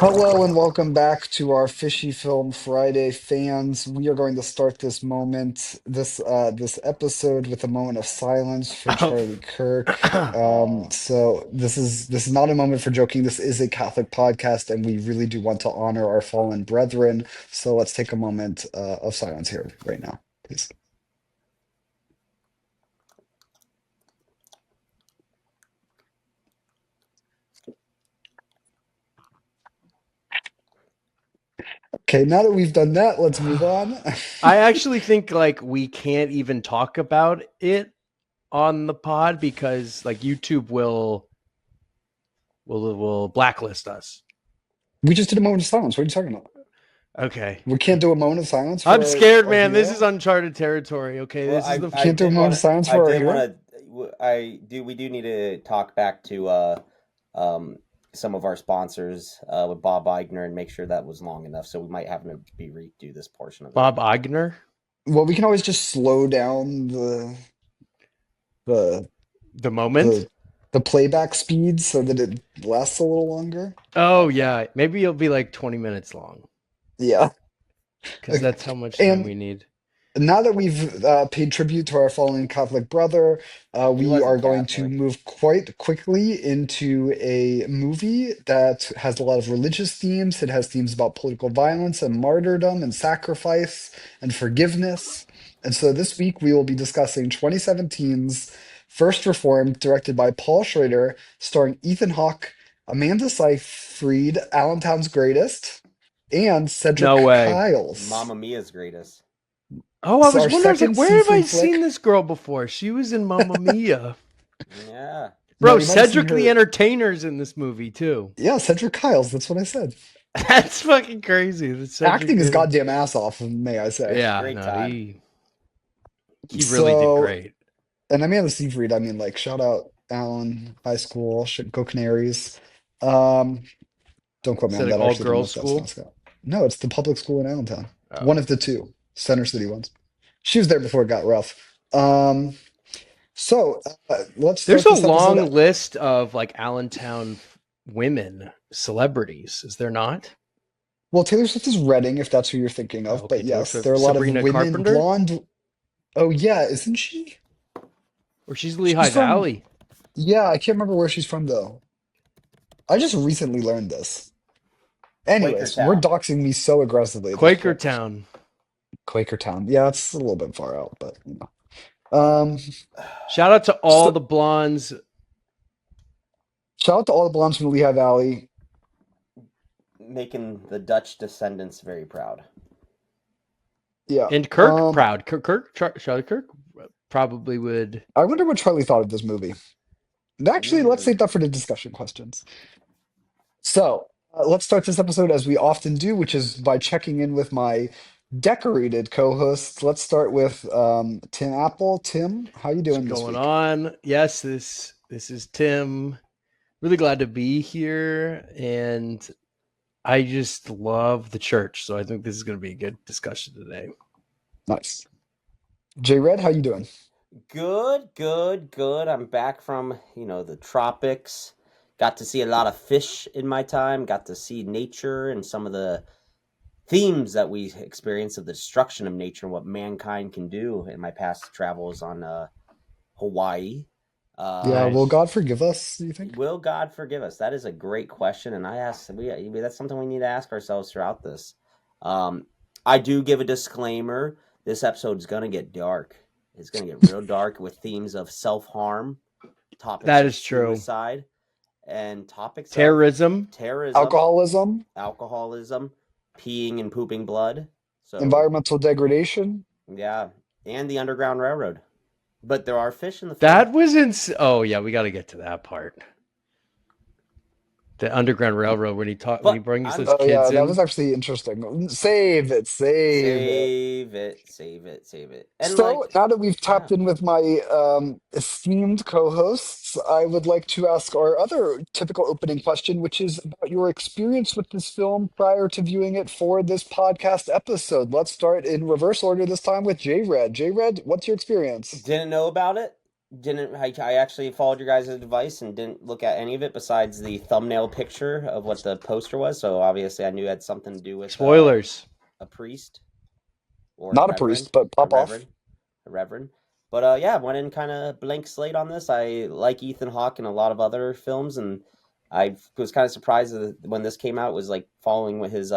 Hello and welcome back to our Fishy Film Friday fans. We are going to start this episode with a moment of silence for Oh, Charlie Kirk. Oh, So this is not a moment for joking. This is a Catholic podcast, and we really do want to honor our fallen brethren. So let's take a moment of silence here right now, please. Okay, now that we've done that, let's move on. I actually think like we can't even talk about it on the pod because like YouTube will blacklist us. We just did a moment of silence. What are you talking about? Okay. We can't do a moment of silence I'm for scared, our man. This is hero. uncharted territory. Okay, well, this is the Can't do a moment of silence I for our did hero. want to, we do need to talk back to um, some of our sponsors with Bob Eigner and make sure that was long enough. So we might have to be redo this portion of it. Bob Eigner. Well, we can always just slow down the The moment. the the playback speed so that it lasts a little longer. Oh Okay. yeah, maybe it'll be like 20 minutes long Yeah. because Okay. that's how much time And we need. now that we've paid tribute to our fallen Catholic brother, He we are wasn't going to Catholic. move quite quickly into a movie that has a lot of religious themes. It has themes about political violence and martyrdom and sacrifice and forgiveness. And so this week we will be discussing 2017's First Reformed, directed by Paul Schrader, starring Ethan Hawke, Amanda Seyfried, Allentown's Greatest, and No Cedric way. Kyles. Mamma Mia's greatest. Oh, I So was our wondering. I was like, second where have I seafood seen flick. this girl before? She was in Mamma Mia. Yeah. No, Bro, you might have seen Cedric the her. Entertainer's in this movie too. Yeah, Cedric Kyles. That's what I said. That's fucking crazy. That Cedric Acting his did. goddamn ass off, may I say. Yeah, Great no, time. he really did So, great. and I mean, the Seafried, I mean, like, shout out Allen High School, go Canaries. Um, don't quote me Is that on an that. all Actually, don't know girls if that's school? mascot. No, it's the public school in Allentown. Oh. One of the two Center City ones. She was there before it got rough. Um, let's There's start a this episode. long list of like Allentown women celebrities, is there not? Well, Taylor Swift is Reading, if that's who you're thinking Oh, of. okay, But Taylor yes, there are Swift. a lot of Sabrina women, Carpenter? blonde. Oh, yeah, isn't she? Or she's She's Lehigh from. Valley. Yeah, I can't remember where she's from though. I just recently learned this. Anyways, we're Quakertown. doxing me so aggressively at this point. Quakertown. Quakertown. Yeah, it's a little bit far out, but you know. Um, Shout out to all so the blondes shout out to all the blondes from the Lehigh Valley. Making the Dutch descendants very proud. Yeah. and Kirk proud. Charlie Kirk probably would. I wonder what Charlie thought of this movie. Actually, let's Mm. save that for the discussion questions. So let's start this episode as we often do, which is by checking in with my decorated co-hosts. Let's start with Tim Apple. Tim, how you What's doing this going week? on? Yes, this is Tim. Really glad to be here, and I just love the church. So I think this is going to be a good discussion today. Nice. J Red, how you doing? Good, good, good. I'm back from, the tropics. Got to see a lot of fish in my time. Got to see nature and some of the themes that we experience of the destruction of nature and what mankind can do in my past travels on Hawaii. Yeah, will Nice. God forgive us, do you think? Will God forgive us? That is a great question, and that's something we need to ask ourselves throughout this. Um, I do give a disclaimer. This episode is gonna get dark. It's gonna get real dark with themes of self harm, topics That of is true. suicide, and topics of Terrorism. terrorism, Alcoholism, alcoholism, peeing and pooping blood. So environmental degradation. yeah, and the Underground Railroad. But there are fish in the film. That was Oh yeah, we got to get to that part. The Underground Railroad when he But brings I'm those Oh yeah, kids that was in. actually interesting. Save it, save it. Save it, save it, save it. And So now that we've yeah. tapped in with my esteemed co-hosts, I would like to ask our other typical opening question, which is about your experience with this film prior to viewing it for this podcast episode. Let's start in reverse order this time with J Red. J Red, what's your experience? Didn't know about it. Didn't I actually followed your guys' advice and didn't look at any of it besides the thumbnail picture of what the poster was. So obviously, I knew it had something to do with Spoilers. a priest or Not a priest, but a pop off. reverend, a reverend. But yeah, went in kind of blank slate on this. I like Ethan Hawke and a lot of other films, and I was kind of surprised that when this came out it was like following with his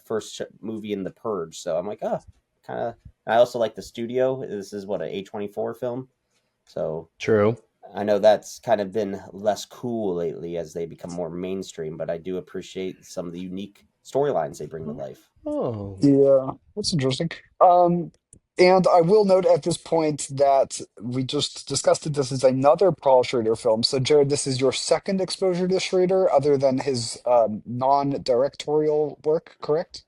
first movie in The Purge. So I'm like, oh, kind of. I also like the studio. This is what, a A24 film. So True. I know that's kind of been less cool lately as they become more mainstream, but I do appreciate some of the unique storylines they bring to life. Oh. Yeah, that's interesting. And I will note at this point that we just discussed that this is another Paul Schrader film. So, Jared, this is your second exposure to Schrader other than his non-directorial work, correct?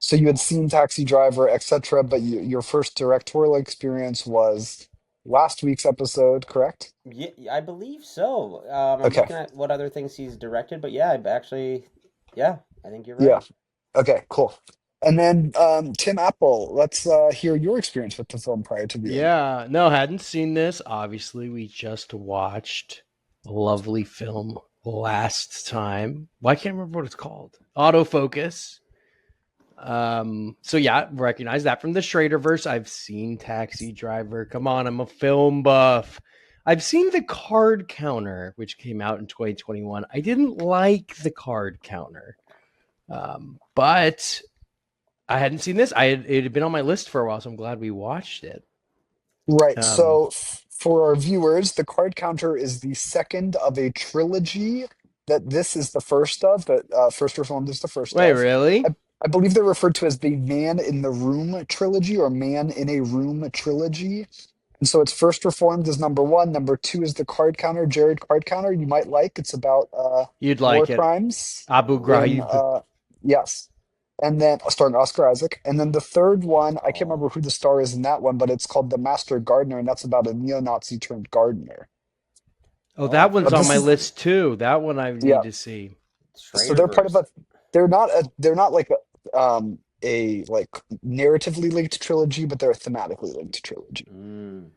So you had seen Taxi Driver, etc., but your first directorial experience was last week's episode, correct? Yeah, I believe so. I'm Okay, looking at what other things he's directed, but yeah, I actually, yeah, I think you're yeah, right. okay, cool. And then Tim Apple, let's hear your experience with the film prior to viewing. Yeah. No, hadn't seen this. Obviously, we just watched a lovely film last time. Well, I can't remember what it's called. Autofocus. So yeah, recognize that from the Schraderverse. I've seen Taxi Driver. Come on, I'm a film buff. I've seen The Card Counter, which came out in 2021. I didn't like The Card Counter, but I hadn't seen this. It had been on my list for a while, so I'm glad we watched it. Right. Um, So for our viewers, the card counter is the second of a trilogy that this is the first of, that First Reformed is the first Wait, of. really? I, I believe they're referred to as the Man in the Room trilogy or Man in a Room trilogy. And so it's First Reformed is number one. Number two is the card counter, Jared Card Counter. You might like. It's about You'd war like it. crimes Abu in Ghraib. yes. And then starring Oscar Isaac. And then the third one, I can't remember Oh, who the star is in that one, but it's called The Master Gardener, and that's about a neo-Nazi turned gardener. Oh, oh, that I've one's heard But on of this my that is one. list too. That one I need yeah. to see. So they're part of Schraderverse. a they're not like a like narratively linked trilogy, but they're a thematically linked trilogy. Mm.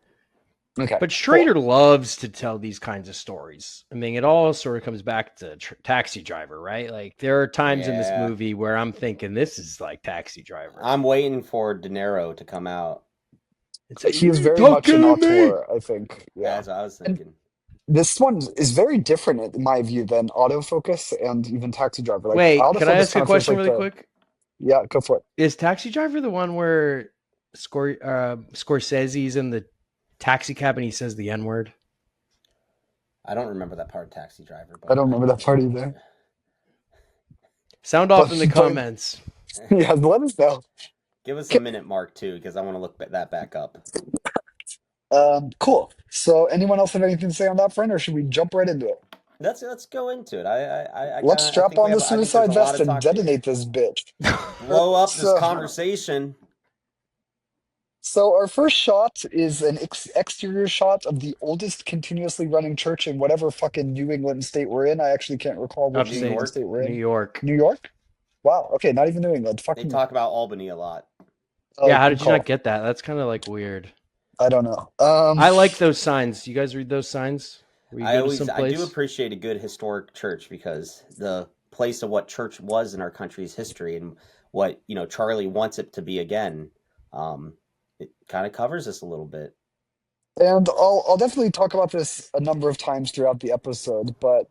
Okay, But cool. Schrader loves to tell these kinds of stories. I mean, it all sort of comes back to Taxi Driver, right? Like, there are times in this Yeah, movie where I'm thinking this is like Taxi Driver. I'm waiting for De Niro to come out. It's like, He is you very much an talking to me? auteur, I think. Yeah. That's what I was And thinking. this one is very different in my view than Autofocus and even Taxi Driver. Like Wait, can I Autofocus ask a kind of feels question like really the quick? yeah, go for it. Is Taxi Driver the one where Scorsese's in the taxi cab and he says the N word? I don't remember that part of Taxi Driver, I but don't I remember that part either. Sound off in the But comments. yeah, let us know. give us a Okay, minute mark too, because I want to look that back up. cool. So anyone else have anything to say on that front, or should we jump right into it? Let's go into it. Let's I strap think we on the have. I think there's a suicide lot vest to and talk to. detonate this bitch. Blow up this So, conversation. so our first shot is an exterior shot of the oldest continuously running church in whatever fucking New England state we're in. I actually can't recall which New New England Upstate York. state we're New in. York. New York? Wow. Okay, not even New England. They Fucking, talk about Albany a lot. Yeah, how good did you not call. get that? That's kind of like weird. I don't know. I like those signs. You guys read those signs where you go to some I do place? appreciate a good historic church because the place of what church was in our country's history and what Charlie wants it to be again. Um, it kind of covers this a little bit. And I'll definitely talk about this a number of times throughout the episode, but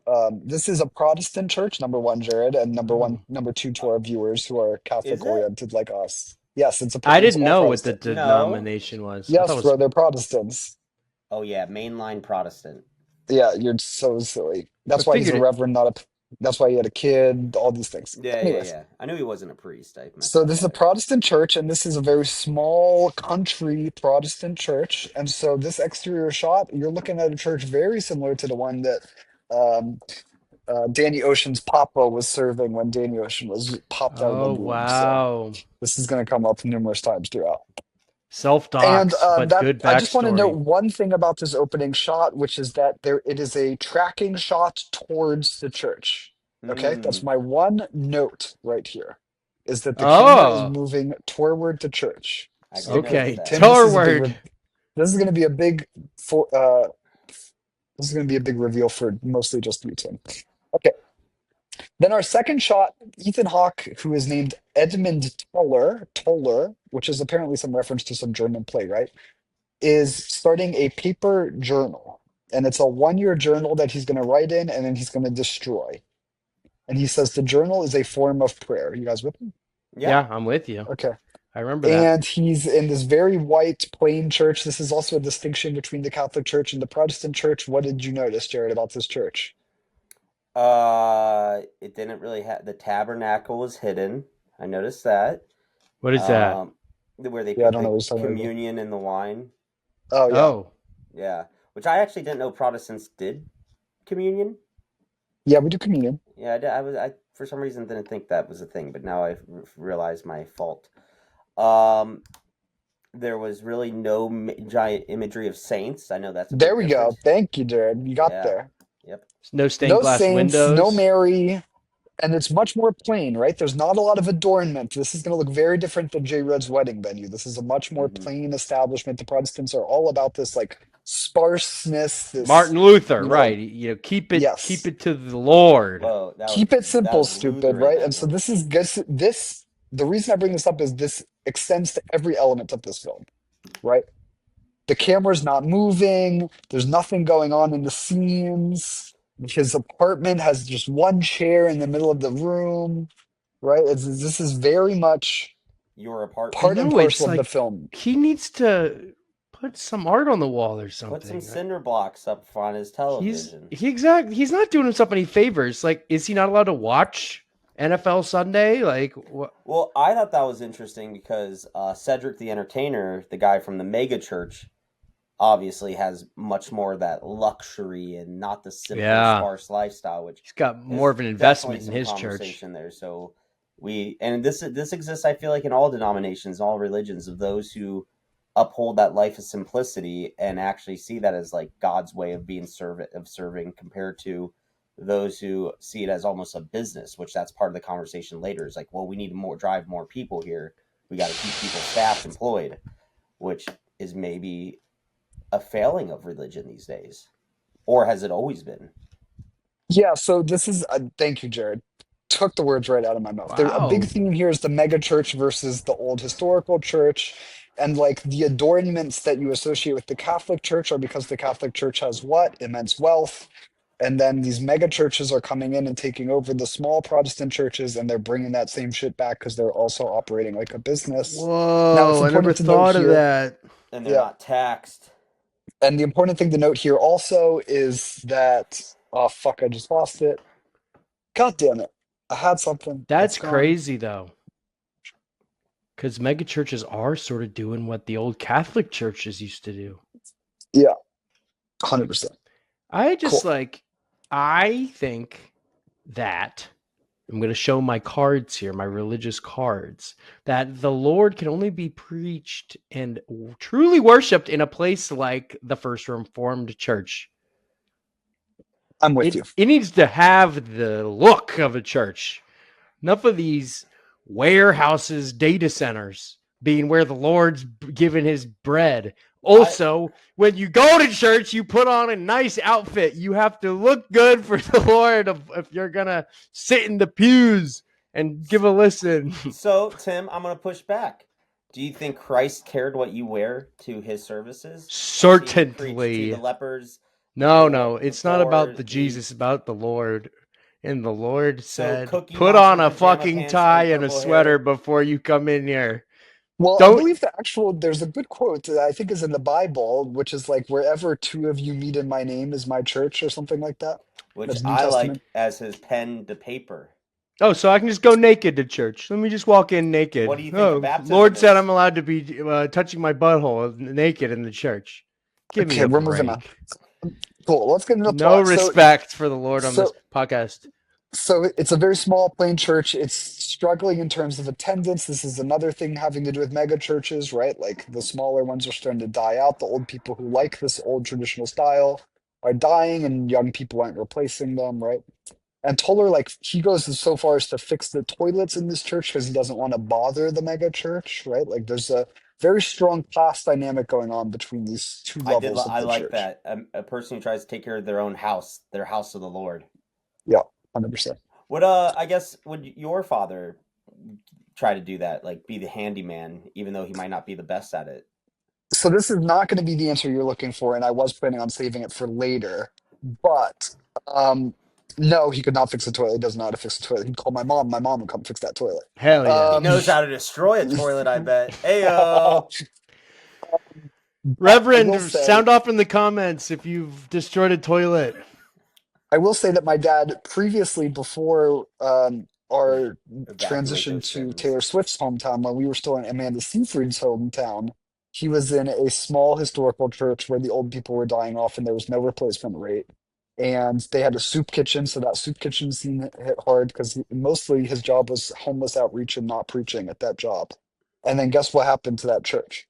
this is a Protestant church, number one, Jared, and Oh. number two Uh, to our viewers who are is Catholic it? oriented like us. Yes, I it's didn't all know what the Protestant. No. denomination was. I thought it Yes, was bro, they're Protestants. Oh yeah, mainline Protestant. Yeah, you're so silly. I That's why he's figured a it. reverend, not a. That's why he had a kid. All these things. Yeah, yeah, Anyways, yeah. I knew he wasn't a priest. I messed so up this is a there. Protestant church, and this is a very small country Protestant church. And so this exterior shot, you're looking at a church very similar to the one that um, Danny Ocean's Papa was serving when Danny Ocean was popped out of the Oh, womb. So wow. this is going to come up numerous times throughout. Self And docs, but that good I just want to note backstory. one thing about this opening shot, which is that it is a tracking shot towards the church. Okay, that's Mm, my one note right here, is that the camera is Oh, moving toward the church. I did So notice okay. that. Tim, this is a Torward. This is going to be a big for this is going to be a big reveal for mostly just you, Tim. Okay. Then our second shot, Ethan Hawke, who is named Edmund Toller, which is apparently some reference to some German playwright, is starting a paper journal. And it's a 1 year journal that he's going to write in and then he's going to destroy. And he says the journal is a form of prayer. You guys with me? Yeah. Yeah, I'm with you. Okay. I remember that. And he's in this very white, plain church. This is also a distinction between the Catholic Church and the Protestant Church. What did you notice, Jared, about this church? It didn't really have the tabernacle was hidden. I noticed that. What is that? Where they Yeah, I put don't know the what he's talking about. communion in the wine. Oh, yeah. Oh, Yeah, which I actually didn't know Protestants did communion. Yeah, we do communion. Yeah, I for some reason didn't think that was a thing, but now I realized my fault. Um, there was really no giant imagery of saints. I know that's a There big we go. difference. Thank you, Jared. You got Yeah. there. Yep. no stained No glass saints, no windows. Mary, and it's much more plain, right? There's not a lot of adornment. This is going to look very different than J. Red's wedding venue. This is a much more Hmm. plain establishment. The Protestants are all about this like sparseness, this, Martin Luther, you know, right? You know, keep yes. it to the Lord. Whoa, Keep it that simple, was stupid, Lutheran right? And then. so this is this the reason I bring this up is this extends to every element of this film, right? The camera's not moving, there's nothing going on in the scenes. His apartment has just one chair in the middle of the room, right? This is very much Your I part apartment. and know it's parcel of the like film. he needs to put some art on the wall or Put some something. cinder blocks up on his television. He's not doing himself any favors. Like, is he not allowed to watch NFL Sunday? Like, what? Well, I thought that was interesting because Cedric the Entertainer, the guy from the mega church, obviously has much more of that luxury and not the simple, Yeah, sparse lifestyle, which he's got more is of an definitely investment in some his church. conversation there. So this exists, I feel like, in all denominations, all religions, of those who uphold that life of simplicity and actually see that as like God's way of being serving, compared to those who see it as almost a business, which that's part of the conversation later. Is like, well, we need to drive more people here. We got to keep people staffed, employed, which is maybe a failing of religion these days, or has it always been? Yeah, so this is thank you, Jared. Took the words right out of my mouth. There, a big Wow. theme here is the mega church versus the old historical church. And like the adornments that you associate with the Catholic Church are because the Catholic Church has what? Immense wealth. And then these mega churches are coming in and taking over the small Protestant churches, and they're bringing that same shit back because they're also operating like a business. Now, it's Whoa, I never important to note thought of here, that. And they're yeah, not taxed. and the important thing to note here also is that, oh fuck, I just lost it. God damn it. I had something. It's That's gone. crazy though. Because megachurches are sort of doing what the old Catholic churches used to do. Yeah, 100%. I just Cool. like, I think that I'm going to show my cards here, my religious cards, that the Lord can only be preached and truly worshiped in a place like the First Reformed Church. I'm with you. It needs to have the look of a church. Enough of these warehouses, data centers being where the Lord's given his bread. Also, when you go to church, you put on a nice outfit. You have to look good for the Lord if you're going to sit in the pews and give a listen. So, Tim, I'm going to push back. Do you think Christ cared what you wear to his services? As he preached to the Certainly. lepers, No, the it's not about poor, the the Jesus, about the Lord. And the Lord so said, Cookie put Monster on a pajama fucking pants tie and and a purple sweater hair. before you come in here. Well, I Don't believe the actual, there's a good quote that I think is in the Bible, which is like, wherever two of you meet in my name is my church, or something like that. Which That's New I like Testament. as his pen to paper. Oh, so I can just go naked to church. Let me just walk in What naked. do you think of Oh, baptism Lord said is? I'm allowed to be touching my butthole naked in the church. Give me Okay, a we're moving on. break. Cool. Let's get into the No plot. respect for the Lord on this So, podcast. so it's a very small, plain church. It's struggling in terms of attendance. This is another thing having to do with mega churches, right? Like the smaller ones are starting to die out. The old people who like this old traditional style are dying, and young people aren't replacing them, right? And Toller, like, he goes so far as to fix the toilets in this church because he doesn't want to bother the mega church, right? Like, there's a very strong class dynamic going on between these two levels of I the like church. that. A person who tries to take care of their own house, their house of the Lord. Yeah, 100%. Would I guess would your father try to do that, like be the handyman, even though he might not be the best at it? So this is not going to be the answer you're looking for, and I was planning on saving it for later. But um, no, he could not fix the toilet. He doesn't know how to fix the toilet. He'd call my mom. My mom would come fix that toilet. Hell yeah. He Um, knows how to destroy a toilet, I bet. Ayo. but Reverend, sound off in the comments if you've destroyed a toilet. I will say that my dad previously, before our Evacuate transition those to sins. Taylor Swift's hometown, when we were still in Amanda Seyfried's hometown, he was in a small historical church where the old people were dying off and there was no replacement rate. And they had a soup kitchen, so that soup kitchen scene hit hard because mostly his job was homeless outreach and not preaching at that job. And then guess what happened to that church?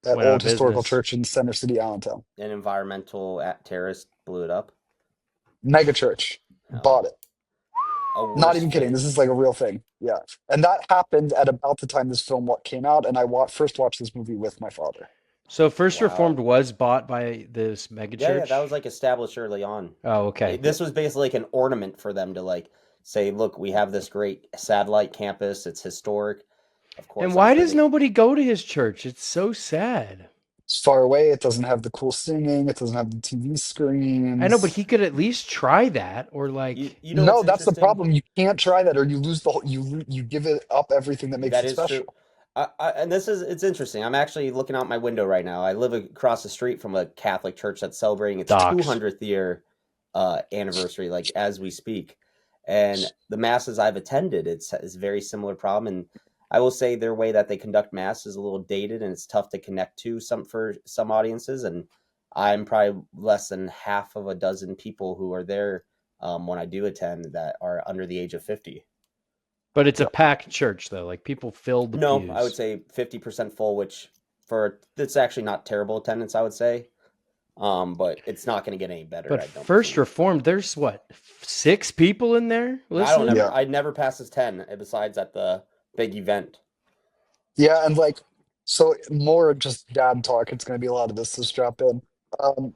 That Went out old of historical business. church in Center City, Allentown. An environmental terrorist blew it up. Mega church. Oh, Bought it. a Not worse even kidding. fate. This is like a real thing. Yeah. And that happened at about the time this film came out, and first watched this movie with my father. So First Wow. Reformed was bought by this megachurch? That was like established early on. Oh, okay. This was basically like an ornament for them to like say, look, we have this great satellite campus. It's historic. Of And course, I'm why sure does they. nobody go to his church? It's so sad. It's far away. It doesn't have the cool singing. It doesn't have the TV I know, but screens. he could at least try that, or You know what's No, that's the interesting? problem. You can't try that, or you lose the whole. You give it up everything that makes That it is true. special. And this is it's interesting. I'm actually looking out my window right now. I live across the street from a Catholic church that's celebrating its docs. 200th year anniversary, like as we speak. And the masses I've attended, it's a very similar problem. And I will say their way that they conduct mass is a little dated, and it's tough to connect to for some audiences. And I'm probably less than half of a dozen people who are there when I do attend that are under the age of 50. But it's a Yeah. packed church, though. Like people filled the No, I would pews. say 50% full, which for it's actually not terrible attendance, I would say. But it's not going to get any better, But I don't First believe. Reformed, there's what, 6 people in there listening? Yeah. I'd never pass as 10 besides at the big event. Yeah, and like, so more just dad talk. It's going to be a lot of this to strap in. Um,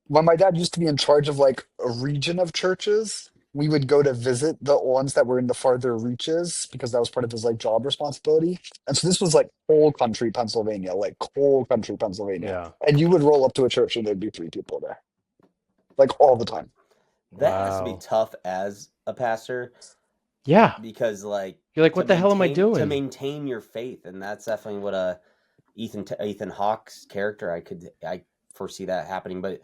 when my dad used to be in charge of like a region of churches, we would go to visit the ones that were in the farther reaches because that was part of his like job responsibility. And so this was like coal country Pennsylvania, like coal country Pennsylvania. Yeah. And you would roll up to a church and there'd be 3 people there, like all the time. That has to be Wow. tough as a pastor Yeah. because, like, You're like, what the hell am I to doing? maintain your faith, and that's definitely what Ethan Hawke's character I foresee that happening. But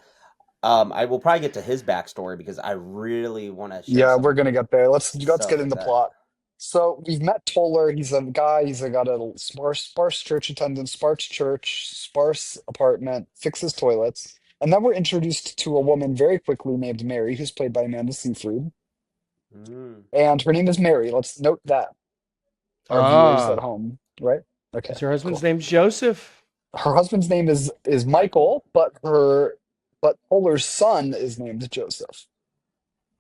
I will probably get to his backstory because I really want to share Yeah, we're some gonna get there. Let's stuff get in with the that. plot. So we've met Toller. He's a guy. Got a sparse church attendance, sparse church, sparse apartment, fixes toilets, and then we're introduced to a woman very quickly named Mary, who's played by Amanda Seyfried, Mm. and her name is Mary. Let's note that, our viewers at Ah. home, right? Okay, Because her husband's cool. name's Joseph. Her husband's name is Michael, but Toller's son is named Joseph.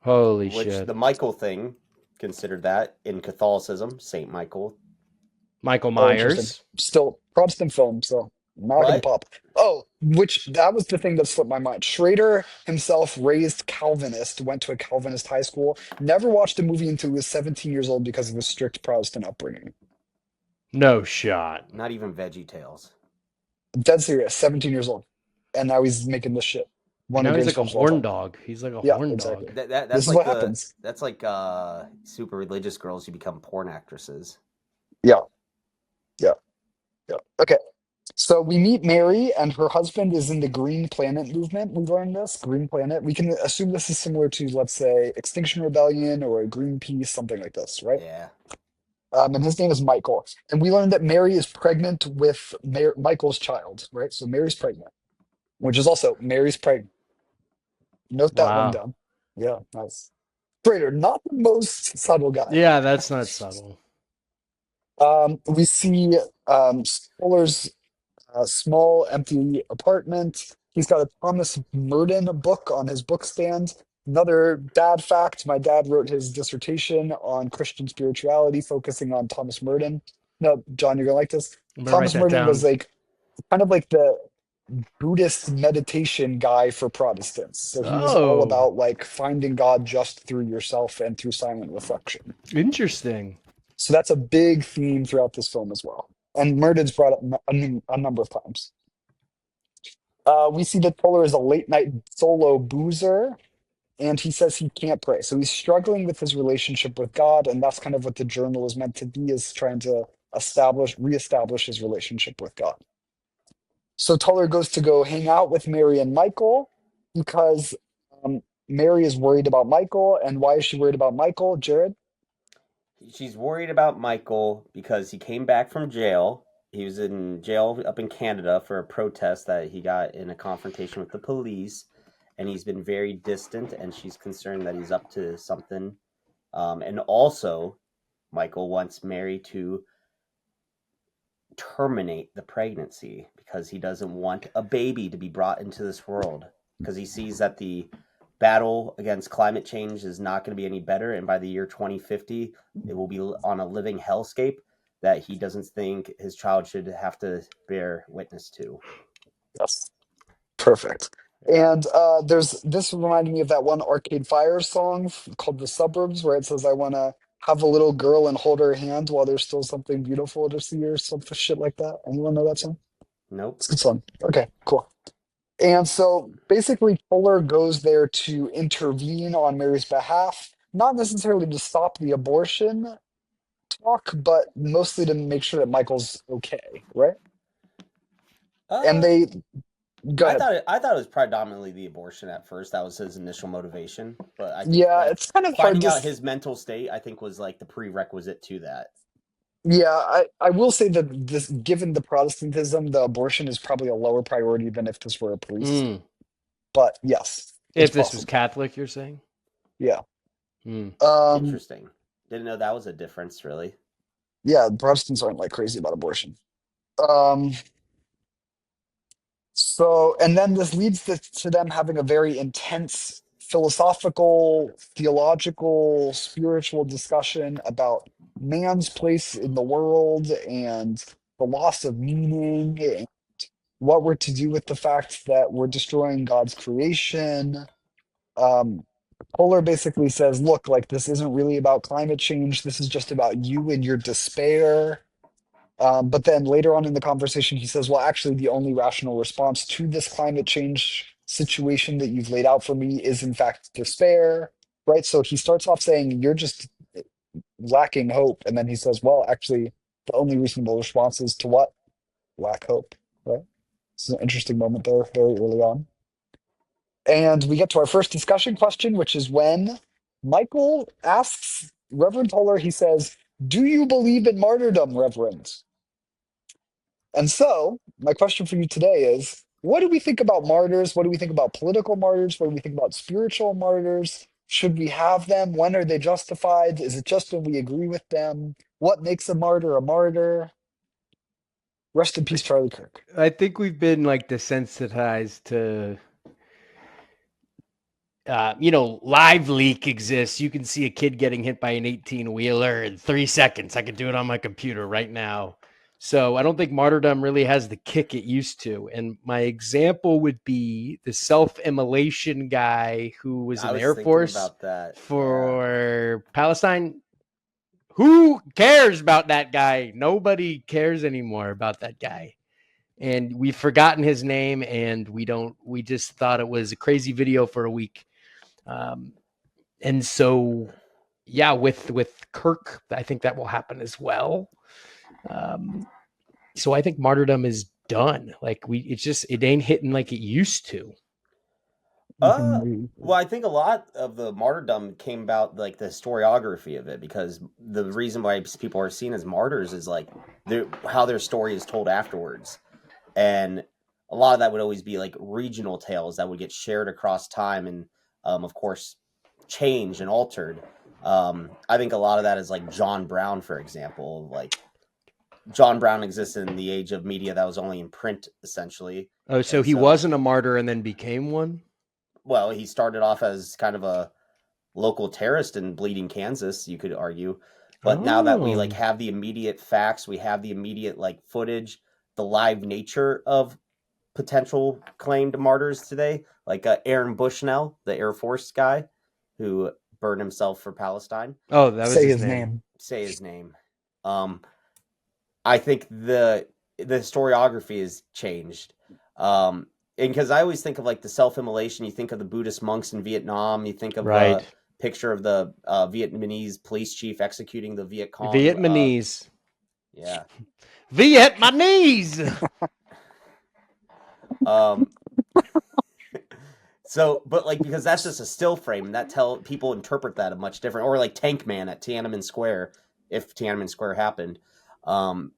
Holy Which shit. the Michael thing, considered that in Catholicism, Saint Michael. Michael Oh, interesting. Myers. Still Protestant film, so not gonna What? pop. Oh, which that was the thing that slipped my mind. Schrader himself raised Calvinist, went to a Calvinist high school, never watched a movie until he was 17 years old because of his strict Protestant upbringing. No shot. Not even Veggie Tales. Dead serious, 17 years old. And now he's making this shit. And One of now the he's greatest like a films of all horn time. dog. He's like a Yeah, horn exactly. dog. That's This is like what happens. super religious girls who become porn actresses. Yeah, yeah, yeah. Okay. So we meet Mary, and her husband is in the Green Planet movement. We learned this Green Planet. We can assume this is similar to, let's say, Extinction Rebellion or Greenpeace, something like this, right? Yeah. And his name is Michael. And we learned that Mary is pregnant with Michael's child, right? So Mary's pregnant, which is also Mary's pregnant. Note that one Wow. down. Yeah, nice. Trader, not the most subtle guy. Yeah, that's not subtle. We see Stoller's small, empty apartment. He's got a Thomas Merton book on his bookstand. Another dad fact, my dad wrote his dissertation on Christian spirituality, focusing on Thomas Merton. No, John, you're gonna like this. I'm gonna write Thomas that Merton was down. like kind of like the Buddhist meditation guy for Protestants. So he was all Oh, about like finding God just through yourself and through silent reflection. interesting. So that's a big theme throughout this film as well. And Merton's brought up a number of times. We see that Toller is a late night solo boozer, and he says he can't pray. So he's struggling with his relationship with God, and that's kind of what the journal is meant to be, is trying to reestablish his relationship with God. So Toller goes to go hang out with Mary and Michael because Mary is worried about Michael. And why is she worried about Michael, Jared? She's worried about Michael because he came back from jail. He was in jail up in Canada for a protest that he got in a confrontation with the police, and he's been very distant, and she's concerned that he's up to something. And also, Michael wants Mary to terminate the pregnancy because he doesn't want a baby to be brought into this world, because he sees that the battle against climate change is not going to be any better, and by the year 2050 it will be on a living hellscape that he doesn't think his child should have to bear witness to. Yes. Perfect. Yeah. And there's this reminded me of that one Arcade Fire song called The Suburbs, where it says, I want to have a little girl and hold her hand while there's still something beautiful to see, or some shit like that. Anyone know that song? Nope. It's a good song. Okay, cool. And so basically, Fuller goes there to intervene on Mary's behalf, not necessarily to stop the abortion talk, but mostly to make sure that Michael's okay, right? And uh they go I ahead. thought it was predominantly the abortion at first. That was his initial motivation, but I think Yeah, like it's kind of hard finding to. out his mental state, I think, was like the prerequisite to that. Yeah, I will say that this, given the Protestantism, the abortion is probably a lower priority than if this were a priest. Mm. But yes, it's If this was possible. Catholic, you're saying? Yeah. Mm. Um, Interesting. Didn't know that was a difference, really. yeah, Protestants aren't like crazy about abortion. Um, so, and then this leads to them having a very intense philosophical, theological, spiritual discussion about man's place in the world and the loss of meaning and what we're to do with the fact that we're destroying God's creation. Um, Polar basically says, look, like this isn't really about climate change. This is just about you and your despair. But then later on in the conversation, he says, well, actually, the only rational response to this climate change situation that you've laid out for me is, in fact, despair, right? So he starts off saying, you're just lacking hope. And then he says, well, actually, the only reasonable response is to what? Lack hope, right? This is an interesting moment there, very early on. And we get to our first discussion question, which is when Michael asks Reverend Toller, he says, do you believe in martyrdom, Reverend? And so, my question for you today is, what do we think about martyrs? What do we think about political martyrs? What do we think about spiritual martyrs? Should we have them? When are they justified? Is it just when we agree with them? What makes a martyr a martyr? Rest in peace, Charlie Kirk. I think we've been like desensitized to live leak exists. You can see a kid getting hit by an 18-wheeler in 3 seconds. I can do it on my computer right now. So I don't think martyrdom really has the kick it used to. And my example would be the self-immolation guy who was I in the was Air thinking Force about that. Yeah. for Palestine. Who cares about that guy? Nobody cares anymore about that guy. And we've forgotten his name, and we just thought it was a crazy video for a week. And so, yeah, with Kirk, I think that will happen as well. So I think martyrdom is done. Like it ain't hitting like it used to. Well, I think a lot of the martyrdom came about like the historiography of it, because the reason why people are seen as martyrs is like how their story is told afterwards, and a lot of that would always be like regional tales that would get shared across time and, of course, changed and altered. I think a lot of that is like John Brown, for example. Like John Brown existed in the age of media that was only in print, essentially. Oh, so And he so wasn't a martyr and then became one? well, he started off as kind of a local terrorist in Bleeding, Kansas, you could argue. But now that we like Oh, have the immediate facts, we have the immediate like footage, the live nature of potential claimed martyrs today, like Aaron Bushnell, the Air Force guy who burned himself for Palestine. oh, that was Say his his name. name. Say his name. Um, I think the historiography has changed. And because I always think of like the self-immolation, you think of the Buddhist monks in Vietnam, you think of Right. the picture of the Vietnamese police chief executing the Viet Cong. Vietnamese. Yeah. Vietnamese. Um, so, but like because that's just a still frame, and that tell people interpret that a much different. Or like Tank Man at Tiananmen Square, if Tiananmen Square happened. Um,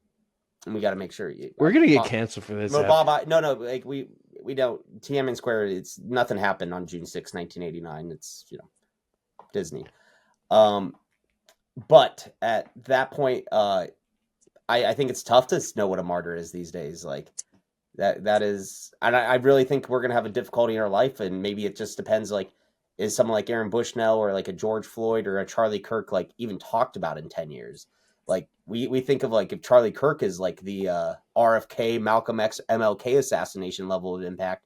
and we got to make sure. We're gonna get canceled for this. No, Bob, no, like we don't. Tiananmen Square, it's nothing happened on June 6, 1989. It's Disney. But at that point, I think it's tough to know what a martyr is these days. Like that is, and I really think we're gonna have a difficulty in our life, and maybe it just depends. Like, is someone like Aaron Bushnell or like a George Floyd or a Charlie Kirk like even talked about in 10 years? Like we think of like if Charlie Kirk is like the RFK Malcolm X MLK assassination level of impact,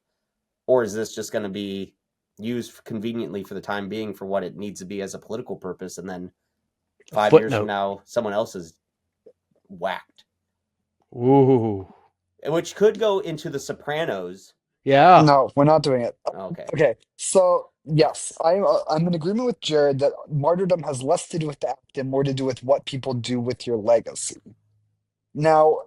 or is this just going to be used conveniently for the time being for what it needs to be as a political purpose, and then 5 years from Footnote. now someone else is whacked, Ooh. which could go into The Sopranos. Yeah. No, we're not doing it. Okay. Okay, so yes, I'm in agreement with Jared that martyrdom has less to do with the act and more to do with what people do with your legacy. Now,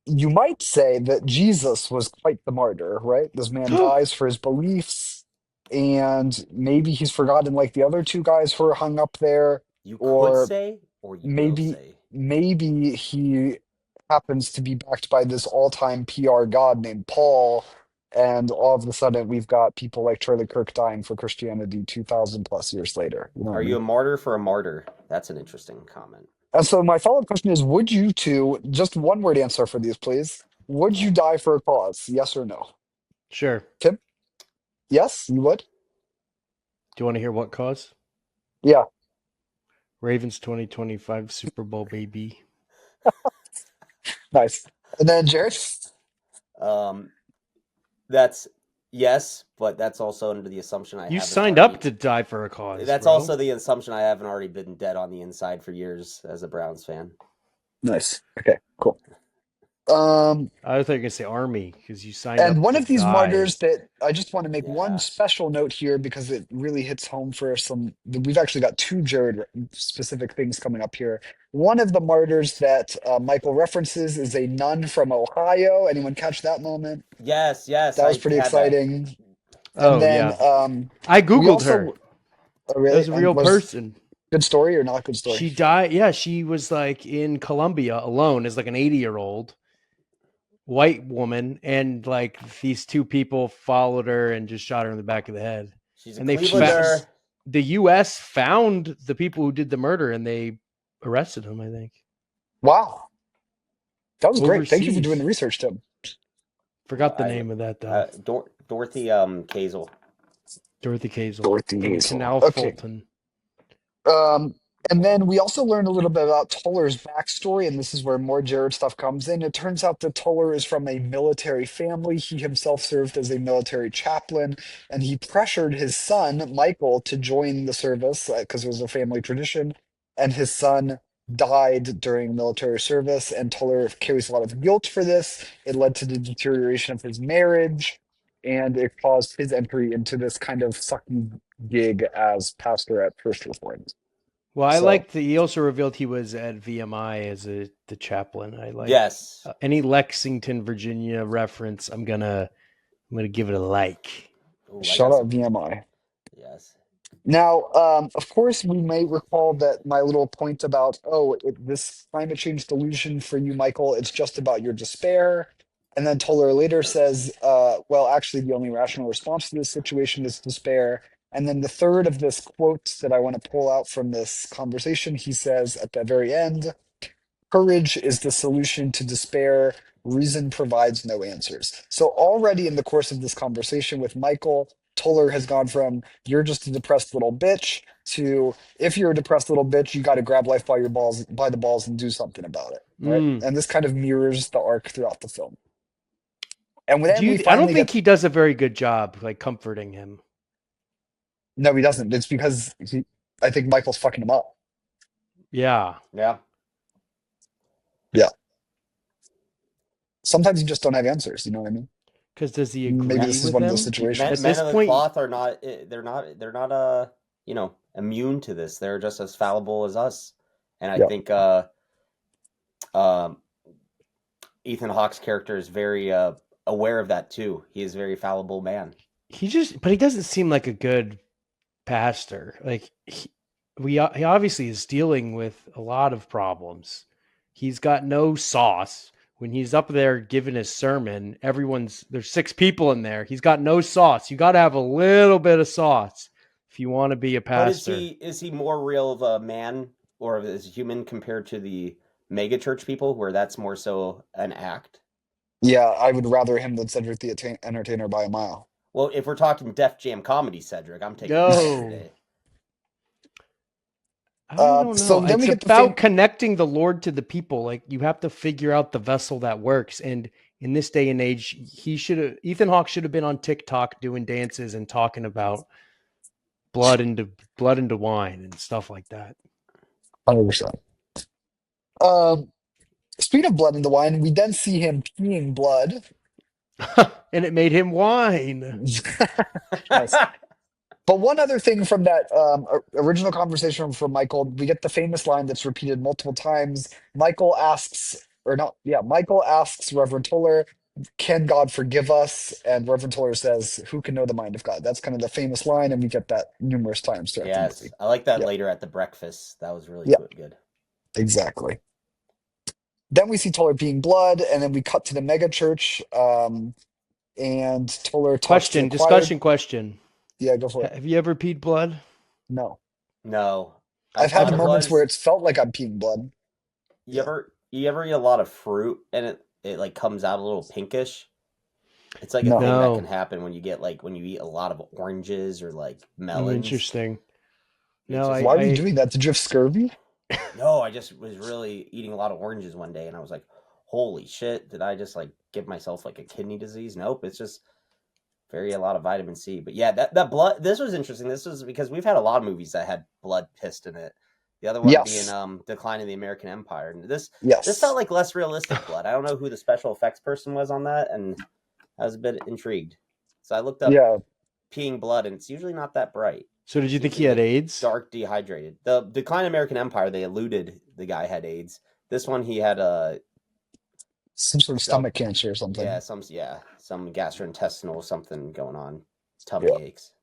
you might say that Jesus was quite the martyr, right? This man dies for his beliefs, and maybe he's forgotten like the other two guys who are hung up there, You could or say, or you will maybe say. maybe he happens to be backed by this all-time PR god named Paul, and all of a sudden we've got people like Charlie Kirk dying for Christianity 2000 plus years later. You know what Are I you a mean? martyr for a martyr? That's an interesting comment. And so my follow-up question is, would you two, just one word answer for these, please. Would you die for a cause? Yes or no? Sure. Tim? Yes, you would? Do you want to hear what cause? Yeah. Ravens 2025 Super Bowl, baby. Nice. And then Jared? Um, that's yes, but that's also under the assumption I You haven't signed already. up to die for a cause, That's bro. also the assumption I haven't already been dead on the inside for years as a Browns fan. Nice. Okay, cool. Um, I thought you were going to say Army because you signed And up one to of these die. martyrs that I just want to make one Yeah. special note here because it really hits home for some. We've actually got two Jared specific things coming up here. One of the martyrs that Michael references is a nun from Ohio. Anyone catch that moment? Yes, yes, That was I pretty had that. exciting. And Oh, then yeah. I we Googled her. also, oh, That really? was a And real was person. good story or not good story? She died. Yeah, she was like in Colombia alone as like an 80-year-old white woman. And like these two people followed her and just shot her in the back of the head. She's a And they found Jesus. Clevelander. the U.S. found the people who did the murder and they arrested them, I think, Wow. That was great. Thank you for doing overseas. the research, Tim. Forgot the I name of that though. Dorothy Kazel. Dorothy Kazel Dorothy in Hazel. Canal Okay. Fulton. Um, and then we also learned a little bit about Toller's backstory, and this is where more Jared stuff comes in. It turns out that Toller is from a military family. He himself served as a military chaplain, and he pressured his son, Michael, to join the service because it was a family tradition. And his son died during military service, and Toller carries a lot of guilt for this. It led to the deterioration of his marriage, and it caused his entry into this kind of sucky gig as pastor at First Reformed. Well, I So, liked that he also revealed he was at VMI as the chaplain. I like Yes. any Lexington, Virginia reference. I'm gonna give it a like. Ooh, I shout got out some. VMI. Yes. Now, of course, we may recall that my little point about, oh, this climate change delusion for you, Michael, it's just about your despair. And then Toller later says, well, actually, the only rational response to this situation is despair. And then the third of this quote that I want to pull out from this conversation, he says at the very end, courage is the solution to despair. Reason provides no answers. So already in the course of this conversation with Michael, Toller has gone from you're just a depressed little bitch to if you're a depressed little bitch, you got to grab life by the balls and do something about it, right? Mm. And this kind of mirrors the arc throughout the film. And then we I don't finally think get he does a very good job like comforting him. no, he doesn't. It's because I think Michael's fucking him up. Yeah. Yeah. Yeah. Sometimes you just don't have answers. You know what I mean? Because does he Maybe agree this is with one of those him? Men, At situations. men this of the point, cloth are not. They're not immune to this. They're just as fallible as us. And I Yeah. think um, Ethan Hawke's character is very aware of that too. He is a very fallible man. but he doesn't seem like a good pastor. Like he obviously is dealing with a lot of problems. He's got no sauce. When he's up there giving his sermon, there's 6 people in there. He's got no sauce. You got to have a little bit of sauce if you want to be a But pastor. is he more real of a man or of a human compared to the mega church people, where that's more so an act? Yeah, I would rather him than Cedric the Entertainer by a mile. Well, if we're talking Def Jam comedy, Cedric, I'm taking that every Go. day. I don't So know. then It's we get the about connecting the Lord to the people. Like you have to figure out the vessel that works. And in this day and age, Ethan Hawke should have been on TikTok doing dances and talking about blood into wine and stuff like that. 100%. Speaking of blood in the wine, we then see him peeing blood. And it made him whine. Nice. But one other thing from that original conversation from Michael, we get the famous line that's repeated multiple times. Michael asks Reverend Toller, "Can God forgive us?" And Reverend Toller says, "Who can know the mind of God?" That's kind of the famous line, and we get that numerous times throughout the Yes, movie. I like that Yeah, later at the breakfast. That was really yeah, good. exactly. Then we see Toller being blood, and then we cut to the mega church, and Toller talks to the choir. Discussion question. Yeah, go for it. Have you ever peed blood? No, No, I I've thought had it moments where was. it's felt like I'm peeing blood. Yeah. You ever eat a lot of fruit and it like comes out a little pinkish? It's like a No. thing that can No. happen when you eat a lot of oranges or like melons. Interesting. It's No, just Why were like, you doing that? Did you have scurvy? no, I just was really eating a lot of oranges one day and I was like, holy shit, did I just like give myself like a kidney disease? Nope, it's just a lot of vitamin C. But yeah, that blood, this was interesting. This was because we've had a lot of movies that had blood pissed in it. The other one being Yes. Decline of the American Empire. And this felt Yes. like less realistic blood. I don't know who the special effects person was on that, and I was a bit intrigued. So I looked up Yeah. peeing blood, and it's usually not that bright. So did you It's think he usually had like AIDS? dark, dehydrated. The Decline of American Empire, they alluded the guy had AIDS. This one, he had Some sort of stomach cancer or something. some gastrointestinal something going on, tummy Yeah. aches.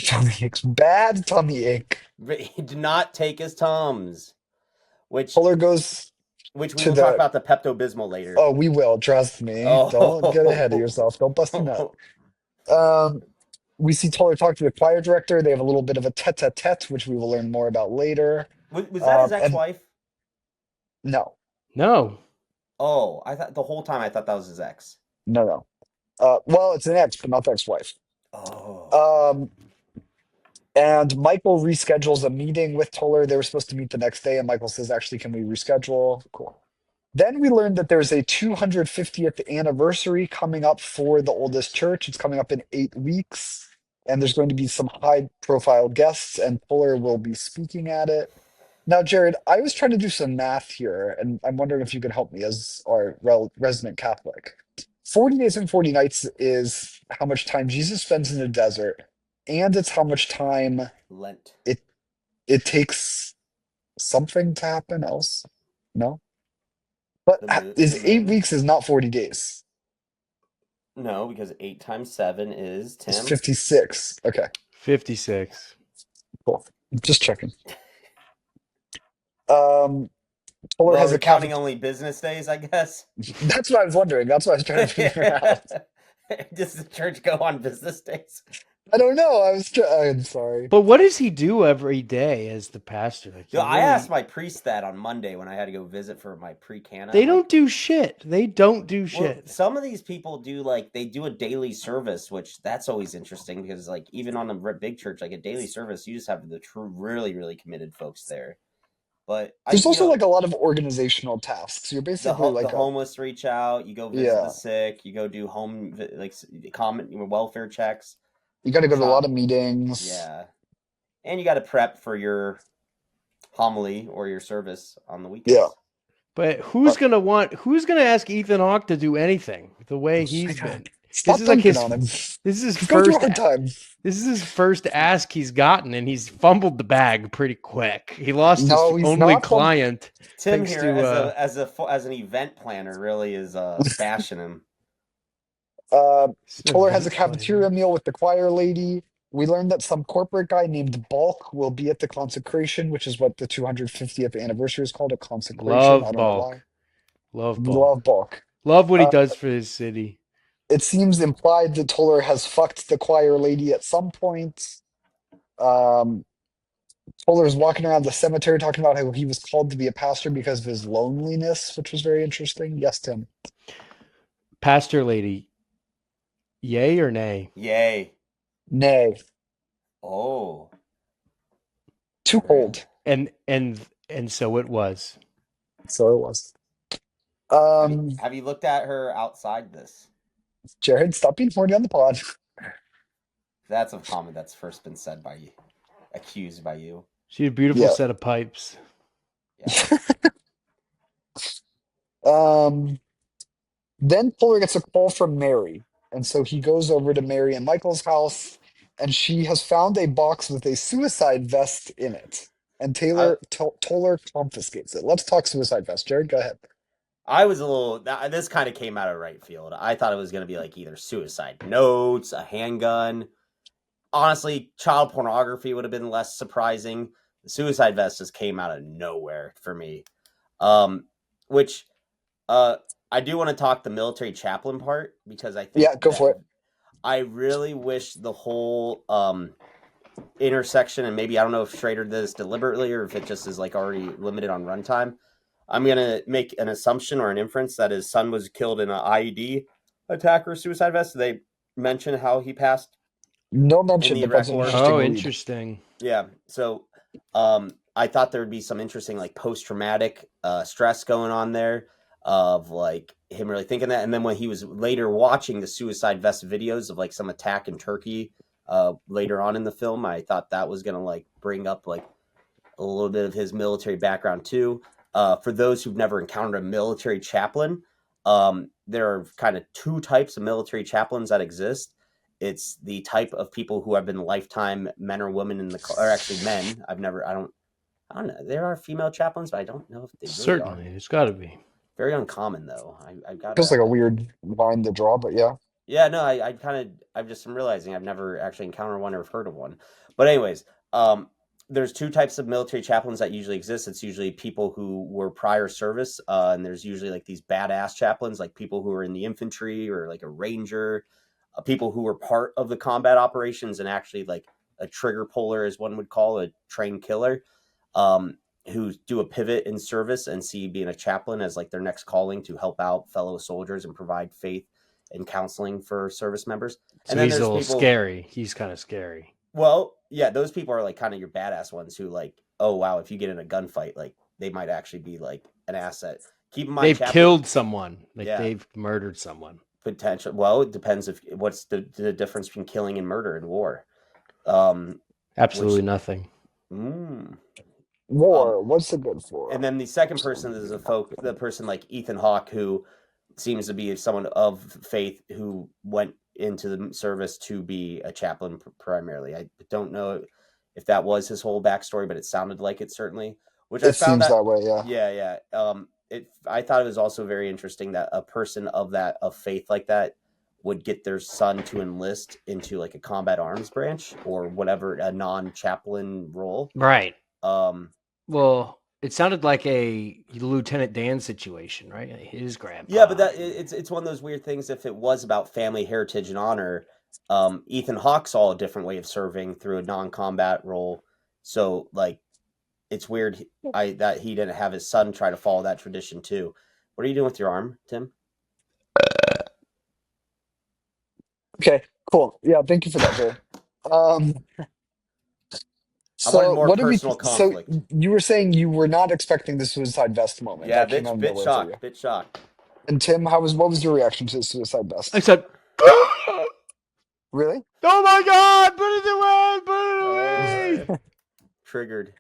Tummy aches. Bad tummy ache. He did not take his Tums, which Toller goes we to will talk the. about the Pepto Bismol later. Oh, we will. Trust me. Don't get ahead of Oh, yourself. Don't bust your nut. Um, we see Toller talk to the choir director. They have a little bit of a tete-a-tete, which we will learn more about later. was that his And ex-wife? no, No. Oh, I thought the whole time I thought that was his ex. no, no. Well, it's an ex, but not the ex-wife. Oh, Um, And Michael reschedules a meeting with Toller. They were supposed to meet the next day, and Michael says, "Actually, can we reschedule?" Cool. Then we learned that there's a 250th anniversary coming up for the oldest church. It's coming up in 8 weeks, and there's going to be some high-profile guests, and Toller will be speaking at it. Now, Jared, I was trying to do some math here, and I'm wondering if you could help me as our resident Catholic. 40 days and 40 nights is how much time Jesus spends in the desert, and it's how much time Lent. it it takes something to happen else. No? But is 8 weeks is not 40 days. No, because 8 times 7 is It's 10. 56. Okay, 56. cool. Just checking. Um, Toller Well, has are we a counting cafeteria. only business days, I guess? That's what I was wondering. That's what I was trying to figure out. Does the church go on business days? I don't know. I'm sorry. But what does he do every day as the pastor? Like Yo, he I asked really, my priest that on Monday when I had to go visit for my pre-cana. they I'm like, don't do shit. They don't do well, shit. some of these people do like they do a daily service, which that's always interesting because like even on a big church, like a daily service, you just have the true, really, really committed folks there. But There's also like a lot of organizational tasks. You're basically the like a homeless reach out, you go visit the yeah. sick, you go do like common welfare checks, You got to go to a lot shop, of meetings. yeah, and you got to prep for your homily or your service on the Yeah. weekends. But Uh, who's gonna ask Ethan Hawke to do anything the way my he's God. been? This Stop is like dunking his on him. this is his He's going through a first hard time. this is his first ask he's gotten, and he's fumbled the bag pretty quick. He lost his No, he's only not. client Tim thanks here, to as an event planner, really is bashing him. Uh, Toller has a event cafeteria planner. meal with the choir lady. We learned that some corporate guy named Bulk will be at the consecration, which is what the 250th anniversary is called, a consecration. I Love don't know why. Bulk. Love We Bulk. love Bulk. Love what he Uh, does for his city. it seems implied that Toller has fucked the choir lady at some point. Um, Toller's walking around the cemetery talking about how he was called to be a pastor because of his loneliness, which was very interesting. Yes, Tim. Pastor lady, yay or nay? Yay! Nay, Oh, too very. cold. And so it was. So it was. Have you looked at her outside this? Jared, stop being horny on the pod. That's a comment that's first been said by you, accused by you. She had a beautiful Yeah. set of pipes. Yeah. Um, then Fuller gets a call from Mary. And so he goes over to Mary and Michael's house, and she has found a box with a suicide vest in it. And I Toller confiscates it. Let's talk suicide vest. Jared, go ahead. I was a little. This kind of came out of right field. I thought it was going to be like either suicide notes, a handgun. Honestly, child pornography would have been less surprising. The suicide vest just came out of nowhere for me. Um, which uh, I do want to talk the military chaplain part because I think Yeah, go that for it. I really wish the whole intersection, and maybe I don't know if Schrader did this deliberately or if it just is like already limited on runtime. I'm gonna make an assumption or an inference that his son was killed in an IED attack or suicide vest. They mention how he passed No in mention, the but that's Iraq an War. interesting Oh, read. interesting. Yeah, so I thought there would be some interesting like post traumatic stress going on there of like him really thinking that, and then when he was later watching the suicide vest videos of like some attack in Turkey later on in the film, I thought that was gonna like bring up like a little bit of his military background too. For those who've never encountered a military chaplain, there are kind of two types of military chaplains that exist. It's the type of people who have been lifetime men or women in the, or actually men. I don't know. There are female chaplains, but I don't know if they really are. Certainly, it's got to be. Very uncommon though. I Feels like gotta. a weird line to draw, but yeah. Yeah, no, I'm just realizing I've never actually encountered one or heard of one. But anyways, there's two types of military chaplains that usually exist. It's usually people who were prior service, and there's usually like these badass chaplains, like people who are in the infantry or like a ranger, people who were part of the combat operations and actually like a trigger puller, as one would call a trained killer, um, who do a pivot in service and see being a chaplain as like their next calling to help out fellow soldiers and provide faith and counseling for service members. And So then he's a there's little people, scary. He's kind of scary. well, yeah, those people are like kind of your badass ones who like, oh wow, if you get in a gunfight, like they might actually be like an asset. Keep in mind, They've chaplain, killed someone. Like yeah, they've murdered someone. potential. Well, it depends if what's the difference between killing and murder in war. Um, which, Absolutely nothing. mm, um, War, what's it good and for? then the second person is the person like Ethan Hawke, who seems to be someone of faith who went into the service to be a chaplain primarily. I don't know if that was his whole backstory, but it sounded like it certainly. Which I It found seems that, that way, yeah. yeah. I thought it was also very interesting that a person of faith like that would get their son to enlist into like a combat arms branch or whatever a non chaplain role. Right. Um, Well, it sounded like a Lieutenant Dan situation, right? His Yeah, grandpa. but that it's one of those weird things. If it was about family heritage and honor, Ethan Hawke saw a different way of serving through a non-combat role. So like, it's weird that he didn't have his son try to follow that tradition too. What are you doing with your arm, Tim? Okay, cool. Yeah, thank you for that, Joey. Um, I wanted so more what did we? personal So conflict. you were saying you were not expecting the suicide vest moment. Yeah, That came bit out of bit nowhere for you. shocked, bit shocked. And Tim, what was your reaction to the suicide I vest? said, Really? "Oh my god, put it away, put it away!" Triggered.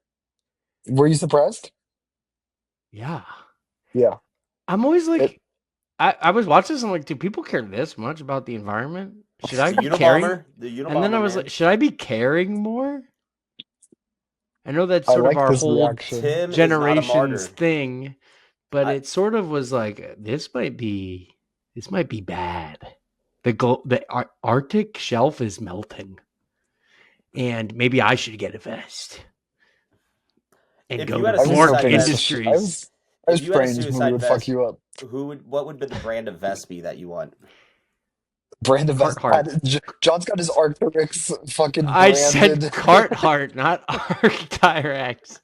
Were you surprised? Yeah, Yeah. I'm always It, like, I was watching this. I'm like, do people care this much about the environment? Should I The be caring? Unabomber, the And then I Unabomber was like, man. should I be caring more? I know that's I sort of like our this whole reaction. Tim is not a generation's martyr. thing, but I it sort of was like this might be bad. The Arctic shelf is melting, and maybe I should get a vest and if go you to had a I was Warp suicide hoping vest, Industries. I if was you had a praying this movie suicide would fuck vest, you up. what would be the brand of vest be that you want? Brand of vest. Carhartt. John's got his Arcturix fucking I said branded. Carhartt, not Arctirex.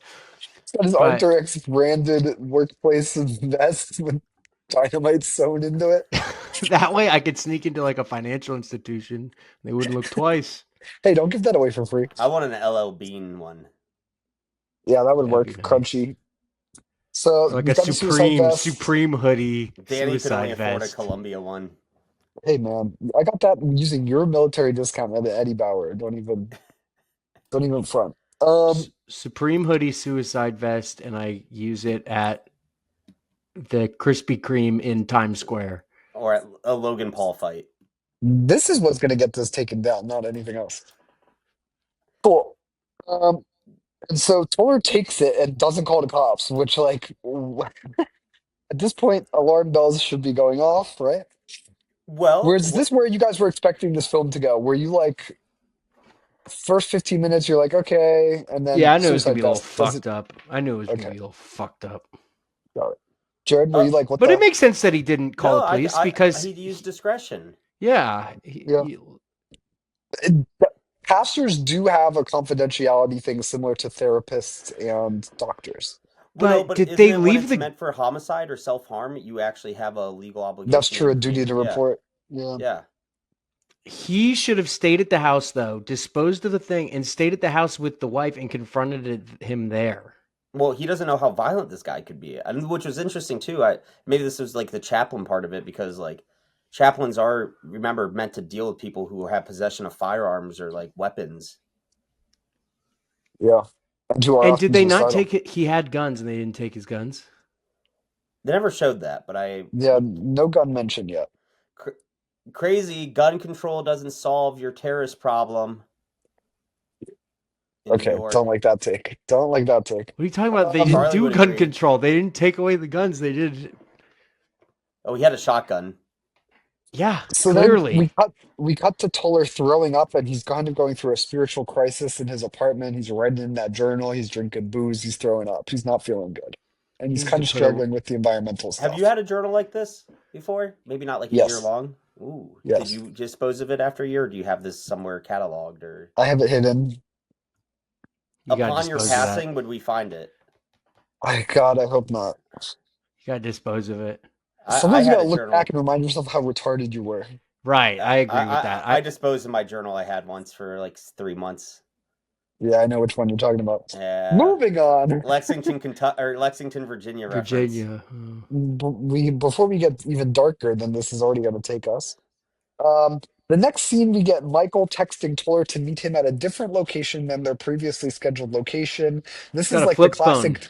He's got his But Arcturix branded workplace vest with dynamite sewn into it. that way I could sneak into like a financial institution. They wouldn't look twice. Hey, don't give that away for free. I want an LL Bean one. Yeah, that would That'd be work. nice. Crunchy. So Or like we've a got the suicide vest. Supreme hoodie, Danny could only suicide afford a vest. Columbia one. Hey man, I got that using your military discount at Eddie Bauer. Don't even front. Supreme hoodie, suicide vest, and I use it at the Krispy Kreme in Times Square. Or at a Logan Paul fight. This is what's gonna get this taken down, not anything else. Cool. Um, and so Toller takes it and doesn't call the cops, which like at this point, alarm bells should be going off, right? Well, Whereas this where you guys were expecting this film to go? Were you like first 15 minutes, you're like, okay, and Yeah, then I knew it was gonna suicide be a little vest. Does it fucked up. I knew it was gonna okay, be a little fucked up. got it. Jared, were uh, you like, what But it the makes sense that he didn't call no, the police because, he'd use discretion. yeah, yeah. It- Pastors do have a confidentiality thing similar to therapists and doctors. Well, no, but but did isn't they it when leave it's the? meant for homicide or self-harm, you actually have a legal That's obligation to true, a duty to yeah, report. Yeah. yeah. He should have stayed at the house though, disposed of the thing, and stayed at the house with the wife and confronted him there. Well, he doesn't know how violent this guy could be, and which was interesting too. Maybe this was like the chaplain part of it because like chaplains are, remember, meant to deal with people who have possession of firearms or like weapons. Yeah. And who are And did often they not suicidal. take it? He had guns, and they didn't take his guns. They never showed that, but I Yeah, would no gun mentioned yet. cr- crazy gun control doesn't solve your terrorist problem in New Okay, don't York. like that take. Don't like that take. What are you talking about? They didn't Charlie do would gun agree. control. They didn't take away the guns. They did. Oh, he had a shotgun. Yeah, So then we clearly. cut to Toller throwing up, and he's kind of going through a spiritual crisis in his apartment. He's writing in that journal. He's drinking booze. He's throwing up. He's not feeling good, and He he's needs to kind of put a. struggling with the environmental Have you stuff. had a journal like this before? Maybe not like a year Yes, long. Ooh, did yes, you dispose of it after a year, or do you have this somewhere cataloged? Or I have it hidden. You got to upon your dispose of that. passing, would we find it? God, I hope not. You got to dispose of it. I Sometimes you had gotta a look back journal. and remind yourself how retarded you were. Right, I I, agree with I that. I disposed of my journal I had once for like 3 months. Yeah, I know which one you're talking about. Yeah, Moving on. Lexington, Kentucky, or Lexington, Virginia reference. Virginia. Before we get even darker than this is already going to take us. Um, the next scene, we get Michael texting Toller to meet him at a different location than their previously scheduled location. This He's got is a like the flip phone. classic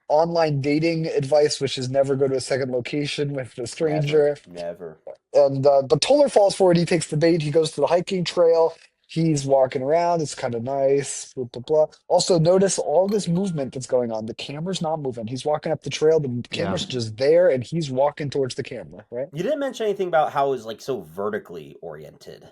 online dating advice, which is never go to a second location with a Never, stranger. never. And but Toller falls for it. He takes the bait. He goes to the hiking trail. He's walking around. It's kind of nice. Blah, blah, blah. Also, notice all this movement that's going on. The camera's not moving. He's walking up the trail. The Yeah. camera's just there, and he's walking towards the camera, right? You didn't mention anything about how it was like so vertically oriented.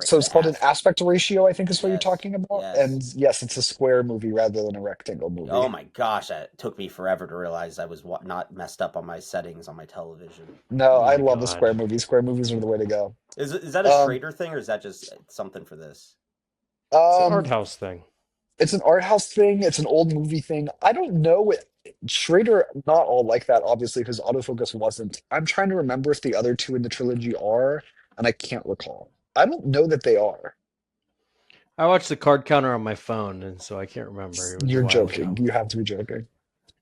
So it's called an aspect ratio, I think is what you're Yes, talking about. yes. And yes, it's a square movie rather than a rectangle movie. Oh my gosh, it took me forever to realize I was not messed up on my settings on my television. No, Oh I my love the God. square movies. Square movies are the way to go. Is that a Um, Schrader thing, or is that just something for this? It's an um, art house thing. it's an art house thing. It's an old movie thing. I don't know. Schrader, not all like that, obviously, because autofocus wasn't. I'm trying to remember if the other two in the trilogy are, and I can't recall. I don't know that they are. I watched the card counter on my phone, and so I can't remember. It was a You're while joking. ago. You have to be joking.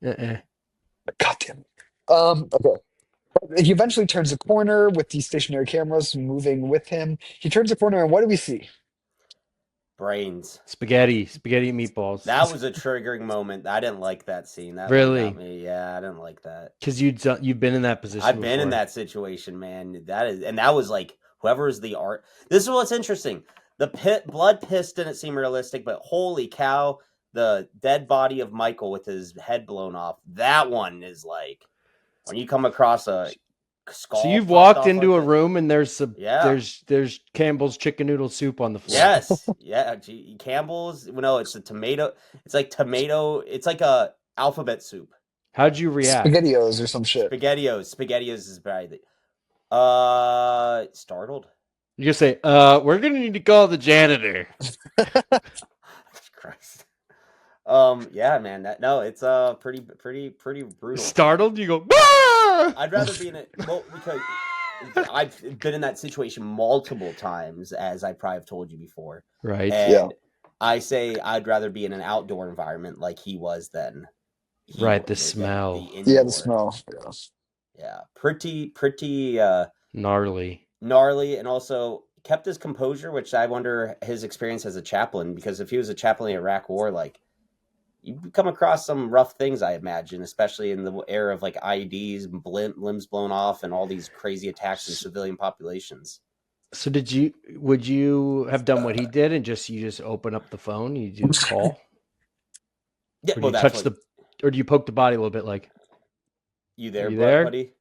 Uh-uh. God damn it. Okay. He eventually turns a corner with the stationary cameras moving with him. He turns a corner, and what do we see? Brains. Spaghetti meatballs. That was a triggering moment. I didn't like that scene. That really got Really? me. Yeah, I didn't like that. Because you've been in that position I've been in before. that situation, man. That was like whoever is the art. This is what's interesting. The blood piss didn't seem realistic, but holy cow, the dead body of Michael with his head blown off. That one is like when you come across a So skull you've popped walked off into like a that. room and Yeah. there's Campbell's chicken noodle soup on the floor. Yes. Yeah. Campbell's. No, it's a tomato. It's like tomato. It's like a alphabet soup. How'd you react? SpaghettiOs or some shit. Spaghettios is bad. Startled. You just say, we're gonna need to call the janitor. Christ. Yeah, man. It's pretty brutal. Startled? You go, ah! I'd rather be in it because I've been in that situation multiple times, as I probably have told you before. Right. Yeah. And I say I'd rather be in an outdoor environment like he was than Right, the than smell. indoor. Yeah, the smell. Yeah. Yeah, pretty Gnarly. gnarly, and also kept his composure, which I wonder his experience as a chaplain, because if he was a chaplain in the Iraq War, like you come across some rough things, I imagine, especially in the era of like IEDs, limbs blown off, and all these crazy attacks in civilian populations. So would you have done what he did and you just open up the phone, you do call? Yeah, Or do well, you that's touch what or do you poke the body a little bit like, you are there, you there? buddy?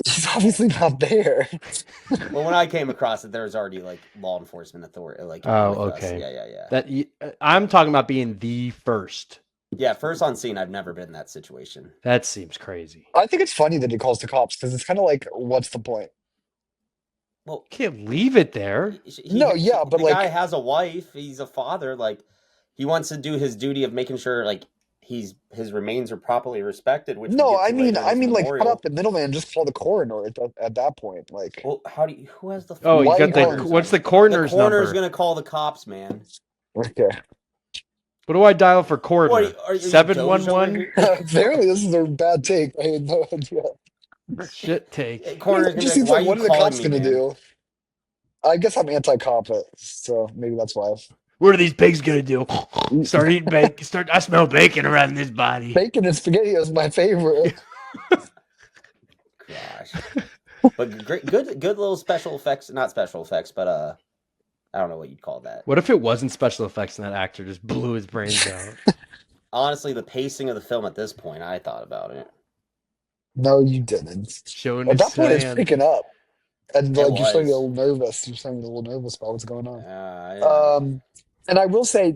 He's obviously not there. Well, when I came across it, there was already like law enforcement authority, like Oh, with us. okay. Yeah. I'm talking about being the first. Yeah, first on scene. I've never been in that situation. That seems crazy. I think it's funny that he calls the cops because it's kind of like, what's the point? Well, Can't leave it there. No, yeah, but the like, guy has a wife. He's a father. Like, he wants to do his duty of making sure like his remains are properly respected, which we no, get to later in his like, cut out memorial. the middleman and just call the coroner at that point. Like, Well, who has the Oh, you why are you got the calling? what's the The coroner's coroner's number? gonna call the cops, man. Okay. What do I dial for coroner? What are you Doge over 711? here? Apparently, this is a bad take. I had no idea. Shit take. Coroner's It gonna be just like, seems "Why like, are you what are the calling cops me, gonna man?" do? I guess I'm anti-cop, so maybe that's why. What are these pigs gonna do? Start eating bacon. I smell bacon around this body. Bacon and spaghetti is my favorite. Gosh, but great, good little special effects. Not special effects, but I don't know what you'd call that. What if it wasn't special effects and that actor just blew his brains out? Honestly, the pacing of the film at this point, I thought about it. No, you didn't. Showing At his that point, it's sand. picking up, and It like you're starting to get a was. little nervous. You're starting to get a little nervous about what's going on. Yeah. And I will say,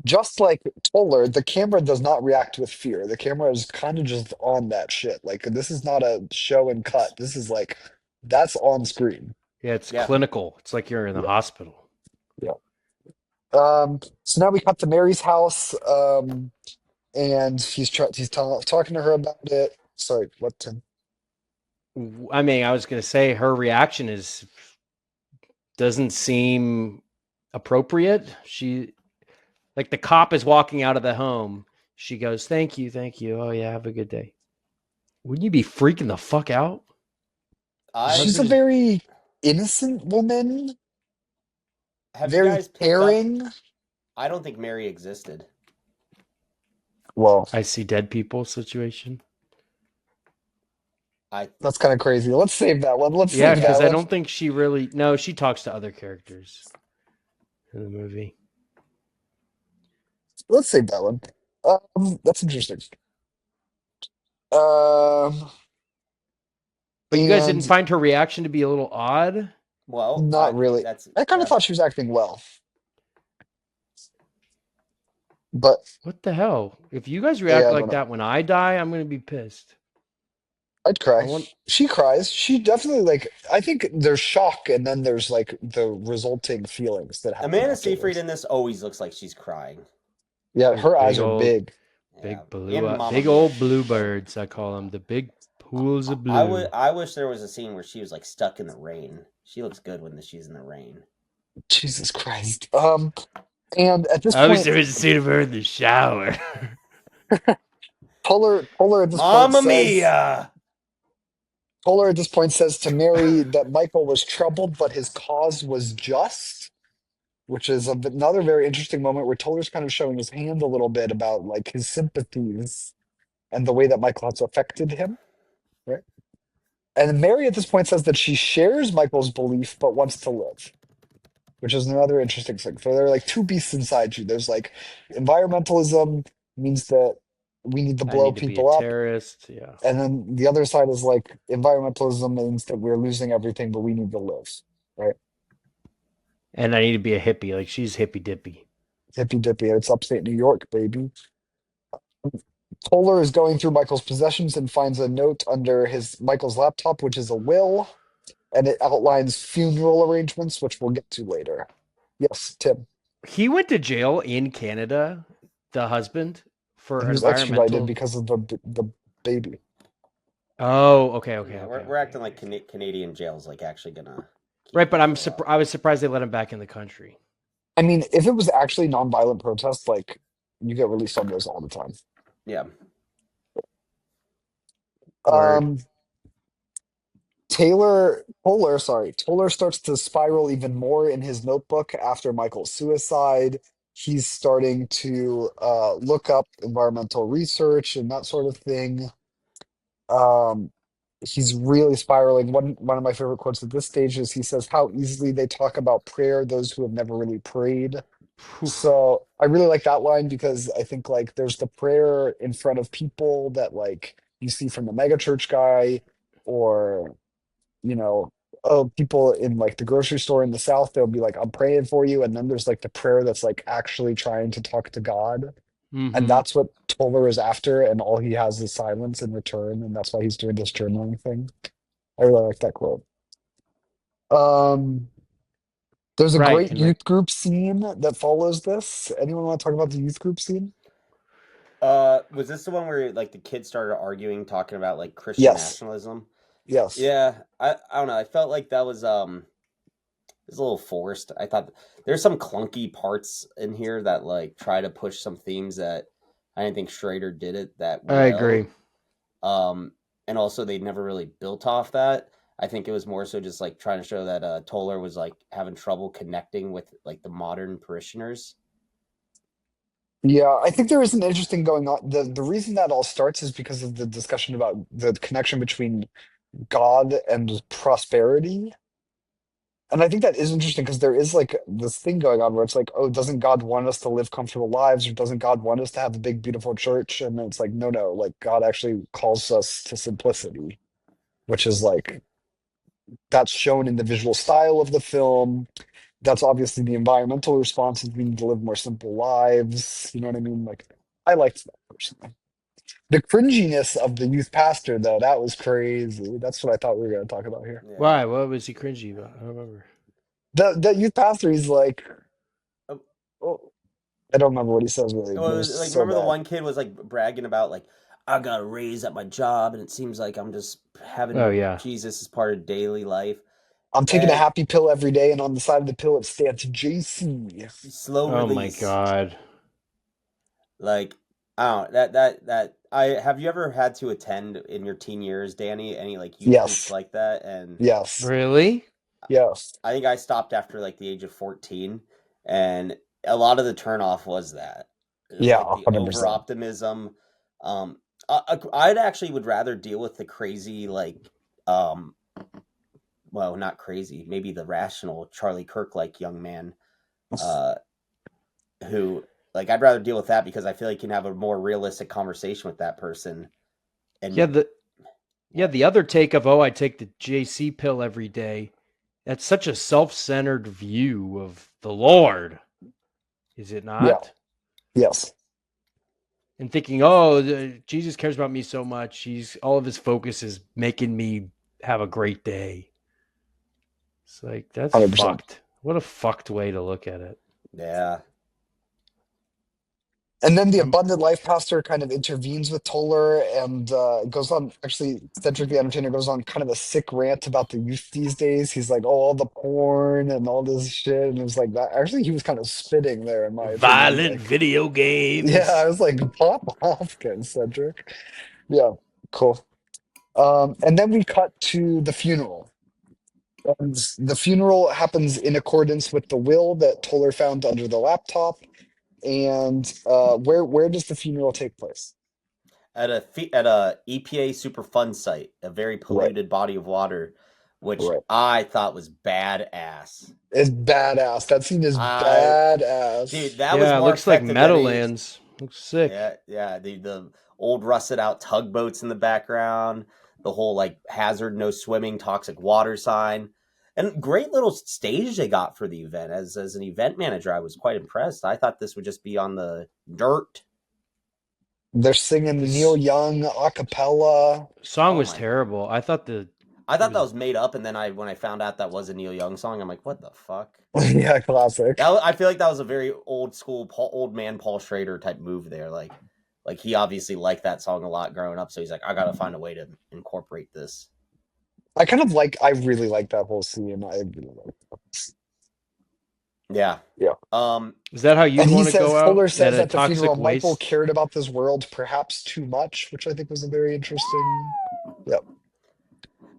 just like Toller, the camera does not react with fear. The camera is kind of just on that shit. Like this is not a show and cut. This is like that's on screen. Yeah, it's Yeah. clinical. It's like you're in the Yeah. hospital. Yeah. So now we cut to Mary's house, and he's talking to her about it. Sorry, what, Tim? I mean, I was gonna say her reaction doesn't seem appropriate. She like the cop is walking out of the home. She goes, thank you. Oh yeah, have a good day. Wouldn't you be freaking the fuck out? She's a very innocent woman, Have you very guys picked up? caring. I don't think Mary existed. Well, I see dead people situation. that's kind of crazy. Let's save that one. Let's Yeah, save because that I one. don't think she really. No, she talks to other characters in the movie. Let's save that one. That's interesting. But you guys didn't And find her reaction to be a little odd? Well, Not really. I kind of thought that's she was acting well, but What the hell? If you guys react yeah, I don't like know. that when I die, I'm gonna be pissed. I'd I cry. want. She cries. She definitely like. I think there's shock, and then there's like the resulting feelings that happen Amanda Seyfried afterwards. in this always looks like she's crying. Yeah, Those her eyes are big. Yeah, blue, in Mamma big Mia, old she's so. bluebirds. I call them the big pools of I would. blue. I wish there was a scene where she was like stuck in the rain. She looks good when she's in the rain. Jesus Christ. And at this I wish point, there was a scene of her in the shower. Toller at this point Mamma says Mia! Toller at this point says to Mary that Michael was troubled, but his cause was just, which is another very interesting moment where Toller's kind of showing his hand a little bit about like his sympathies and the way that Michael has affected him, right? And Mary at this point says that she shares Michael's belief but wants to live, which is another interesting thing. So there are like two beasts inside you. There's like environmentalism means that we need to I blow need to be a people up. terrorist. Yeah. And then the other side is like environmentalism means that we're losing everything, but we need to live, right? And I need to be a hippie. Like she's hippy dippy. Hippy dippy. It's upstate New York, baby. Toller is going through Michael's possessions and finds a note under his Michael's laptop, which is a will, and it outlines funeral arrangements, which we'll get to later. Yes, Tim. He went to jail in Canada, the husband, for He was extradited environmental. because of the baby. Oh, okay, Yeah, okay, we're acting okay. like Canadian jails like actually gonna keep Right, but people out. I was surprised they let him back in the country. I mean, if it was actually nonviolent protest, like you get released on those all the time. Yeah. Word. Um, Toller starts to spiral even more in his notebook after Michael's suicide. He's starting to look up environmental research and that sort of thing. Um, he's really spiraling. One of my favorite quotes at this stage is he says, "How easily they talk about prayer, those who have never really prayed." Oof. So I really like that line because I think like there's the prayer in front of people that like you see from the megachurch guy, or you know, people in like the grocery store in the South, they'll be like, "I'm praying for you," and then there's like the prayer that's like actually trying to talk to God, and Mm-hmm. that's what Toller is after, and all he has is silence in return, and that's why he's doing this journaling thing. I really like that quote. Um, there's a Right. great And like youth group scene that follows this. Anyone want to talk about the youth group scene? Was this the one where like the kids started arguing, talking about like Christian Yes, nationalism? yes. Yeah, I don't know. I felt like that was a little forced. I thought there's some clunky parts in here that like try to push some themes that I didn't think Schrader did it that I agree. well. Um, and also they never really built off that. I think it was more so just like trying to show that Toller was like having trouble connecting with like the modern parishioners. Yeah, I think there is an interesting going on. The reason that all starts is because of the discussion about the connection between God and prosperity. And I think that is interesting because there is like this thing going on where it's like, oh, doesn't God want us to live comfortable lives, or doesn't God want us to have a big, beautiful church? And then it's like, no, no, like God actually calls us to simplicity, which is like that's shown in the visual style of the film. That's obviously the environmental response is we need to live more simple lives. You know what I mean? Like I liked that personally. The cringiness of the youth pastor, though, that was crazy. That's what I thought we were going to talk about here. Yeah. Why? What was he cringy about? I don't remember. The youth pastor, he's like, Uh, oh, I don't remember what he says really, but it was like so remember the bad. one kid was like bragging about like I got a raise at my job and it seems like I'm just Oh having yeah. Jesus as part of daily life. I'm taking a And happy pill every day, and on the side of the pill it stands JC. slow Oh my release. god. Like I don't that I have you ever had to attend in your teen years, Danny, any like youth groups Yes, like that? And yes, Really? yes. I think I stopped after like the age of 14, and a lot of the turnoff was that. It was Yeah, like the over 100%. optimism. I'd actually would rather deal with the crazy um well, not crazy, maybe the rational Charlie Kirk like young man uh who like I'd rather deal with that because I feel like you can have a more realistic conversation with that person Yeah, and the what? other take of, oh, I take the JC pill every day That's such a self-centered view of the Lord, is it Yeah. not? Yes. And thinking, oh, Jesus cares about me so much. He's all of his focus is making me have a great day. It's like that's 100%. fucked. What a fucked way to look at it. Yeah. And then the Um, abundant life pastor kind of intervenes with Toller and goes on. Actually, Cedric the Entertainer goes on kind of a sick rant about the youth these days. He's like, "Oh, all the porn and all this shit," and it was like that. Actually, he was kind of spitting there, in my opinion. Violent Like, video yeah, I games. was like, "Pop off, Ken Cedric." Yeah, cool. And then we cut to the funeral. And the funeral happens in accordance with the will that Toller found under the laptop. And where does the funeral take place? At a EPA super fun site, a very Right, polluted body of water, which right. I thought was badass. It's badass. That scene is I badass. Dude, that was Yeah, it more looks like effective than any. Meadowlands. Looks sick. Yeah. The old rusted out tugboats in the background, the whole like hazard no swimming toxic water sign, and great little stage they got for the event. As an event manager, I was quite impressed. I thought this would just be on the dirt. They're singing Neil This Young a cappella. song Oh was my! terrible. I thought I it thought that was was made up, and then when I found out that was a Neil Young song, I'm like, what the fuck? Yeah, classic. I feel like that was a very old school, old man Paul Schrader type move there. Like he obviously liked that song a lot growing up, so he's like, I gotta find a way to incorporate this. I really like that whole scene. I really like that. Yeah. Yeah. Is that how you'd And he want to says, go Toller out at says a at the funeral, toxic Michael waste? cared about this world perhaps too much, which I think was a very interesting. Yep.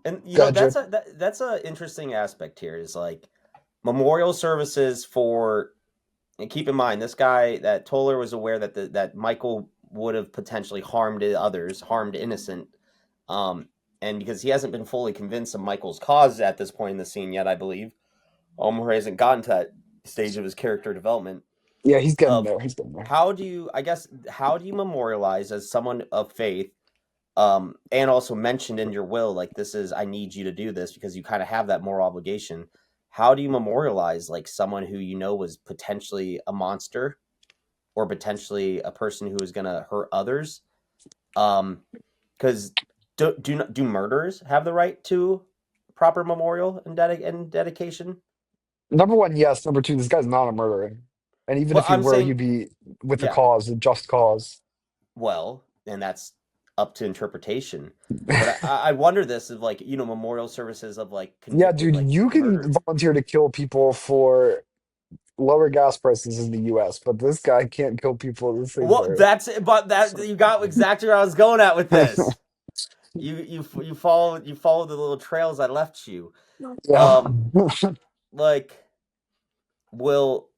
And Go ahead, Jared. that's a interesting aspect here is like memorial services for, and keep in mind this guy that Toller was aware that that Michael would have potentially harmed others, harmed innocent, and because he hasn't been fully convinced of Michael's cause at this point in the scene yet, I believe, or hasn't gotten to that stage of his character development Yeah, he's getting of there. He's getting there. how do you memorialize as someone of faith, and also mentioned in your will, like this is, I need you to do this because you kind of have that moral obligation. How do you memorialize like someone who you know was potentially a monster or potentially a person who is going to hurt others? Because do murderers have the right to proper memorial and dedication? Number one, yes. Number two, this guy's not a murderer. And even Well, if he I'm were, saying, he'd be with a yeah. cause, a just cause. Well, and that's up to interpretation. But I wonder this of like, memorial services of like Yeah, convicted dude, like you can murder. volunteer to kill people for lower gas prices in the US, but this guy can't kill people the same Well, way. that's it, but that you got exactly where I was going at with this. You follow the little trails I left you. Yeah. Um, like, will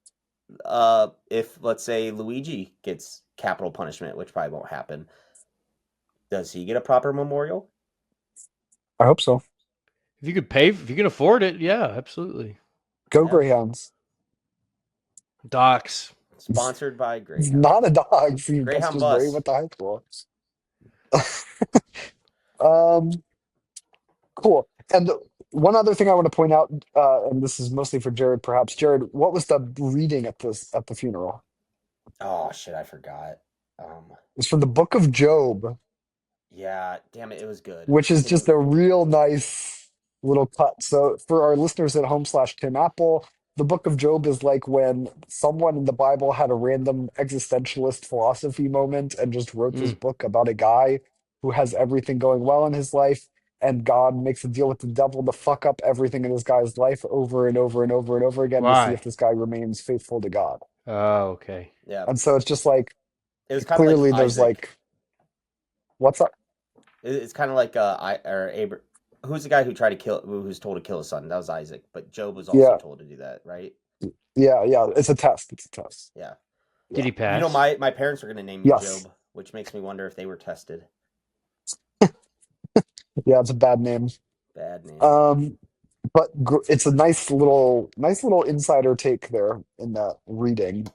if let's say Luigi gets capital punishment, which probably won't happen, does he get a proper memorial? I hope so. If you can afford it, yeah, absolutely. Go Yeah. Greyhounds. Docs. Sponsored by He's Greyhound. not a dog. See, that's Greyhound just where he bus. went to high school. Um, cool. And one other thing I want to point out, and this is mostly for Jared, perhaps. Jared, what was the reading at the funeral? Oh shit, I forgot. It's from the Book of Job, Yeah, damn it, it was good. which I is think it just was. a real nice little cut. So for our listeners at home slash Tim Apple, the Book of Job is like when someone in the Bible had a random existentialist philosophy moment and just wrote this Mm, book about a guy who has everything going well in his life, and God makes a deal with the devil to fuck up everything in this guy's life over and over and over and over again to see if why? this guy remains faithful to God. Oh, okay. Yeah, And so it's just like it was kind of like clearly there's Isaac. like what's up? It's kind of like I or Abraham. Who's the guy who tried to kill? Who was told to kill his son? That was Isaac. But Job was also Yeah, told to do that, right? yeah. It's a test. It's a test. Yeah. Did Yeah. he pass? My parents are going to name me Yes. Job, which makes me wonder if they were tested. Yeah, it's a bad name. Bad name. Um, but it's a nice little insider take there in that reading.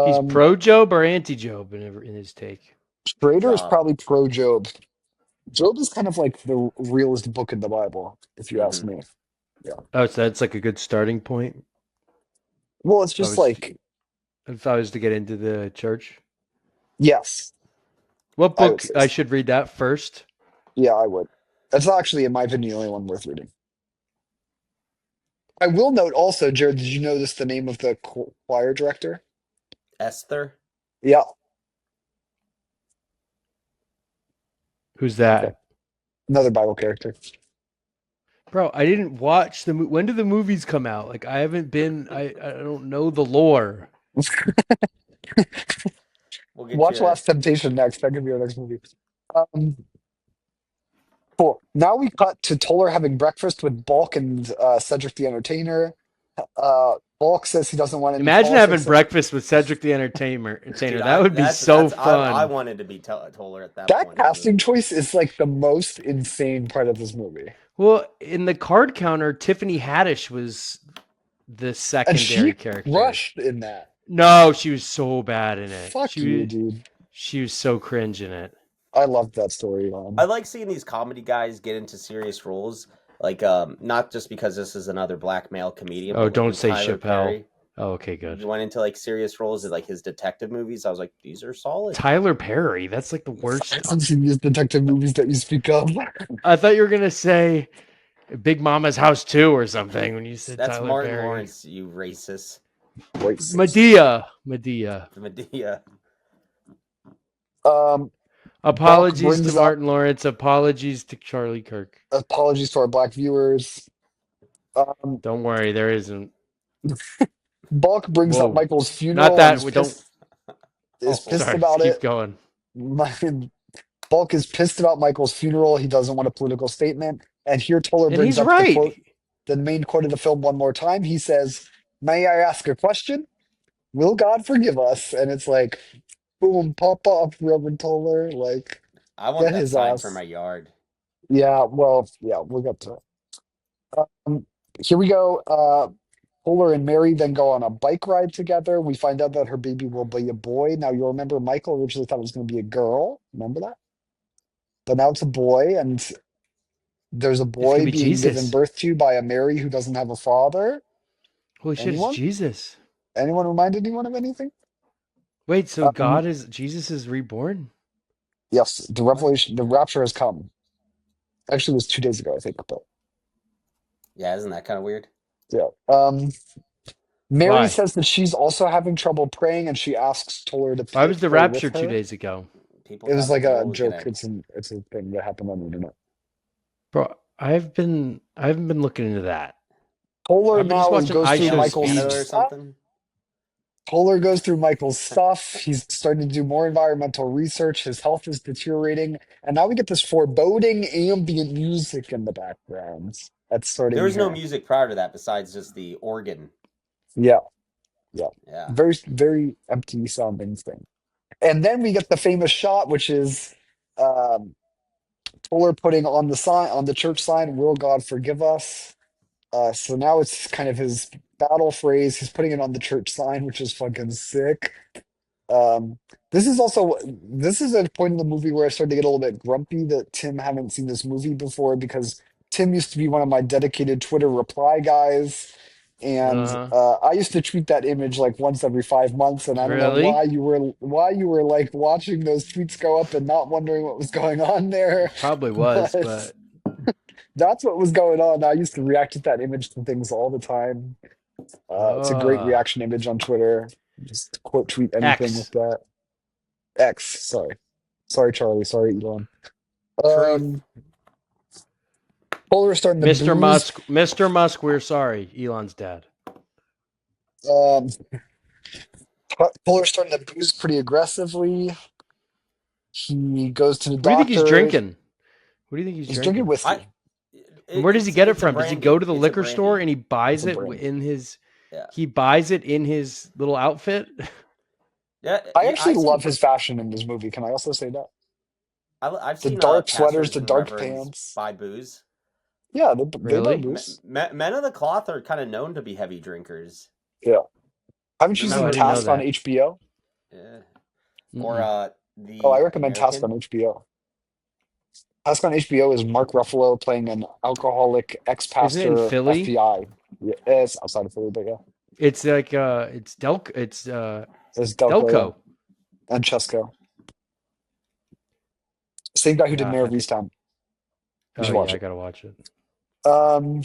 He's Um, pro Job or anti Job in his take. Schrader is Job. probably pro Job. Job is kind of like the realest book in the Bible, if you ask Mm-hmm. me. Oh, so that's like a good starting point. Well, it's If I just was like, to get into the church. yes, What I would book say I so. should read that first? Yeah, I would. That's actually, in my opinion, the only one worth reading. I will note also, Jared, did you notice the name of the choir director? Esther. Yeah, Who's yeah, that? another Bible character. Bro, I didn't watch the when did the movies come out? Like I haven't been I don't know the lore. We'll get Watch you. Last Temptation next. That could be our next movie. Um, cool. Now we cut to Toller having breakfast with Bulk and Cedric the Entertainer. Bulk says he doesn't want any Imagine having politics. breakfast with Cedric the Entertainer. Dude, That would be so I fun. wanted to be Toller at that That point in the casting movie. choice is like the most insane part of this movie. Well, in the card counter, Tiffany Haddish was the And secondary she character. crushed in that. No, she was so bad in it. Fuck you, dude. She was so cringe in it. I loved that story. I like seeing these comedy guys get into serious roles, like not just because this is another black male comedian, Oh, but like don't when say Tyler Chappelle. Perry Oh, okay, good. went into like serious roles in like his detective movies. I was like, these are solid. Tyler Perry. That's like the I worst. haven't seen these detective movies that you speak of. I thought you were gonna say Big Mama's House 2 or something when you said That's Tyler Martin Perry. Lawrence, you racist. Racist. Medea. The Medea. Bulk Apologies to brings up Martin Lawrence. Apologies to Charlie Kirk. apologies to our black viewers. Um, Don't worry, there isn't. Bulk brings up Whoa, Michael's not funeral and that. is We don't. Oh, pissed Sorry, about keep it. going. Bulk is pissed about Michael's funeral. He doesn't want a political statement. And here Toller And brings he's up right. the main quote of the film one more time. He says, "May I ask a question? Will God forgive us?" And it's like, boom, pop off, Reverend Toller. Like, I want get that his sign for ass. my yard. Yeah, well, yeah, we'll get to it. Here we go. Fuller and Mary then go on a bike ride together. We find out that her baby will be a boy. Now, you'll remember Michael originally thought it was going to be a girl. Remember that? But now it's a boy, and there's a It's gonna boy be being given Jesus. birth to by a Mary who doesn't have a father. Holy shit! It's Anyone? Jesus. Anyone remind anyone of anything? Wait, so Um, Jesus is reborn? yes, the What? revelation, the rapture has come. Actually, it was 2 days ago, I think. But Yeah, isn't that kind of weird? yeah. Mary Why? says that she's also having trouble praying, and she asks Toller to Why was the pray with rapture two her. days ago? People It was thought the like a world was joke. gonna. It's a thing that happened on the internet. Bro, I haven't been looking into that. Polar I've been just now watching goes through Hail iShow's Michael's Canada or feeds. stuff. something. Polar goes through Michael's stuff. He's starting to do more environmental research. His health is deteriorating. And now we get this foreboding ambient music in the background that's There starting was no here. music prior to that besides just the organ. Yeah, yeah. Yeah. Very, very empty sounding thing. And then we get the famous shot, which is um, Polar putting on the sign, on the church sign, "Will God forgive us?" So now it's kind of his battle phrase. He's putting it on the church sign, which is fucking sick. Um, this is a point in the movie where I started to get a little bit grumpy that Tim hadn't seen this movie before because Tim used to be one of my dedicated Twitter reply guys, and Uh, I used to tweet that image like once every 5 months, and I don't know really? why you were like watching those tweets go up and not wondering what was going on there, Probably was, but but that's what was going on. I used to react to that image to things all the time. It's a great uh reaction image on Twitter. Just quote tweet anything with X. that. X, sorry. Sorry, Charlie. Sorry, Elon. Truth. Um, Polar starting to booze. Mr. Musk, we're sorry. Elon's dad. Um, Polar starting to booze pretty aggressively. He goes to the What do you think he's doctor. drinking? What do you think he's He's drinking drinking? I. whiskey. And where does he get it It's a from? Does he go brandy. to the It's a liquor store brandy. and he It's buys a it brandy. in his Yeah. he buys it in his little outfit? Yeah. I I actually love seen. his fashion in this movie. Can I also say that? I've The seen dark sweaters, pastors the and dark reverends pants. buy booze. Yeah, they buy Really? booze. Men of the cloth are kind of known to be heavy drinkers. Yeah. Haven't you Oh, seen I Remember didn't know Task on the that. HBO? yeah. Or Mm-mm. Oh, I the recommend Task on American. HBO. Task on HBO is Mark Ruffalo playing an alcoholic Isn't it in ex-pastor Philly? FBI. Yeah, it's outside of Philly, but yeah, It's like it's Delco, yeah, Delco. and Chesco. Same guy who did Yeah, Mayor I of think. Easttown. You Oh should yeah, watch I it. gotta watch it. Um,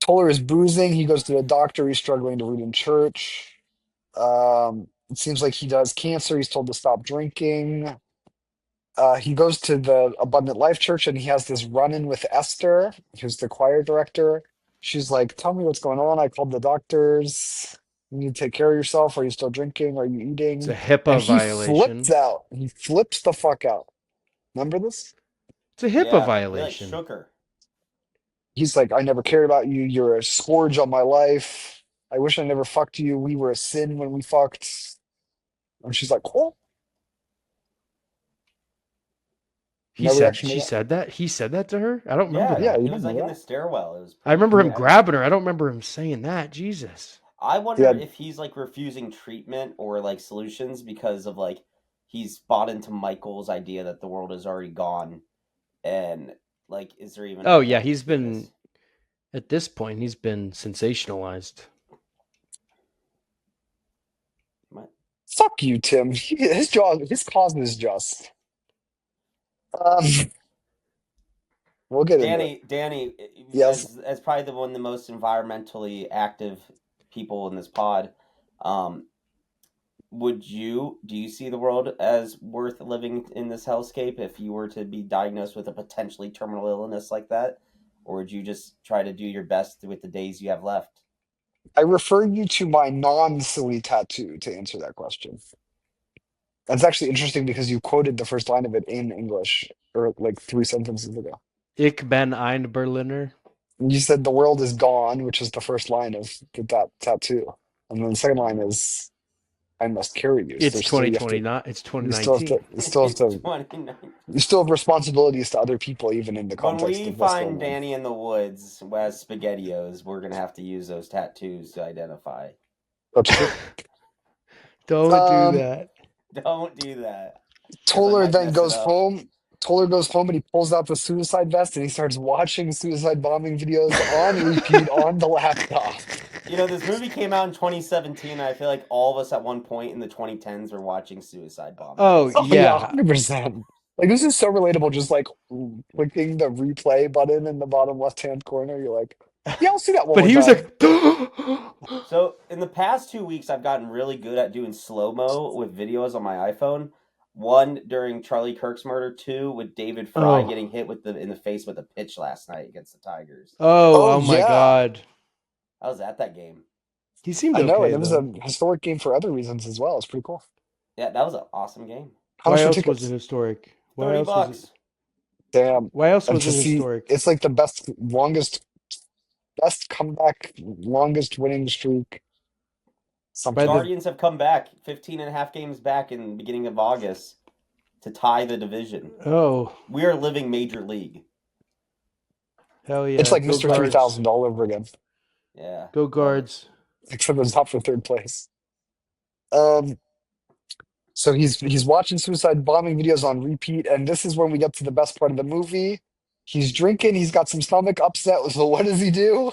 Toller is boozing. He goes to the doctor. He's struggling to read in church. It seems like he does cancer. He's told to stop drinking. He goes to the Abundant Life Church and he has this run-in with Esther, who's the choir director. She's like, "Tell me what's going on. I called the doctors. You need to take care of yourself. Are you still drinking? Are you It's a eating?" And HIPAA he flips violation. out. He flips the fuck out. Remember this? It's a HIPAA Yeah, he like violation. shook her. He's like, "I never cared about you. You're a scourge on my life. I wish I never fucked you. We were a sin when we fucked." And she's like, "Oh, He no said reaction to she that." said that. He said that to her. I don't remember Yeah, Yeah, that. you he didn't was know like in that? the stairwell. It was I remember him Yeah, grabbing her. I don't remember him saying that. Jesus. I wonder yeah. if he's like refusing treatment or like solutions because of like he's bought into Michael's idea that the world is already gone, and like is there even a Oh yeah, point he's to been this? at this point. He's been sensationalized. What? Fuck you, Tim. His cause is just. Um, we'll get into it. Danny, Yes, as probably the one of the most environmentally active people in this pod, um, do you see the world as worth living in this hellscape if you were to be diagnosed with a potentially terminal illness like that, or would you just try to do your best with the days you have left? I refer you to my non-silly tattoo to answer that question. That's actually interesting because you quoted the first line of it in English, or like three sentences ago. Ich bin ein Berliner. You said the world is gone, which is the first line of that tattoo, and then the second line is I must carry you. So It's there's still you have to 2020, not it's you still have to 2019. you still have It's to 29. you still have responsibilities to other people, even in the When context we of what's going find on. Danny in the woods as SpaghettiOs, we're gonna have to use those tattoos to identify. That's true. Don't do Um, that. Don't do that, because I Toller might then mess it goes up. home. Toller goes home and he pulls out the suicide vest and he starts watching suicide bombing videos on repeat on the laptop. You know, this movie came out in 2017, and I feel like all of us at one point in the 2010s were watching suicide Oh bombings. Oh yeah, yeah, 100%. Like this is so relatable. Just like clicking the replay button in the bottom left-hand corner. You're like, yeah, I'll see that one but more he was time. like, So, in the past 2 weeks, I've gotten really good at doing slow mo with videos on my iPhone. One during Charlie Kirk's murder, two with David Fry oh, getting hit in the face with a pitch last night against the Tigers. Oh oh my yeah, God. I was at that game. He seemed I know, and okay it was a though. historic game for other reasons as well. It's pretty cool. Yeah, that was an awesome game. How Why much for else was it tickets? historic? Why 30 else was it? bucks. Damn. Why else And was to it see, historic? it's like the best comeback, longest winning streak, By something. the Guardians have come back 15 and a half games back in the beginning of August to tie the division. oh We are living major league. hell It's yeah, like go Mr. Guards, 3000 all over again, Yeah, go love it. Guards. except it's not for third place. Um, so he's watching suicide bombing videos on repeat, and this is when we get to the best part of the movie. He's drinking, he's got some stomach upset, so what does he do?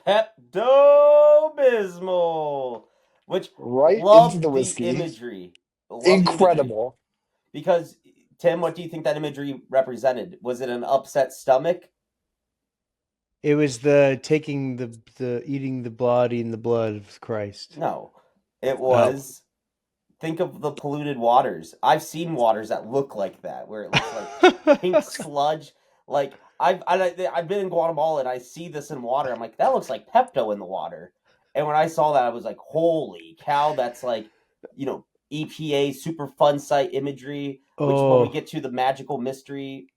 Pepto Bismol, which Right into the loved the whiskey. imagery. Loved the imagery. Incredible. Because, Tim, what do you think that imagery represented? Was it an upset stomach? It was the taking the eating the body and the blood of Christ. No. It Oh, was, think of the polluted waters. I've seen waters that look like that, where it looks like pink sludge. Like, I've been in Guatemala and I see this in water. I'm like, that looks like Pepto in the water. And when I saw that, I was like, holy cow, that's like, EPA super fun site imagery. Which when we oh, get to the magical mystery,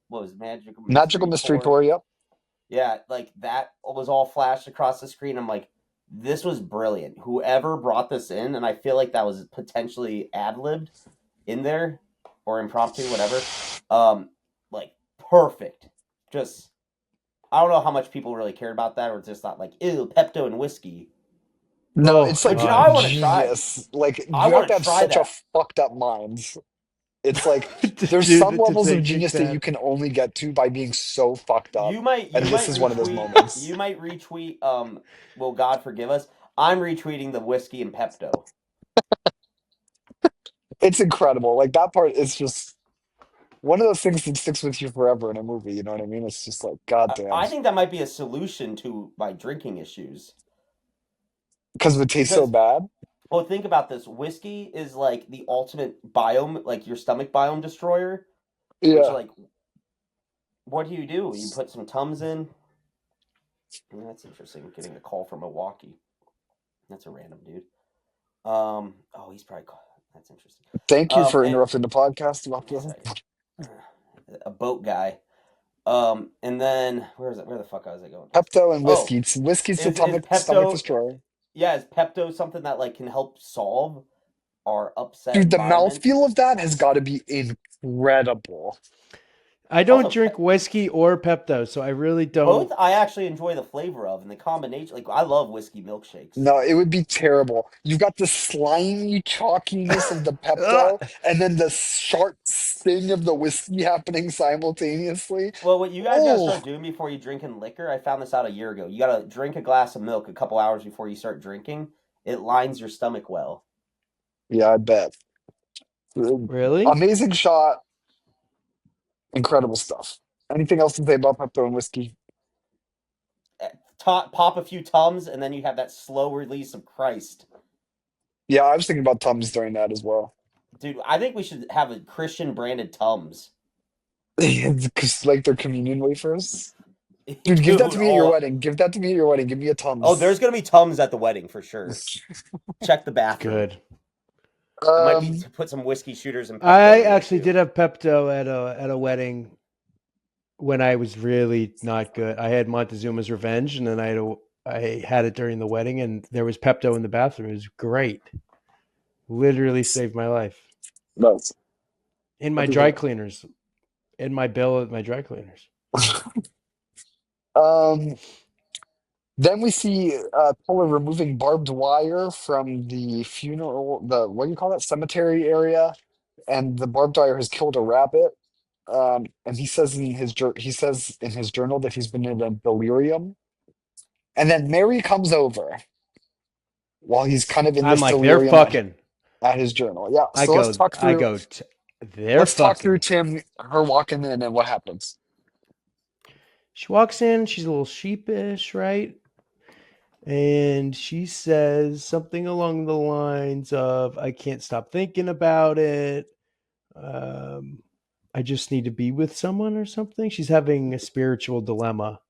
what was it, magical Magical mystery Mystery tour? Tour, yep. Yeah, like that was all flashed across the screen. I'm like, this was brilliant. Whoever brought this in, and I feel like that was potentially ad libbed in there or impromptu, whatever. Like perfect. Just I don't know how much people really cared about that, or just thought like, ew, Pepto and whiskey. No, oh it's like Which I God. want to try. genius. Like I you have want to to have try such a that. fucked up mind. It's like to there's do some the, to levels of take big genius that you fat. can only get to by being so fucked up. You And this might is one of those retweet moments. you might retweet will God forgive us? I'm retweeting the whiskey and Pepto. It's incredible. Like that part is just one of those things that sticks with you forever in a movie. You know what I mean? It's just like, goddamn. I think that might be a solution to my drinking issues. Because it tastes so Because bad. well, think about this. Whiskey is like the ultimate biome, like your stomach biome destroyer, which Yeah. like what do? You put some Tums in? That's interesting. Getting a call from Milwaukee. That's a random dude. Oh, he's probably that's interesting. Thank you for And interrupting the podcast. he's a boat guy. And then where the fuck was I going with this? Pepto and Oh, whiskey. Whiskey's the is stomach Pepto? destroyer. Yeah, is Pepto something that like can help solve our upset Dude, the environments? mouthfeel of that has got to be incredible. I don't Also, drink whiskey or Pepto, so I really both don't. I actually enjoy the flavor of, and the combination. Like I love whiskey milkshakes. No, it would be terrible. You've got the slimy chalkiness of the Pepto, and then the sharp sting of the whiskey happening simultaneously. Well, what you guys got to start Oh, doing before you drinking liquor, I found this out a year ago. You got to drink a glass of milk a couple hours before you start drinking. It lines your stomach well. yeah, I bet. Really? Amazing shot, incredible stuff. Anything else to say about Pepto and whiskey? Pop a few Tums, and then you have that slow release of Christ. Yeah, I was thinking about Tums during that as well. Dude, I think we should have a Christian branded Tums. Because like their communion wafers. Dude, give that Dude, to me at your wedding. Give that to me at your wedding. Give me a there's Tums. going to be Tums at the wedding for sure. Check the bathroom. Good. I might be Um, to put some whiskey shooters and Pepto I in there actually too. did have Pepto at a wedding when I was really not good. I had Montezuma's Revenge, and then I had it during the wedding, and there was Pepto in the bathroom. It was great. Literally saved my life. no. In I my think dry cleaners, in my bill at my dry cleaners. Um, then we see Toller removing barbed wire from the funeral, the what do you call that, cemetery area, and the barbed wire has killed a rabbit. And he says in his journal that he's been in a delirium. And then Mary comes over while he's kind of in I'm this like, they're delirium fucking. at his journal. Yeah, I so let's go, talk I through go. They're fucking. Tim, her walking in and what happens. She walks in. She's a little sheepish, right? And she says something along the lines of, "I can't stop thinking about it. Um, I just need to be with someone or something." She's having a spiritual dilemma,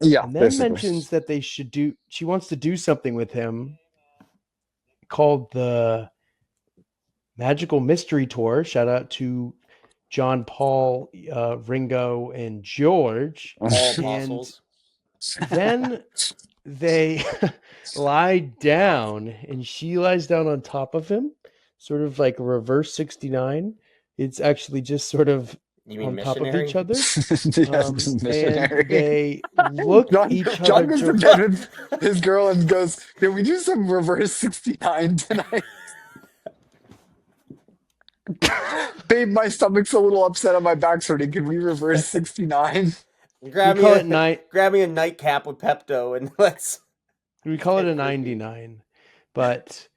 Yeah, and then basically. mentions that they should do. She wants to do something with him called the Magical Mystery Tour. Shout out to John Paul, Ringo, and George. All And apostles. then they lie down, and she lies down on top of him, sort of like reverse 69. It's actually just sort of You mean on top of each missionary? other. Yes, And missionary. they look each John other. goes to bed with his girl and goes, "Can we do some reverse 69 tonight?" Babe, my stomach's a little upset on my back's hurting. Can we reverse 69? we grab me call it a night. grab me a nightcap with Pepto and let's We call it get a freaky. 99, but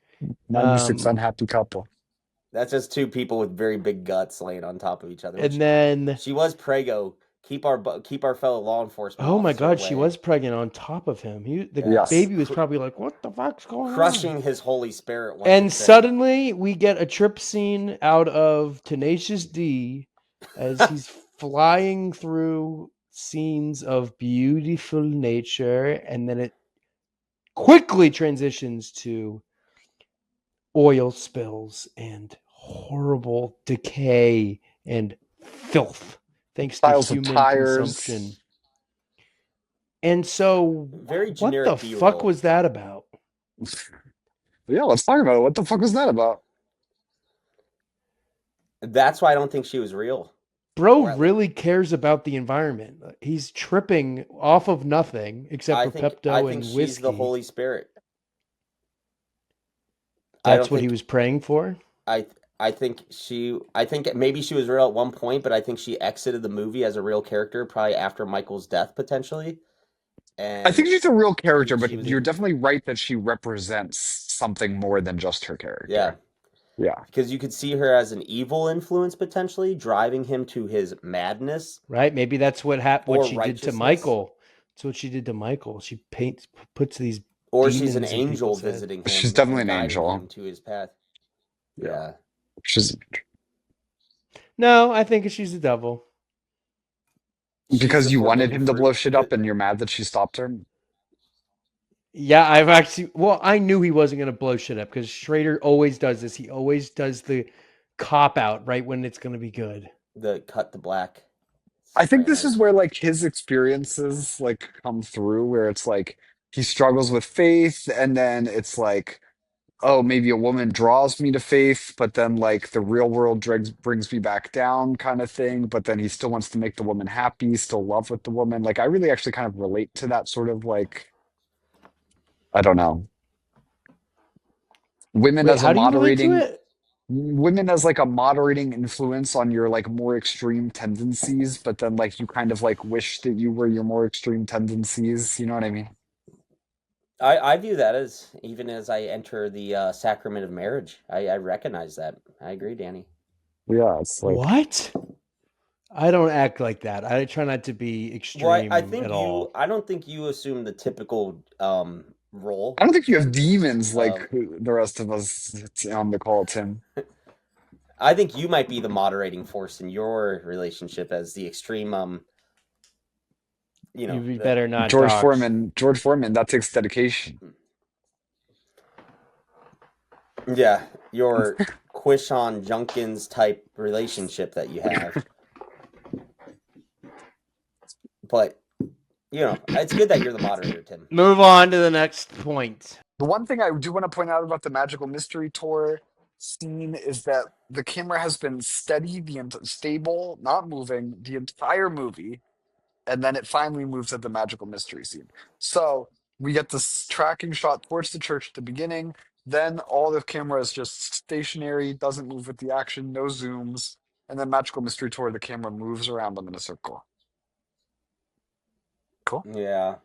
96 um, unhappy couple. That's just two people with very big guts laying on top of each other. and Which then she was prego. Keep our fellow law enforcement oh my officer god, she away. was pregnant on top of him. The Yes, Yes. baby was probably like, "What the fuck's going on?" crushing his Holy Spirit once And again. suddenly we get a trip scene out of Tenacious D as he's flying through scenes of beautiful nature, and then it quickly transitions to oil spills and horrible decay and filth thanks to Piles of human consumption. tires. And so, Very what the generic B fuck roll. was that about? Yeah, let's talk about it. What the fuck was that about? That's why I don't think she was real. Bro Or really cares about the environment. He's tripping off of nothing except for I Pepto think and she's the whiskey. Holy Spirit. I That's don't what he think was praying for. I I think maybe she was real at one point, but I think she exited the movie as a real character probably after Michael's death potentially. I And think she's a real character, she but was you're definitely right that she represents something more than just her yeah, character. Yeah. because you could see her as an evil influence potentially driving him to his madness Right? Maybe that's what or she did to righteousness, Michael. That's what she did to Michael. She puts these or she's an demons in angel people's head. visiting She's him definitely and an guiding angel. him to his path. Yeah. Yeah. She's No, I think she's the devil. She's the because you wanted forbidden him to blow fruit. shit up and you're mad that she stopped her. Yeah, I've actually. Well, I knew he wasn't going to blow shit up because Schrader always does this. He always does the cop out right when it's going to be good. The cut the black I think this is Sopranos. where like his experiences like come through, where it's like he struggles with faith, and then it's like, oh, maybe a woman draws me to faith, but then like the real world brings me back down, kind of thing. But then he still wants to make the woman happy, still love with the woman. Like I really actually kind of relate to that sort of like, I don't know, women Wait, as a how do you relate to moderating it? women as like a moderating influence on your like more extreme tendencies, but then like you kind of like wish that you were your more extreme tendencies. You know what I mean? I view that as even as I enter the sacrament of marriage. I recognize that. I agree, Danny. Yeah, it's like What? I don't act like that. I try not to be Well, I extreme think at you. all. I don't think you assume the typical role, I don't think you have Tim. demons like Of the rest of us on the call, Tim. I think you might be the moderating force in your relationship as the extreme. You The better not talk. George Foreman, that takes dedication. yeah, your Quishon Junkins type relationship that you have. But it's good that you're the moderator, Tim. Move on to the next point. The one thing I do want to point out about the Magical Mystery Tour scene is that the camera has been steady, stable, not moving the entire movie, and then it finally moves at the magical mystery scene. So we get this tracking shot towards the church at the beginning. Then all the camera is just stationary, doesn't move with the action, no zooms. And then magical mystery tour, the camera moves around them in a circle. Cool. Yeah.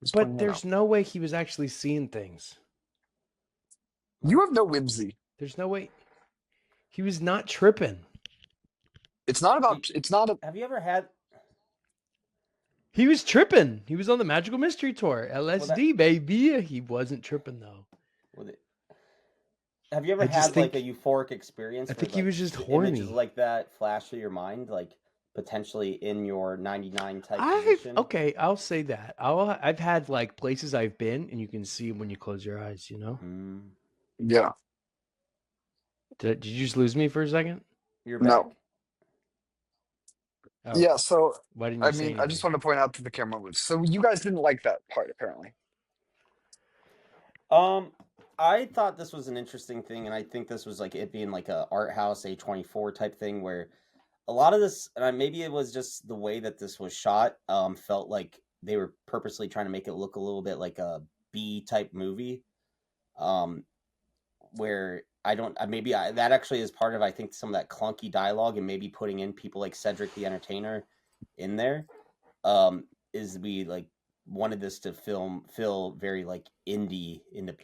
Just But pointing it there's out. no way he was actually seeing things. You have no whimsy. There's no way he was not tripping. It's not Do, about. It's not a. have you ever had He was tripping. He was on the Magical Mystery Tour. well that LSD, baby. He wasn't tripping though. well, have you ever I just had like a think euphoric I experience where think he like was just images horny. like that flash through your mind, like potentially in your 99 type I've position? okay, I'll say that. I've had like places I've been and you can see 'em when you close your eyes, you know? Mm. Yeah. Did you just lose me for a second? You're No. back. Oh, Yeah. So, why didn't I you say mean, I just anything? want to point out that the camera moves. So you guys didn't like that part, apparently. Um, I thought this was an interesting thing, and I think this was like it being like a art house A24 type thing where a lot of this, and maybe it was just the way that this was shot, felt like they were purposely trying to make it look a little bit like a B type movie, um, where I don't, that actually is part of I think some of that clunky dialogue, and maybe putting in people like Cedric the Entertainer in there, is we like wanted this to feel very like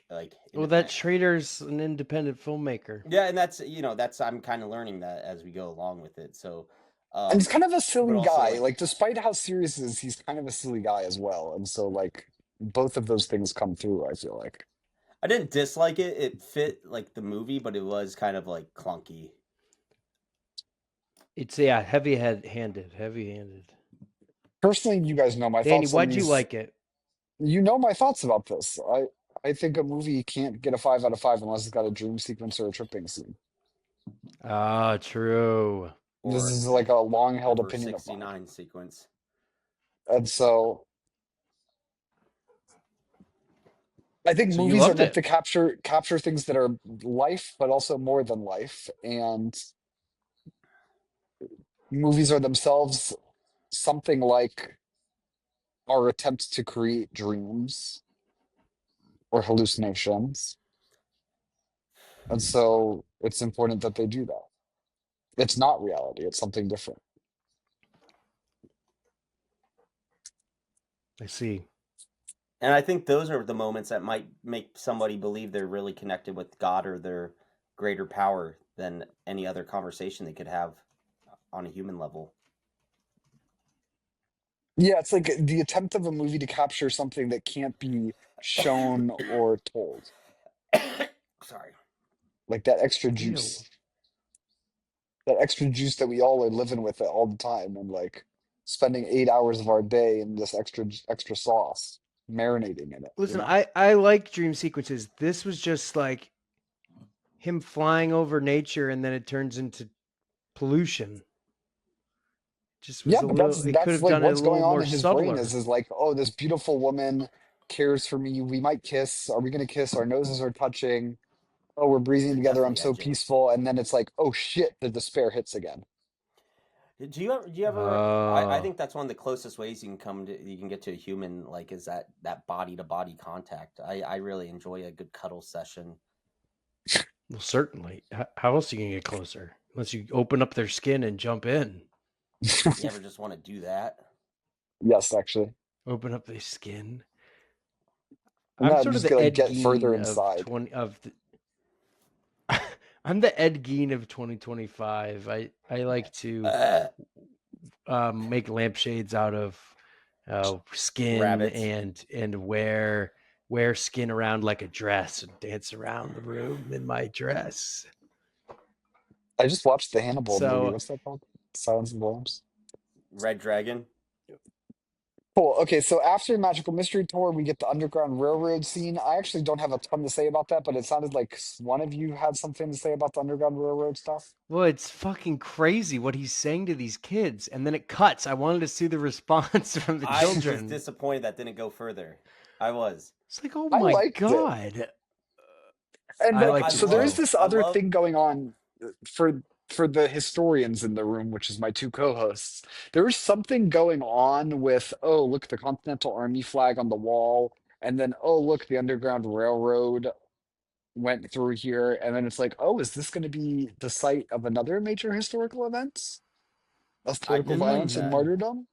like Well, that independent. Schrader's an independent filmmaker. Yeah, and that's I'm kind of learning that as we go along with it. So, And he's um, kind of a but silly also guy. like Like, despite how serious he is, he's kind of a silly guy as well. And so, like, both of those things come through, I feel like. I didn't dislike it. It fit like the movie, but it was kind of like clunky. It's yeah, heavy-handed, heavy-handed. Personally, you guys know my Danny, thoughts on why'd you these. like it? You know my thoughts about this. I think a movie can't get a 5 out of 5 unless it's got a dream sequence or a tripping scene. Ah, true. This Or is like a long the held verse opinion of mine. 69 sequence. And so I think So you movies are loved meant it. to capture things that are life, but also more than life. And movies are themselves something like our attempt to create dreams or hallucinations. And so It's important that they do that. It's not reality. It's something different. I see. And I think those are the moments that might make somebody believe they're really connected with God or their greater power than any other conversation they could have on a human level. Yeah, it's like the attempt of a movie to capture something that can't be shown or told. Sorry. Like that extra Ew. juice. That extra juice that we all are living with it all the time and like spending 8 hours of our day in this extra sauce, marinating in it, you Listen, know? I like dream sequences. This was just like him flying over nature and then it turns into pollution. Just was Yeah, a but little, it could that's have like done it a what's going little on more in his brain subtler. is like, oh, this beautiful woman cares for me. We might kiss. Are we gonna kiss? Our noses are touching. Oh, we're breathing They're together. I'm definitely so edging. peaceful. And then it's like, oh shit, the despair hits again. Do you ever I Oh, think that's one of the closest ways you can get to a human, like, is that body to body contact. I really enjoy a good cuddle session. well, certainly. How else are you going to get closer? Unless you open up their skin and jump in. You ever just want to do that? Yes, actually. Open up their skin. And I'm then I'm sort of just the gonna Ed get further Gein of inside. 20 of the, I'm the Ed Gein of 2025. I like to Uh, make lampshades out of skin Rabbits. and wear skin around like a dress and dance around the room in my dress. I just watched the Hannibal movie. So, What's that called? Silence of the Lambs. Red Dragon. Cool. Okay, so after Magical Mystery Tour, we get the Underground Railroad scene. I actually don't have a ton to say about that, but it sounded like one of you had something to say about the Underground Railroad stuff. well, it's fucking crazy what he's saying to these kids, and then it cuts. I wanted to see the response from the I was children. disappointed that didn't go further. I was. It's like, oh I my liked it. god. And I No, liked it so there is too. this I other love thing going on for the historians in the room, which is my two co-hosts. There is something going on with, oh, look, the Continental Army flag on the wall, and then, oh, look, the Underground Railroad went through here, and then it's like, oh, is this going to be the site of another major historical event of I political did like violence and Mm. that. martyrdom?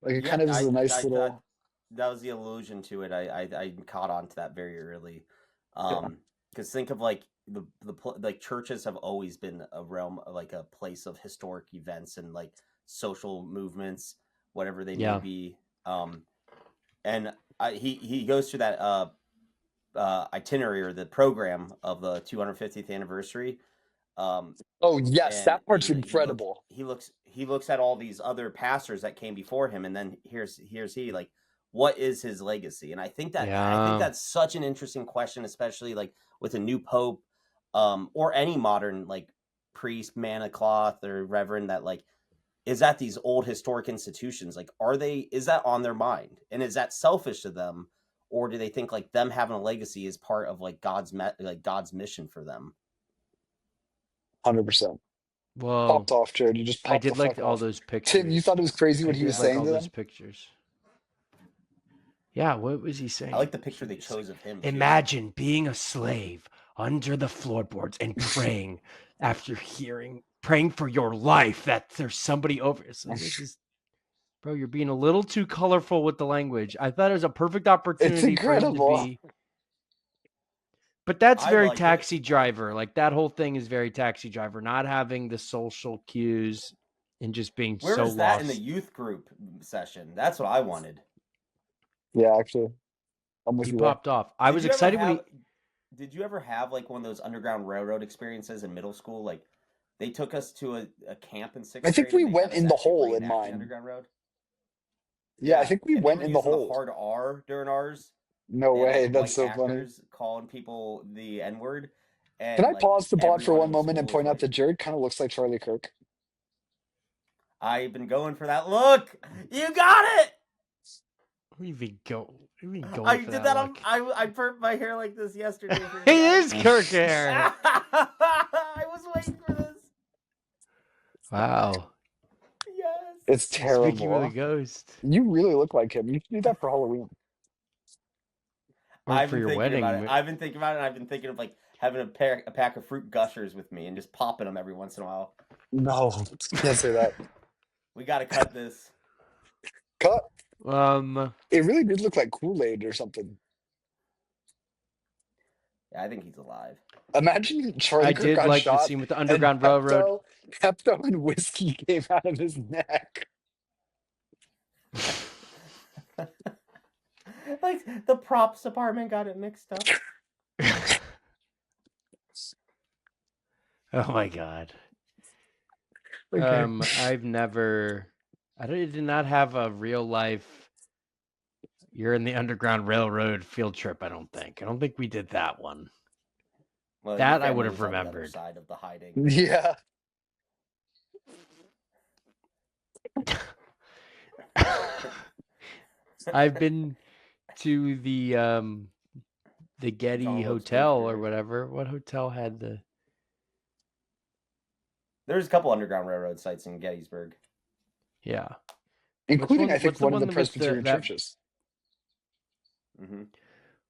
Like it Yeah, kind of is a nice I thought little, that was the allusion to it. I caught on to that very early. yeah, Because think of like like churches have always been a realm, like a place of historic events and like social movements, whatever they may Yeah. be. And he goes through that itinerary or the program of the 250th anniversary. Um, oh yes, and that part's incredible. he looks at all these other pastors that came before him, and then here's he like, what is his legacy? And I think Yeah. that's such an interesting question, especially like with a new pope, or any modern like priest, man of cloth, or reverend that like is at these old historic institutions. Like, is that on their mind, and is that selfish to them, or do they think like them having a legacy is part of like God's mission for them? 100%. Well, Popped off, Jared. You just I popped the did like fuck all off. those Tim, you thought pictures. it was crazy I what he did was like saying all to those them? pictures. Yeah, what was he I like saying? the picture they He said, chose of him too. imagine being a slave under the floorboards and praying after praying for your life that there's somebody over. It's like, this is, bro, you're being a little too colorful with the language. I thought it was a perfect It's opportunity for him to incredible. be, but that's I very liked it. Taxi Driver. Like that whole thing is very Taxi Driver, not having the social cues and just being Where so is that in the lost. youth group session? That's what I wanted. Yeah, actually, I'm with He you there. popped off. I Did was you ever excited when have he, did you ever have like one of those Underground Railroad experiences in middle school? Like they took us to a camp in I sixth think grade we and they went had us in the actually hole in reenact the mine. Underground Road. Yeah, I Yeah. think we And they went were in the using the hole. hard R during ours. No They had like way. That's white so funny. actors calling people the N word, Can and I like pause the pod for everyone one in the moment school and was point out like, that Jared kind of looks like Charlie Kirk? I've been going for that look. You got it. what are you going I for did that that on. look? I permed my hair like this yesterday for you He guys. is Kirk hair. I was waiting for this. Wow. Yes. It's Speaking of the terrible. ghost, You really look like him. You should do that for Halloween. or I've for been your thinking about it. wedding. I've been thinking about it. And I've been thinking of like having a pack of fruit gushers with me and just popping them every once in a while. No, can't say that. We got to cut this. Cut. Um, It really did look like Kool-Aid or something. Yeah, I think he's alive. Imagine Charlie I Kirk did got like the shot scene with the and Underground Railroad. Pepto and whiskey came out of his neck. Like the props department got it mixed up. Oh my god. Okay. I did not have a real life. You're in the Underground Railroad field trip. I don't think we did that one. Well, That your I would family have was on the other remembered. side of the hiding. Yeah. I've been to the Getty John Wilkes Hotel Booth or Bridge. whatever. What hotel had the? There's a couple Underground Railroad sites in Gettysburg. Yeah. Including, I think, What's the one of the one with Presbyterian that? churches. Mm-hmm.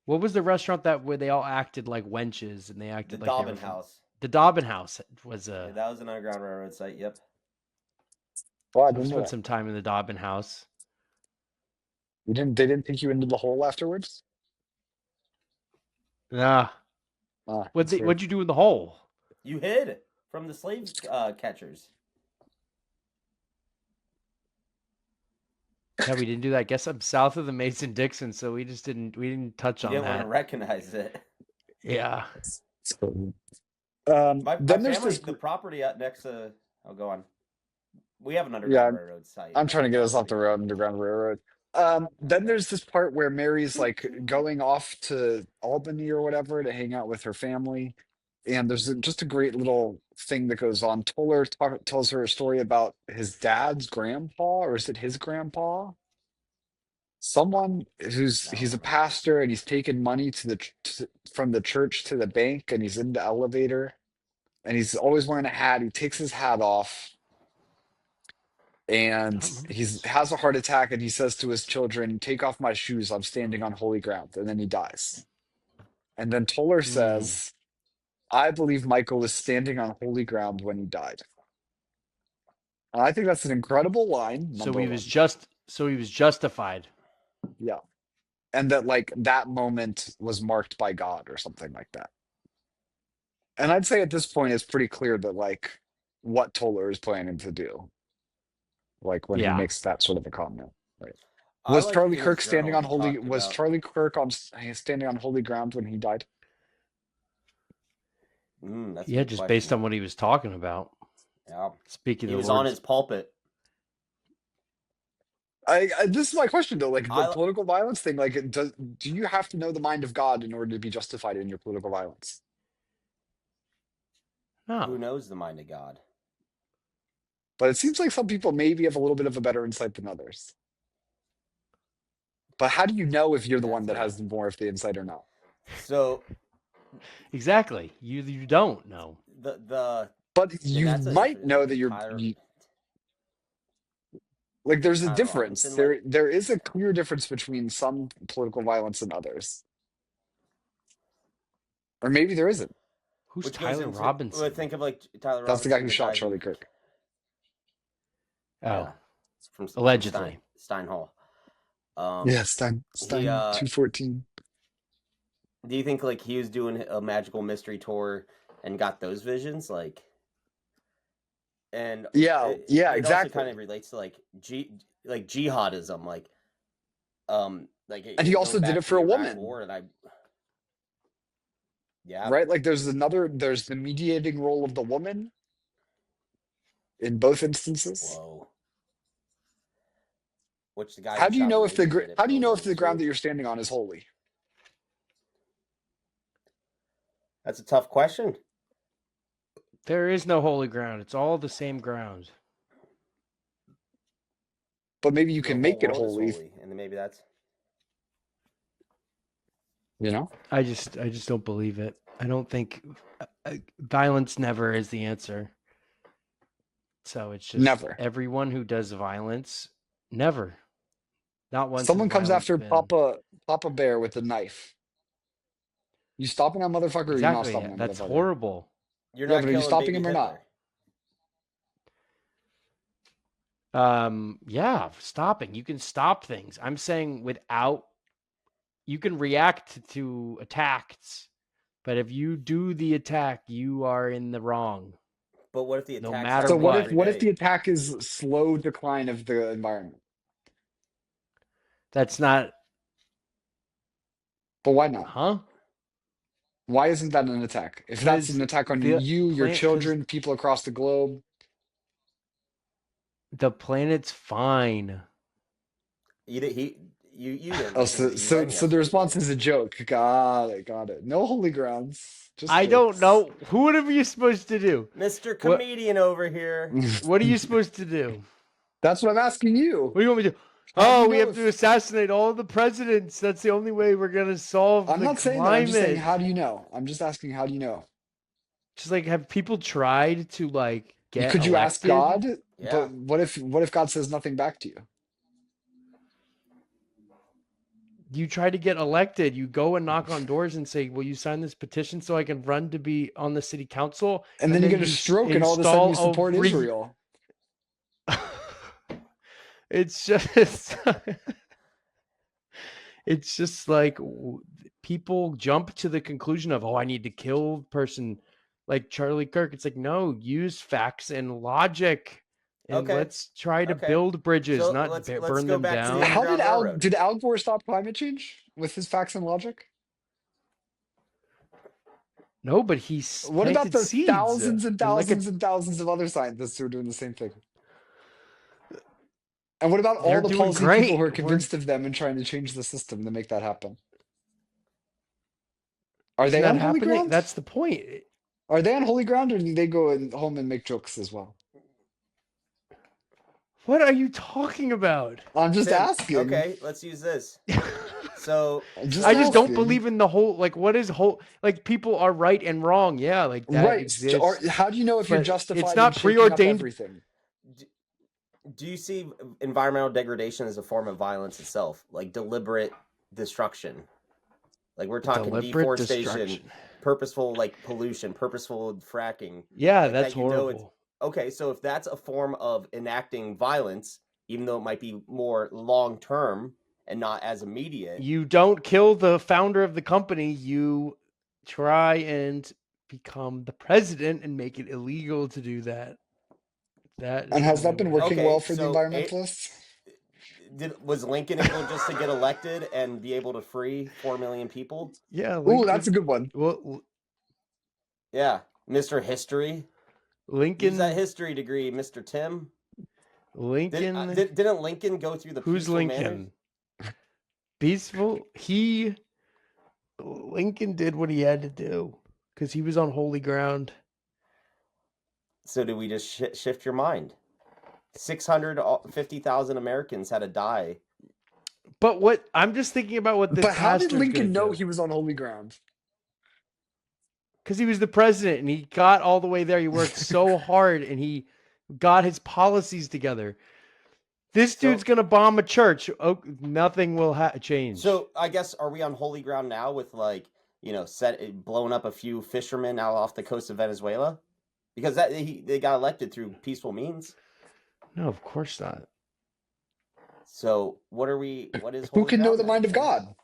What was the restaurant where they all acted like wenches and they The acted like Dobbin House. The Dobbin House was Yeah, that was an Underground Railroad site. Yep. Oh, I I've didn't know spent that. some time in the Dobbin House. They didn't take you into the hole afterwards? Nah. That's fair. What'd you do in the hole? You hid from the slave catchers. Yeah, we didn't do that. I guess I'm south of the Mason-Dixon, so we didn't touch You on didn't want that. to recognize it. Yeah. So, My then there's family, this. the property out next to. Oh, go on. We have an Underground Railroad site. I'm trying to get us off property. the road, Underground Railroad. Then there's this part where Mary's like going off to Albany or whatever to hang out with her family. And there's just a great little thing that goes on. Toller tells her a story about his dad's grandpa, or is it his grandpa? Someone he's a pastor and he's taken money from the church to the bank and he's in the elevator and he's always wearing a hat. He takes his hat off and has a heart attack and he says to his children, "Take off my shoes, I'm standing on holy ground," and then he dies. And then Toller says, "I believe Michael was standing on holy ground when he died." And I think that's an incredible line. So he was justified. Yeah. And that like that moment was marked by God or something like that. And I'd say at this point it's pretty clear that like what Toller is planning to do. Like when he makes that sort of a comment. Right. Was Charlie Kirk standing on holy ground when he died? That's just question. Based on what he was talking about. Yeah. Speaking he was on his pulpit. This is my question though, like the political violence thing, like do you have to know the mind of God in order to be justified in your political violence? No. Who knows the mind of God? But it seems like some people maybe have a little bit of a better insight than others. But how do you know if you're the one that has more of the insight or not? So exactly, you don't know. But you might know that like there's a difference. There is a clear difference between some political violence and others. Or maybe there isn't. Who's Tyler Robinson? Well, think of like Tyler Robinson. That's the guy who shot Charlie Kirk. Oh, from allegedly Stein Hall. Stein 214. Do you think like he was doing a magical mystery tour and got those visions, like? And it exactly. Also kind of relates to like jihadism, like. And he also did it for a woman. Right, like there's the mediating role of the woman in both instances. Whoa. Which the guy? How do you know if the ground that you're standing on is holy? That's a tough question. There is no holy ground. It's all the same ground. But maybe you can make it holy. And maybe that's. You know, I just don't believe it. I don't think violence never is the answer. So it's just never. Everyone who does violence, never. Not once. Someone comes after Papa Bear with a knife. You stopping that motherfucker or you not Exactly. stopping that That's motherfucker? horrible. You're Yeah, not but are you killing stopping baby him or not? Hitler. Yeah, stopping. You can stop things. I'm saying without, you can react to attacks, but if you do the attack, you are in the wrong, But what if the no attacks matter So happen what. every what if day? the attack is slow decline of the environment? That's not, But why not? huh? Why isn't that an attack? If that's Because an attack on the you, your plant, because children, people across the globe, the planet's fine. You did, he you didn't oh, listen to so the so UN so the yesterday, response did is a joke. Got it, got it. No holy grounds, just I don't jokes. know. What are you supposed to do? Mr. What Comedian over here? What are you supposed to do? That's what I'm asking you. What do you want me to do? How do you Oh, we know have to if assassinate all the presidents. That's the only way we're gonna solve I'm the not saying that, I'm just saying climate. how do you know? I'm just asking how do you know? Just like, have people tried to like get Could you ask elected? God? Yeah. But what if God says nothing back to you? You try to get elected, you go and knock on doors and say, will you sign this petition so I can run to be on the city council? And then And you then get a you stroke and all of a sudden you install support Israel. it's just it's just like people jump to the conclusion of, oh, I need to kill person like Charlie Kirk. It's like, no, use facts and logic, and Okay. let's try to Okay. build bridges, So not let's burn go them back to the down. How Underground Railroad. Did Al Gore stop climate change with his facts and logic? No, but he's What about planted the seeds thousands and and like thousands and thousands of other scientists who are doing the same thing? And what about all they're the doing policy people who are great. We're convinced of them and trying to change the system to make that happen? Are Isn't they that on holy happening? ground? That's the point. Are they on holy ground or do they go home and make jokes as well? What are you talking about? I'm just Tim, asking. okay, let's use this. So I'm just I just so don't asking. believe in the whole, like, what is whole, like, people are right and wrong. Yeah, like that Right. exists. How do you know if you're But it's justified in not shaking up preordained. everything? d- do you see environmental degradation as a form of violence itself, like deliberate destruction? Like we're talking Deliberate deforestation, destruction. purposeful like pollution, purposeful fracking, Yeah, like that's that. You know, it's horrible. okay. So if that's a form of enacting violence, even though it might be more long term and not as immediate. You don't kill the founder of the company. You try and become the president and make it illegal to do that. That is And the has only that been way. working well Okay, for the so environmentalists? was Lincoln able just to get elected and be able to free 4 million people? Yeah, Ooh, that's a Lincoln. good one. Well, Yeah, Mr. History. Use that Lincoln. history degree, Mr. Tim. Lincoln. Didn't Lincoln go through the Who's peaceful manner? Lincoln? Peaceful. Lincoln did what he had to do because he was on holy ground. So did we just shift your mind? 650,000 Americans had to die. But what I'm just thinking about what this But how did pastor is going Lincoln to know do, he was on holy ground? because he was the president and he got all the way there. He worked so hard and he got his policies together. This So dude's going to bomb a church. Oh, nothing will change. so I guess are we on holy ground now with like blowing up a few fishermen out off the coast of Venezuela because they got elected through peaceful means. No, of course not. So what are we? What is Who holy can know ground the then, mind of Tim? God?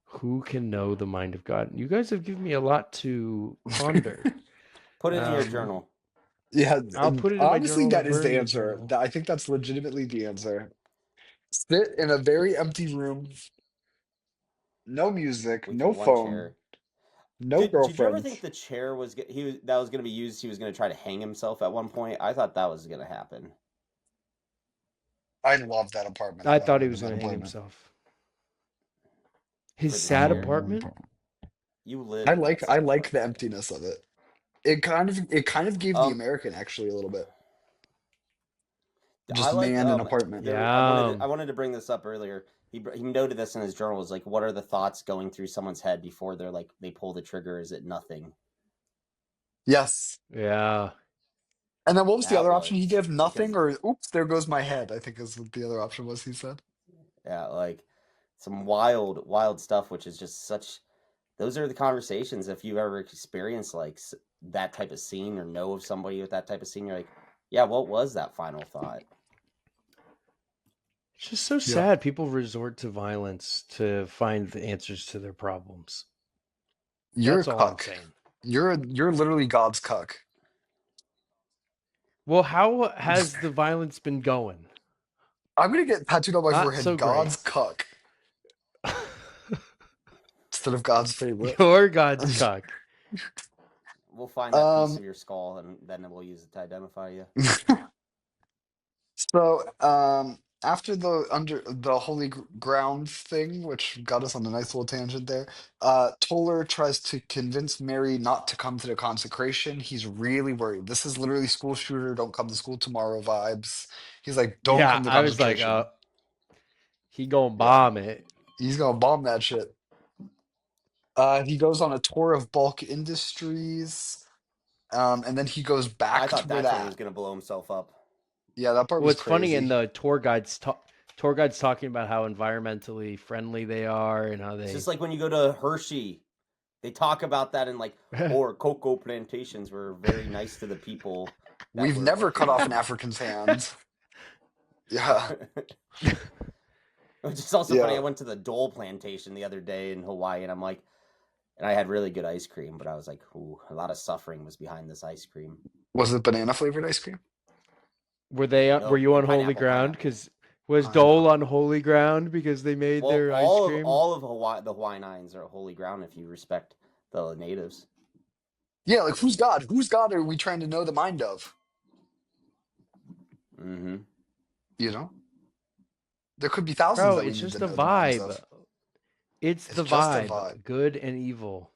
Who can know the mind of God? You guys have given me a lot to ponder. Put it in your journal. Yeah, I'll put it in my honestly, journal to that is burn the the answer. journal. I think that's legitimately the answer. Sit in a very empty room, no music, We no get one phone, chair. no Did you ever girlfriend. think the chair was that was going to be used? He was going to try to hang himself at one point. I thought that was going to happen. I love that apartment. I I want to thought he live in was that going to hang apartment. himself. His For the sad chair. apartment? You live in that I sad like the apartment. emptiness of it. It kind of gave the Um, American actually a little bit. I Just like man in apartment. Yeah. I wanted to bring this up earlier. He noted this in his journal. Was like, what are the thoughts going through someone's head before they pull the trigger? Is it nothing? Yes. Yeah. And then what was the That other option he was gave? Nothing because or oops, there goes my head, I think is what the other option was he said. yeah, like some wild stuff, which is just such. Those are the conversations. If you've ever experienced like that type of scene or know of somebody with that type of scene, you're like, yeah, what was that final thought? It's just so Yeah. sad. People resort to violence to find the answers to their problems. You're a That's all I'm cuck. saying. You're literally God's cuck. Well, how has the violence been going? I'm gonna get tattooed on my Not forehead, so great. God's cuck, instead of God's favorite. You're God's cuck. We'll find that piece Um, of your skull, and then we'll use it to identify you. so after the holy ground thing, which got us on a nice little tangent there, Toller tries to convince Mary not to come to the consecration. He's really worried. This is literally school shooter, don't come to school tomorrow vibes. He's like, don't Yeah, come to I was like, concentration. he gonna Yeah, bomb it. he's gonna bomb that shit. He goes on a tour of bulk industries, and then he goes I back to thought where that's when he that. was gonna blow himself up. Yeah, that part Well, was it's funny in crazy. the tour guides talking about how environmentally friendly they are and how It's they just like when you go to Hershey, they talk about that in like, or cocoa plantations were very nice to the people that We've were never cut working off an them. African's hand. Yeah, Which is also funny. I yeah. went to the Dole plantation the other day in Hawaii, and I'm like, and I had really good ice cream, but I was like, ooh, a lot of suffering was behind this ice cream. Was it banana flavored ice cream? were Nope, you on holy pineapple, ground? pineapple. Because was Dole Pineapple. on holy ground because they made Well, their ice cream? all of Hawaii, the Hawaiians are holy ground if you respect the natives. Yeah, like who's God? Whose God are we trying to know the mind of? Mm-hmm. You know, there could be thousands Bro, that we it's need to just a know the minds vibe. of. It's It's the just a vibe, vibe. good and evil.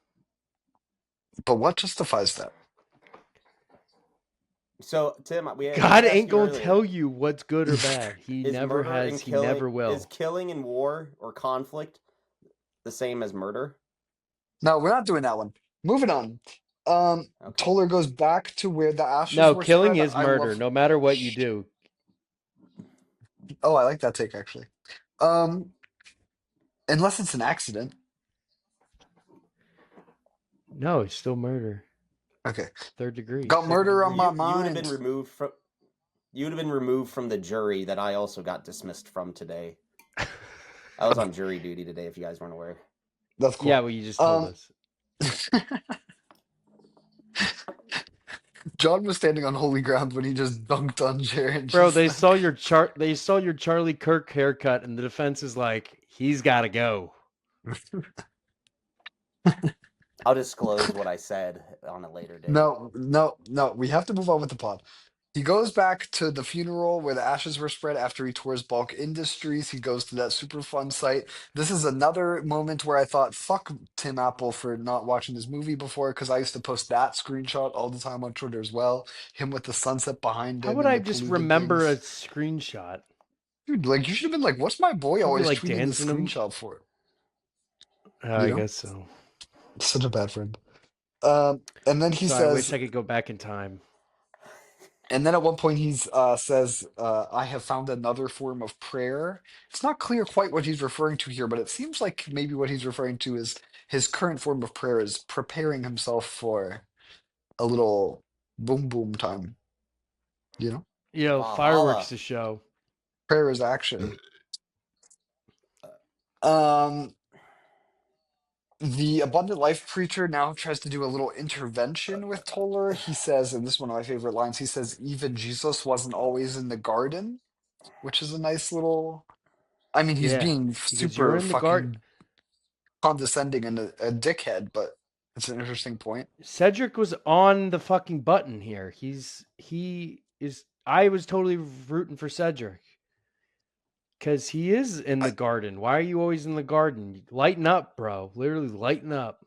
But what justifies that? So Tim, I God did ask ain't you gonna earlier: tell you what's good or bad. He is never murder has. and He killing never is will. killing in war or conflict the same as murder? No, we're not doing that one. Moving on. Okay. Toller goes back to where the ashes No, were killing spread. is I murder, love. no matter what you do. Oh, I like that take actually. Um, unless it's an accident. No, it's still murder. Okay. Third degree. Got Because murder on my you would have been mind. removed from the jury that I also got dismissed from today. I was on jury duty today, if you guys weren't aware. That's Yeah, cool. well, you just told Um, us. John was standing on holy ground when he just dunked on Jaren Bro, just they then. saw your chart. They saw your Charlie Kirk haircut, and the defense is like, he's got to go. I'll disclose what I said on a later date. No, no, no. We have to move on with the plot. He goes back to the funeral where the ashes were spread after he tours Bulk Industries. He goes to that super fun site. This is another moment where I thought, fuck Tim Apple for not watching this movie before, because I used to post that screenshot all the time on Twitter as well. Him with the sunset behind How him would and I the just polluted remember a things. screenshot? Dude, like you should have been like, what's my boy Probably always like tweeting this dancing him. screenshot for? You I know? guess so. Such a bad friend. And then he So I wish says, I could go back in time. and then at one point he's says, "I have found another form of prayer." It's not clear quite what he's referring to here, but it seems like maybe what he's referring to is his current form of prayer is preparing himself for a little boom boom time. You know, Fireworks Valhalla. to show. prayer is action. Um, the abundant life preacher now tries to do a little intervention with Toller. He says, and this is one of my favorite lines. He says, "Even Jesus wasn't always in the garden," which is a nice little. I mean, he's Yeah, being because you're super in the guard. fucking condescending and a dickhead, but it's an interesting point. Cedric was on the fucking button here. He is. I was totally rooting for Cedric because he is in I, the garden. Why are you always in the garden? Lighten up, bro. Literally lighten up.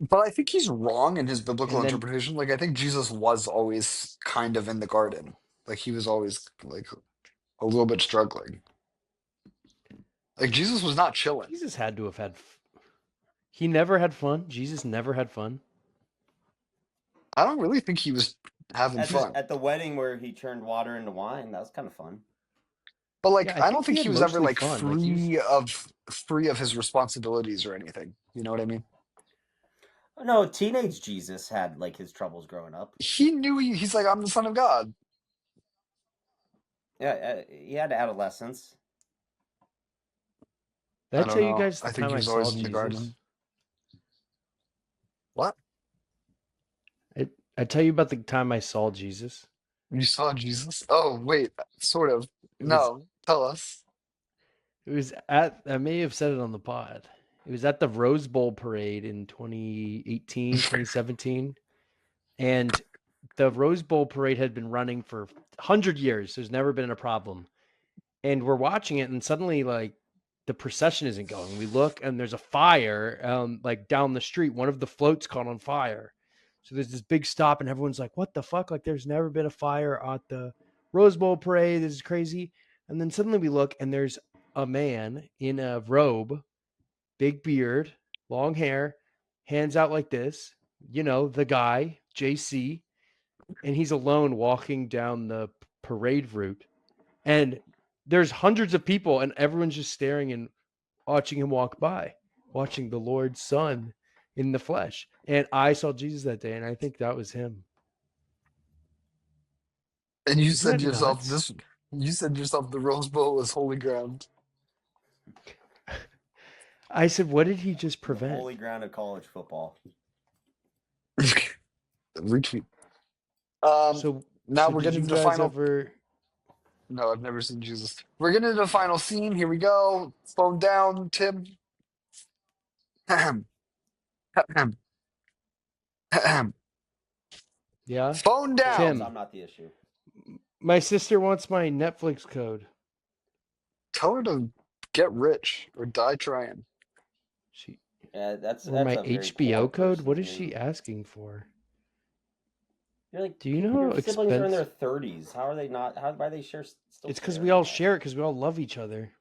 but I think he's wrong in his biblical And then interpretation. Like, I think Jesus was always kind of in the garden. Like, he was always like a little bit struggling. Like, Jesus was not chilling. Jesus had to have had. He never had fun. Jesus never had fun. I don't really think he was having He's fun. At the wedding where he turned water into wine, that was kind of fun. But like, Yeah, I I don't think he think had he was ever mostly like fun. Like he was. free of his responsibilities or anything. You know what I mean? No, teenage Jesus had like his troubles growing up. He knew he's like, I'm the son of God. Yeah, he had adolescence. Did I I don't tell you know. guys the I think time he I was saw always in the Jesus? garden. What? I tell you about the time I saw Jesus. You saw Jesus? Oh, wait, sort of. It was No, tell us. it was at I may have said it on the pod. It was at the Rose Bowl parade in 2018, 2017. And the Rose Bowl parade had been running for 100 years. There's never been a problem. And we're watching it and suddenly like the procession isn't going. We look and there's a fire like down the street. One of the floats caught on fire. So there's this big stop and everyone's like, what the fuck? Like there's never been a fire at the Rose Bowl parade. This is crazy. And then suddenly we look and there's a man in a robe, big beard, long hair, hands out like this. You know, the guy, JC, and he's alone walking down the parade route. And there's hundreds of people and everyone's just staring and watching him walk by, watching the Lord's Son in the flesh. And I saw Jesus that day, and I think that was him. And you Isn't said that yourself nuts? this. You said yourself the Rose Bowl was holy ground. I said, what did he just The prevent? holy ground of college football. Retweet. Um, So, now so we're did getting you to the guys final. ever? No, I've never seen Jesus. We're getting to the final scene. Here we go. Phone down, Tim. Ahem. Ahem. Ahem. Yeah, Phone Phones, down. Tim. I'm not the issue. My sister wants my Netflix code. Tell her to get rich or die trying. She Yeah, that's or my a very poor HBO code. What person's is she move. asking for? You're like Do you know how your siblings are in their expensive? 30s. How are they not? Why are they still It's because we sharing all that? share it because we all love each other.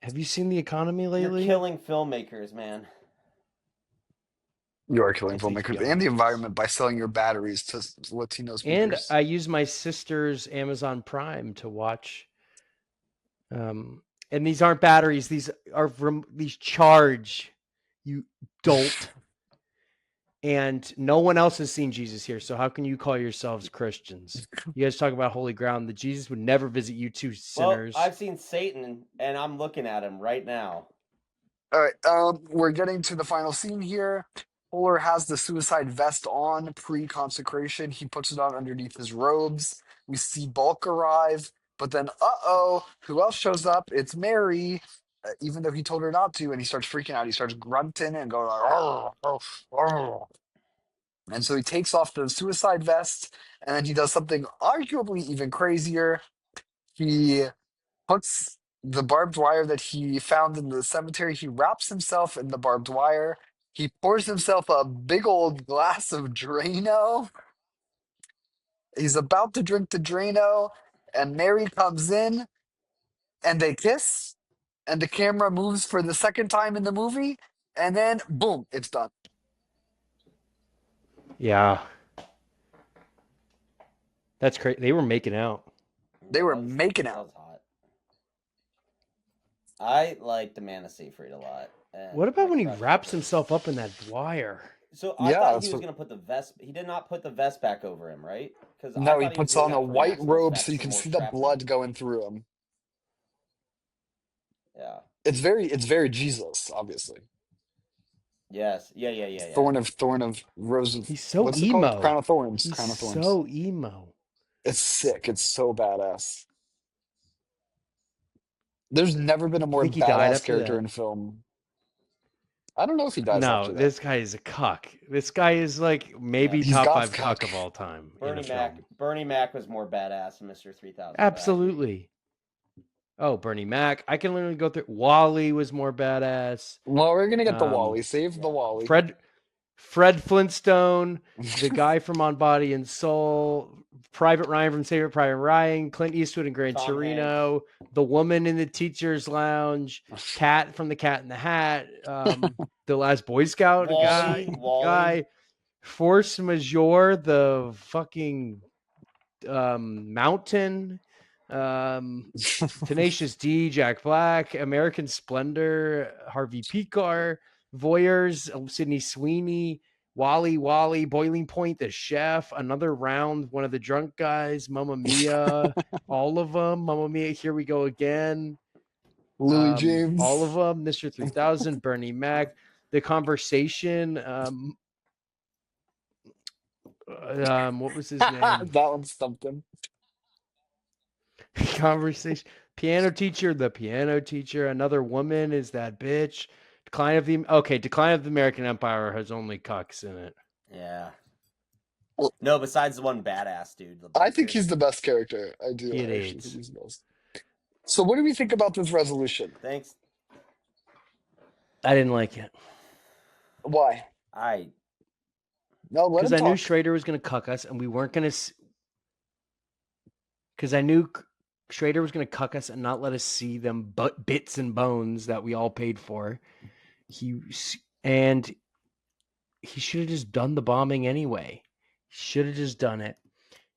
Have you seen the economy You're lately? killing filmmakers, man. You are killing It's filmmakers HBO and the Max. environment by selling your batteries to Latino And speakers. I use my sister's Amazon Prime to watch. And these aren't batteries; these are these charge. You dolt. And no one else has seen Jesus here, so how can you call yourselves Christians? You guys talk about holy ground. That Jesus would never visit you two Well, sinners. I've seen Satan, and I'm looking at him right now. All right, we're getting to the final scene here. Fuller has the suicide vest on pre-consecration. He puts it on underneath his robes. We see Bulk arrive, but then, uh-oh, who else shows up? It's Mary, even though he told her not to, and he starts freaking out. He starts grunting and going like, "Arr, arr, arr." And so he takes off the suicide vest, and then he does something arguably even crazier. He puts the barbed wire that he found in the cemetery, he wraps himself in the barbed wire. He pours himself a big old glass of Drano. He's about to drink the Drano, and Mary comes in, and they kiss, and the camera moves for the second time in the movie, and then boom, it's done. Yeah, that's great. They were making out. They That were was making that out. was hot. I like the Man of Seyfried a lot, and What about my when he crush was wraps a. himself up in that wire? So I Yeah, thought he that's was what, gonna put the vest. He did not put the vest back over him, right? Because I no, he thought he was puts doing on a that for white Maximus robe so you effect for can more see the trapping. blood going through him. Yeah. It's very Jesus, obviously. Yes. Yeah. Thorn of roses. He's so What's it called? Crown emo. of thorns. He's Crown of thorns. so emo. It's sick. It's so badass. There's never been a You more think he died badass after character that? in film. I don't know if he dies No, after that. this guy is a cuck. This guy is like Yeah. maybe He's top God's five cock. cuck of all time in a Bernie Mac. film. Bernie Mac was more badass than Mr. 3000, but I agree. Absolutely. Oh, Bernie Mac. I can literally go through. Wally was more badass. Well, we're gonna get the Um, Wally. Save the Yeah. Wally. Fred Flintstone, the guy from On Body and Soul, Private Ryan from Saving Private Ryan, Clint Eastwood and Gran Tom Torino, the woman in the teacher's lounge, Cat from the Cat in the Hat, the Last Boy Scout Wally. guy, Force Majeure, the fucking mountain. Tenacious D, Jack Black, American Splendor, Harvey Picar, Voyeurs, Sydney Sweeney, Wally, Boiling Point, The Chef, Another Round, One of the Drunk Guys, Mamma Mia, all of them, Mamma Mia, Here We Go Again, Lily all of James. them, Mr. 3000, Bernie Mac, The Conversation, what was his That name? one stumped him. Conversation. The piano teacher. Another woman is that bitch. Decline of the American Empire has only cucks in it. Yeah. Well, No, besides the one badass dude, the I think biker. he's the best character. I do. It I actually think is. he's the best. So, what do we think about this resolution? Thanks. I didn't like it Why? No, let because him I knew talk. Schrader was going to cuck us, and we weren't going to. Because I knew Schrader was going to cuck us and not let us see them bits and bones that we all paid for. He should have just done the bombing anyway. He should have just done it.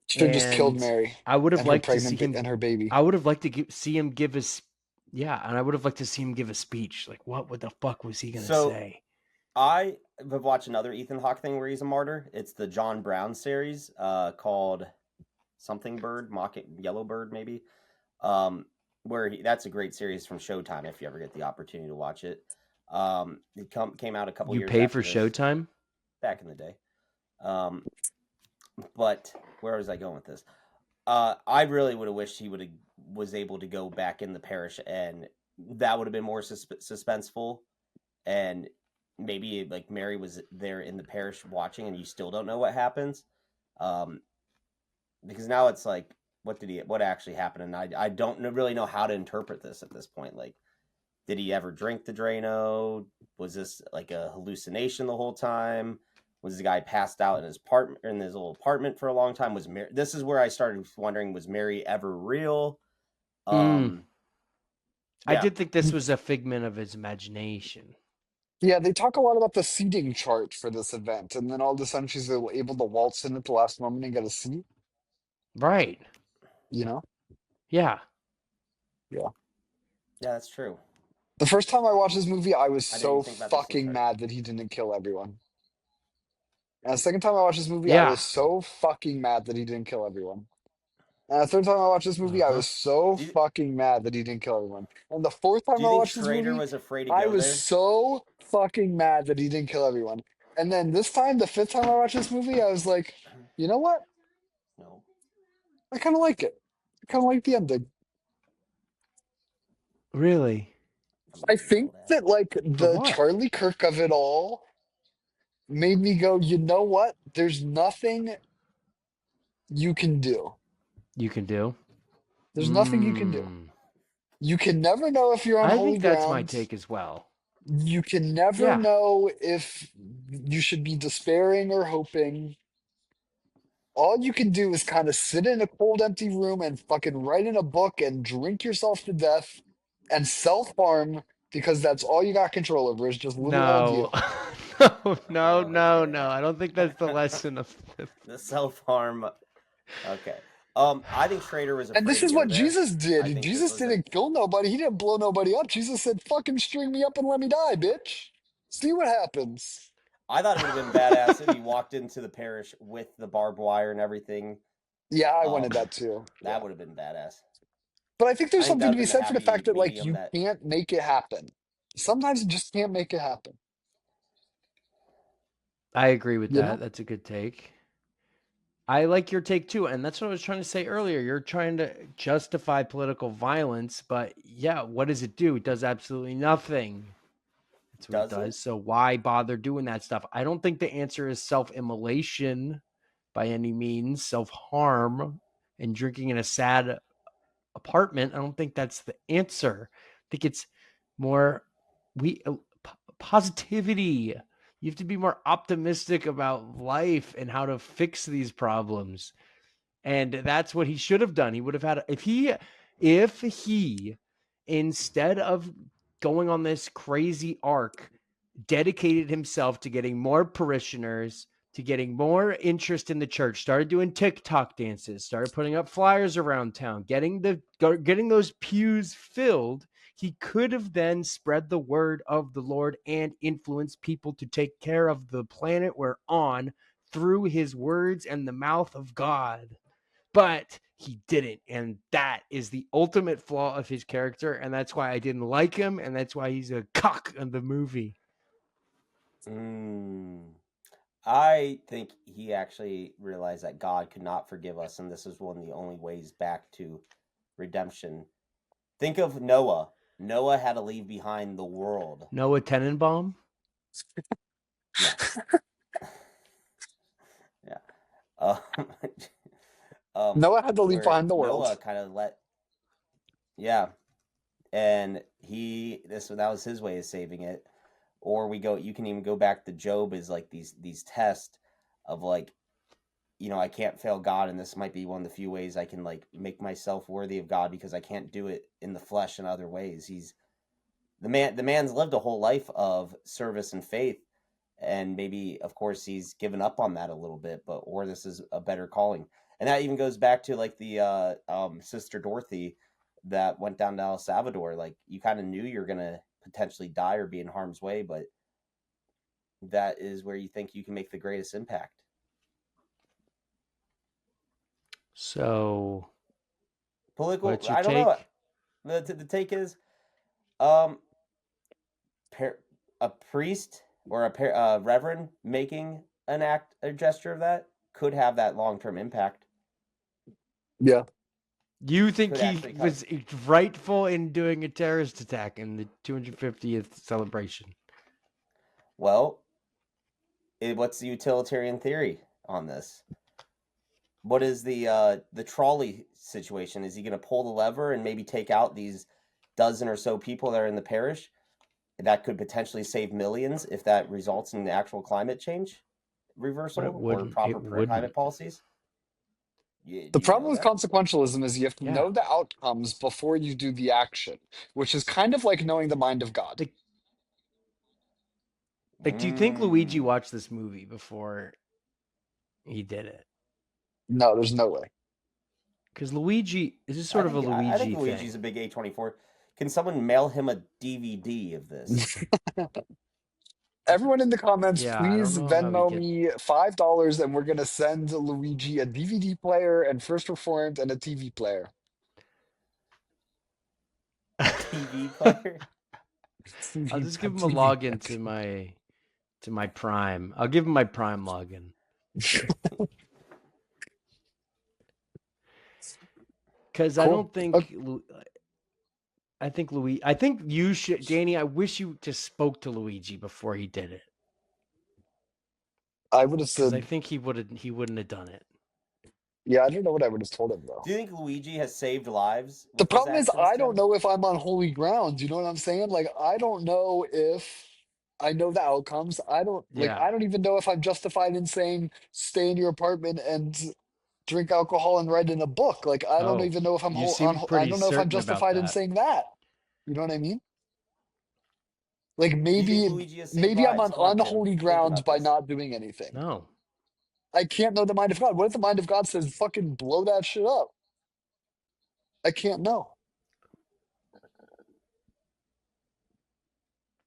Should have just killed And Mary I would have and her liked to see pregnant him. and her baby. I would have liked to see him give us. Yeah, and I would have liked to see him give a speech. Like, what the fuck was he gonna say? I have watched another Ethan Hawke thing where he's a martyr. It's the John Brown series called Something Bird, Yellow Bird, maybe. That's a great series from Showtime if you ever get the opportunity to watch it. It came out a couple You years pay after for this, Showtime? back in the day. But where was I going with this? I really would have wished he was able to go back in the parish, and that would have been more suspenseful. And maybe like Mary was there in the parish watching, and you still don't know what happens. Because now it's like, what actually happened? And I don't really know how to interpret this at this point. Like, did he ever drink the Drano? Was this like a hallucination the whole time? Was the guy passed out in his little apartment for a long time? This is where I started wondering, was Mary ever real? I Yeah. did think this was a figment of his imagination. Yeah, they talk a lot about the seating chart for this event, and then all of a sudden she's able to waltz in at the last moment and get a seat. Right. You know? Yeah. Yeah. Yeah, that's true. The first time I watched this movie, I was I didn't so think about this fucking chart. mad that he didn't kill everyone. And the second time I watched this movie, I Yeah. was so fucking mad that he didn't kill everyone. And the third time I watched this movie, I was so fucking mad that he didn't kill everyone. And the fourth Do time you I think watched this Schrader movie, was afraid to I go was there? so fucking mad that he didn't kill everyone. And then this time, the fifth time I watched this movie, I was like, you know what? No. I kind of like it. I kind of like the ending. Really? I think that like For the what? Charlie Kirk of it all made me go, you know what? There's nothing you can do. You can do? There's nothing you can do. You can never know if you're on I holy think that's my ground. take as well. You can never Yeah. know if you should be despairing or hoping. All you can do is kind of sit in a cold, empty room and fucking write in a book and drink yourself to death and self-harm because that's all you got control over is just little old you. No. I don't think that's the lesson of the self-harm. Okay. I think Schrader was afraid And this to is go what there. Jesus I did. think this Jesus was didn't kill nobody. He didn't blow nobody up. Jesus said, fucking string me up and let me die, bitch. See what happens. I thought it would have been badass if he walked into the parish with the barbed wire and everything. Yeah, I wanted that too. That would have been badass. But I think there's I think that something to would be have been the said for the happy fact that like medium you that can't make it happen. Sometimes you just can't make it happen. I agree with You that. know? That's a good take. I like your take too, and that's what I was trying to say earlier. You're trying to justify political violence, but yeah, what does it do? It does absolutely nothing. That's what it does. So why bother doing that stuff? I don't think the answer is self-immolation by any means, self-harm, and drinking in a sad apartment. I don't think that's the answer. I think it's more positivity. You have to be more optimistic about life and how to fix these problems. And that's what he should have done. He would have had if he instead of going on this crazy arc dedicated himself to getting more parishioners, to getting more interest in the church, started doing TikTok dances, started putting up flyers around town, getting those pews filled, he could have then spread the word of the Lord and influenced people to take care of the planet we're on through his words and the mouth of God. But he didn't, and that is the ultimate flaw of his character, and that's why I didn't like him, and that's why he's a cock in the movie. I think he actually realized that God could not forgive us, and this is one of the only ways back to redemption. Think of Noah. Noah had to leave behind the world. Noah Tenenbaum? Yes. Yeah. Noah had to leave where behind the world. Noah kind of yeah, and that was his way of saving it. Or you can even go back to Job as like these tests of like, I can't fail God, and this might be one of the few ways I can like make myself worthy of God because I can't do it in the flesh in other ways. The man's lived a whole life of service and faith, and maybe of course he's given up on that a little bit, or this is a better calling. And that even goes back to like the Sister Dorothy that went down to El Salvador. Like, you kind of knew you're gonna potentially die or be in harm's way, but that is where you think you can make the greatest impact. So, Political. what's your I don't take? know. The take is, a priest or a reverend making a gesture of that could have that long-term impact. Yeah. You think Could he actually was rightful in doing a terrorist attack in the 250th celebration? Well, what's the utilitarian theory on this? What is the trolley situation? Is he going to pull the lever and maybe take out these dozen or so people that are in the parish? That could potentially save millions if that results in actual climate change reversal or proper climate policies. The problem with consequentialism is you have to know the outcomes before you do the action, which is kind of like knowing the mind of God. Like, do you think Luigi watched this movie before he did it? No, there's no way. Because Luigi, this is sort of a Luigi I think thing. Luigi's a big A24. Can someone mail him a DVD of this? Everyone in the comments, Yeah, please Venmo me $5 and we're going to send Luigi a DVD player and First Reformed and a TV player. TV player? I'll just give him a login to my Prime. I'll give him my Prime login. Because I don't think I think you should, Danny. I wish you just spoke to Luigi before he did it. I would have said, because I think he wouldn't have done it. Yeah, I don't know what I would have told him though. Do you think Luigi has saved lives? The problem is I don't know if I'm on holy ground. You know what I'm saying? Like, I don't know if I know the outcomes. I don't even know if I'm justified in saying stay in your apartment and drink alcohol and write in a book. Like, I don't even know if I'm I don't know if I'm justified in saying that. You know what I mean? Like, maybe I'm on unholy ground by not doing anything. No. I can't know the mind of God. What if the mind of God says fucking blow that shit up? I can't know.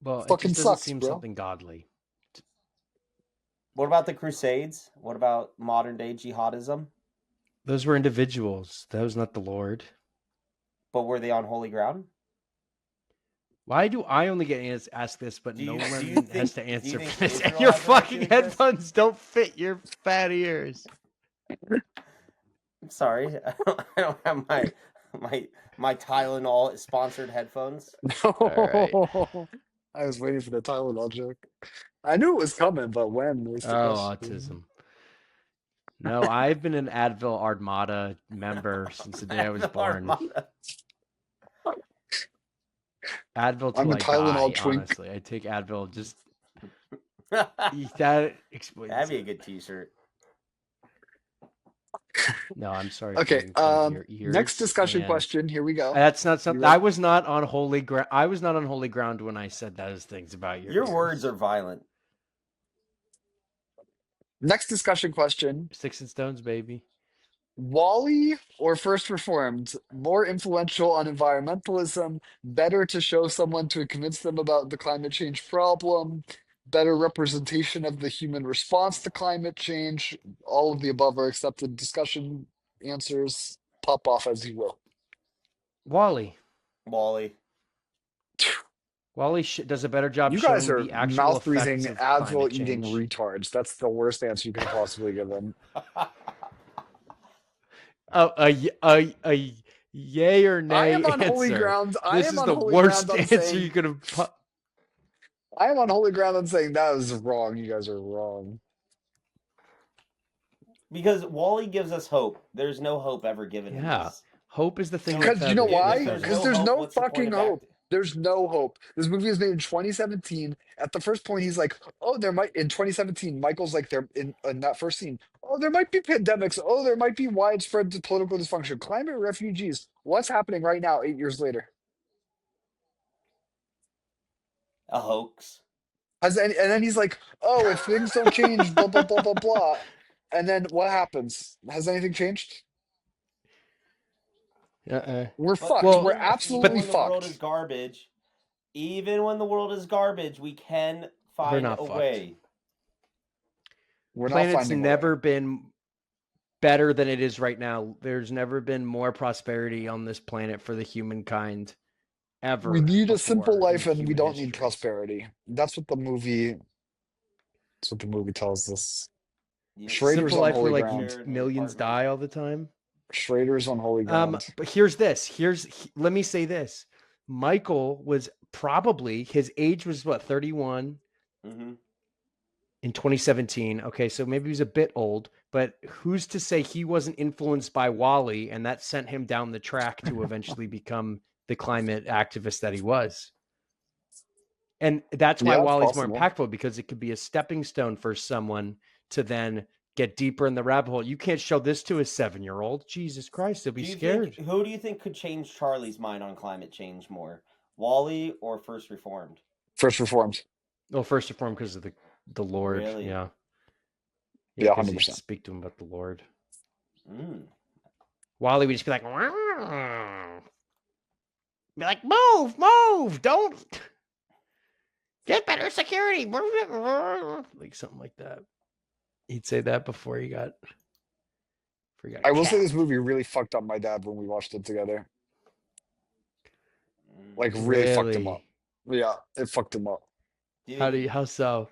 Well, fucking it just doesn't sucks, seem bro. something godly. What about the Crusades? What about modern day jihadism? Those were individuals. That was not the Lord. But were they on holy ground? Why do I only get asked this, but no one has to answer for this? And your fucking headphones don't fit your fat ears. I'm sorry. I don't have my Tylenol sponsored headphones. All right. I was waiting for the Tylenol joke. I knew it was coming, but when was the question? Autism. No, I've been an Advil Armada member since the day I was born. Advil till I die, honestly. I take Advil just... that explains That'd be a good t-shirt. No, I'm sorry. Okay, your ears, next discussion question. Here we go. That's not something... I was not on holy ground. I was not on holy ground when I said those things about your words are violent. Next discussion question. Sticks and stones, baby. Wally or First Reformed, more influential on environmentalism, better to show someone to convince them about the climate change problem, better representation of the human response to climate change. All of the above are accepted discussion answers. Pop off as you will. Wally. Wally. Wally does a better job You guys showing are the actual mouth effects breathing, of Advil climate eating change. retards. That's the worst answer you could possibly give them. A yay or I nay am on holy answer. ground. I This am is on the holy ground worst on answer you saying could have. I am on holy ground on saying that is wrong. You guys are wrong. Because Wally gives us hope. There's no hope ever given in Yeah, this. hope is the thing So, that Because you know feathers. Gives if why? there's Because no feathers. there's hope, no what's the point fucking of hope. There's no hope. This movie was made in 2017. At the first point, he's like, "Oh, there might." In 2017, Michael's like, "There in that first scene. Oh, there might be pandemics. Oh, there might be widespread political dysfunction, climate refugees. What's happening right now? 8 years later, a hoax? and then he's like, "Oh, if things don't change, blah blah blah blah blah." And then what happens? Has anything changed? We're But fucked. Well, We're even absolutely when the world is fucked. garbage, even when the world is garbage, we can we're find not a fucked. way. We're not Planet's finding a way. never been better than it is right now. There's never been more prosperity on this planet for the humankind ever. We need a simple before in life and we human don't need history. prosperity. That's what the movie tells us. You- Schrader's Simple on life where holy like ground. Share your millions apartment. die all the time. Schrader's on holy ground. But here's this. Let me say this. Michael was probably his age was what 31 Mm-hmm. in 2017. Okay, so maybe he was a bit old, but who's to say he wasn't influenced by Wally and that sent him down the track to eventually become the climate activist that he was? And that's why Yeah, it's Wally's more possible. impactful, because it could be a stepping stone for someone to then get deeper in the rabbit hole. You can't show this to a 7-year-old. Jesus Christ, they'll be scared. Who do you think could change Charlie's mind on climate change more, Wally or First Reformed? First Reformed. Well, first and foremost, because of the Lord. Really? Yeah. Yeah, Because he'd 100%. speak to him about the Lord. Mm. Wally would just be like, "Wow." Be like, move, don't get better security. Like something like that. He'd say that before he got. I will say this capped. movie really fucked up my dad when we watched it together. Like, Mm. really fucked him up. Really? Yeah, it fucked him up. How so?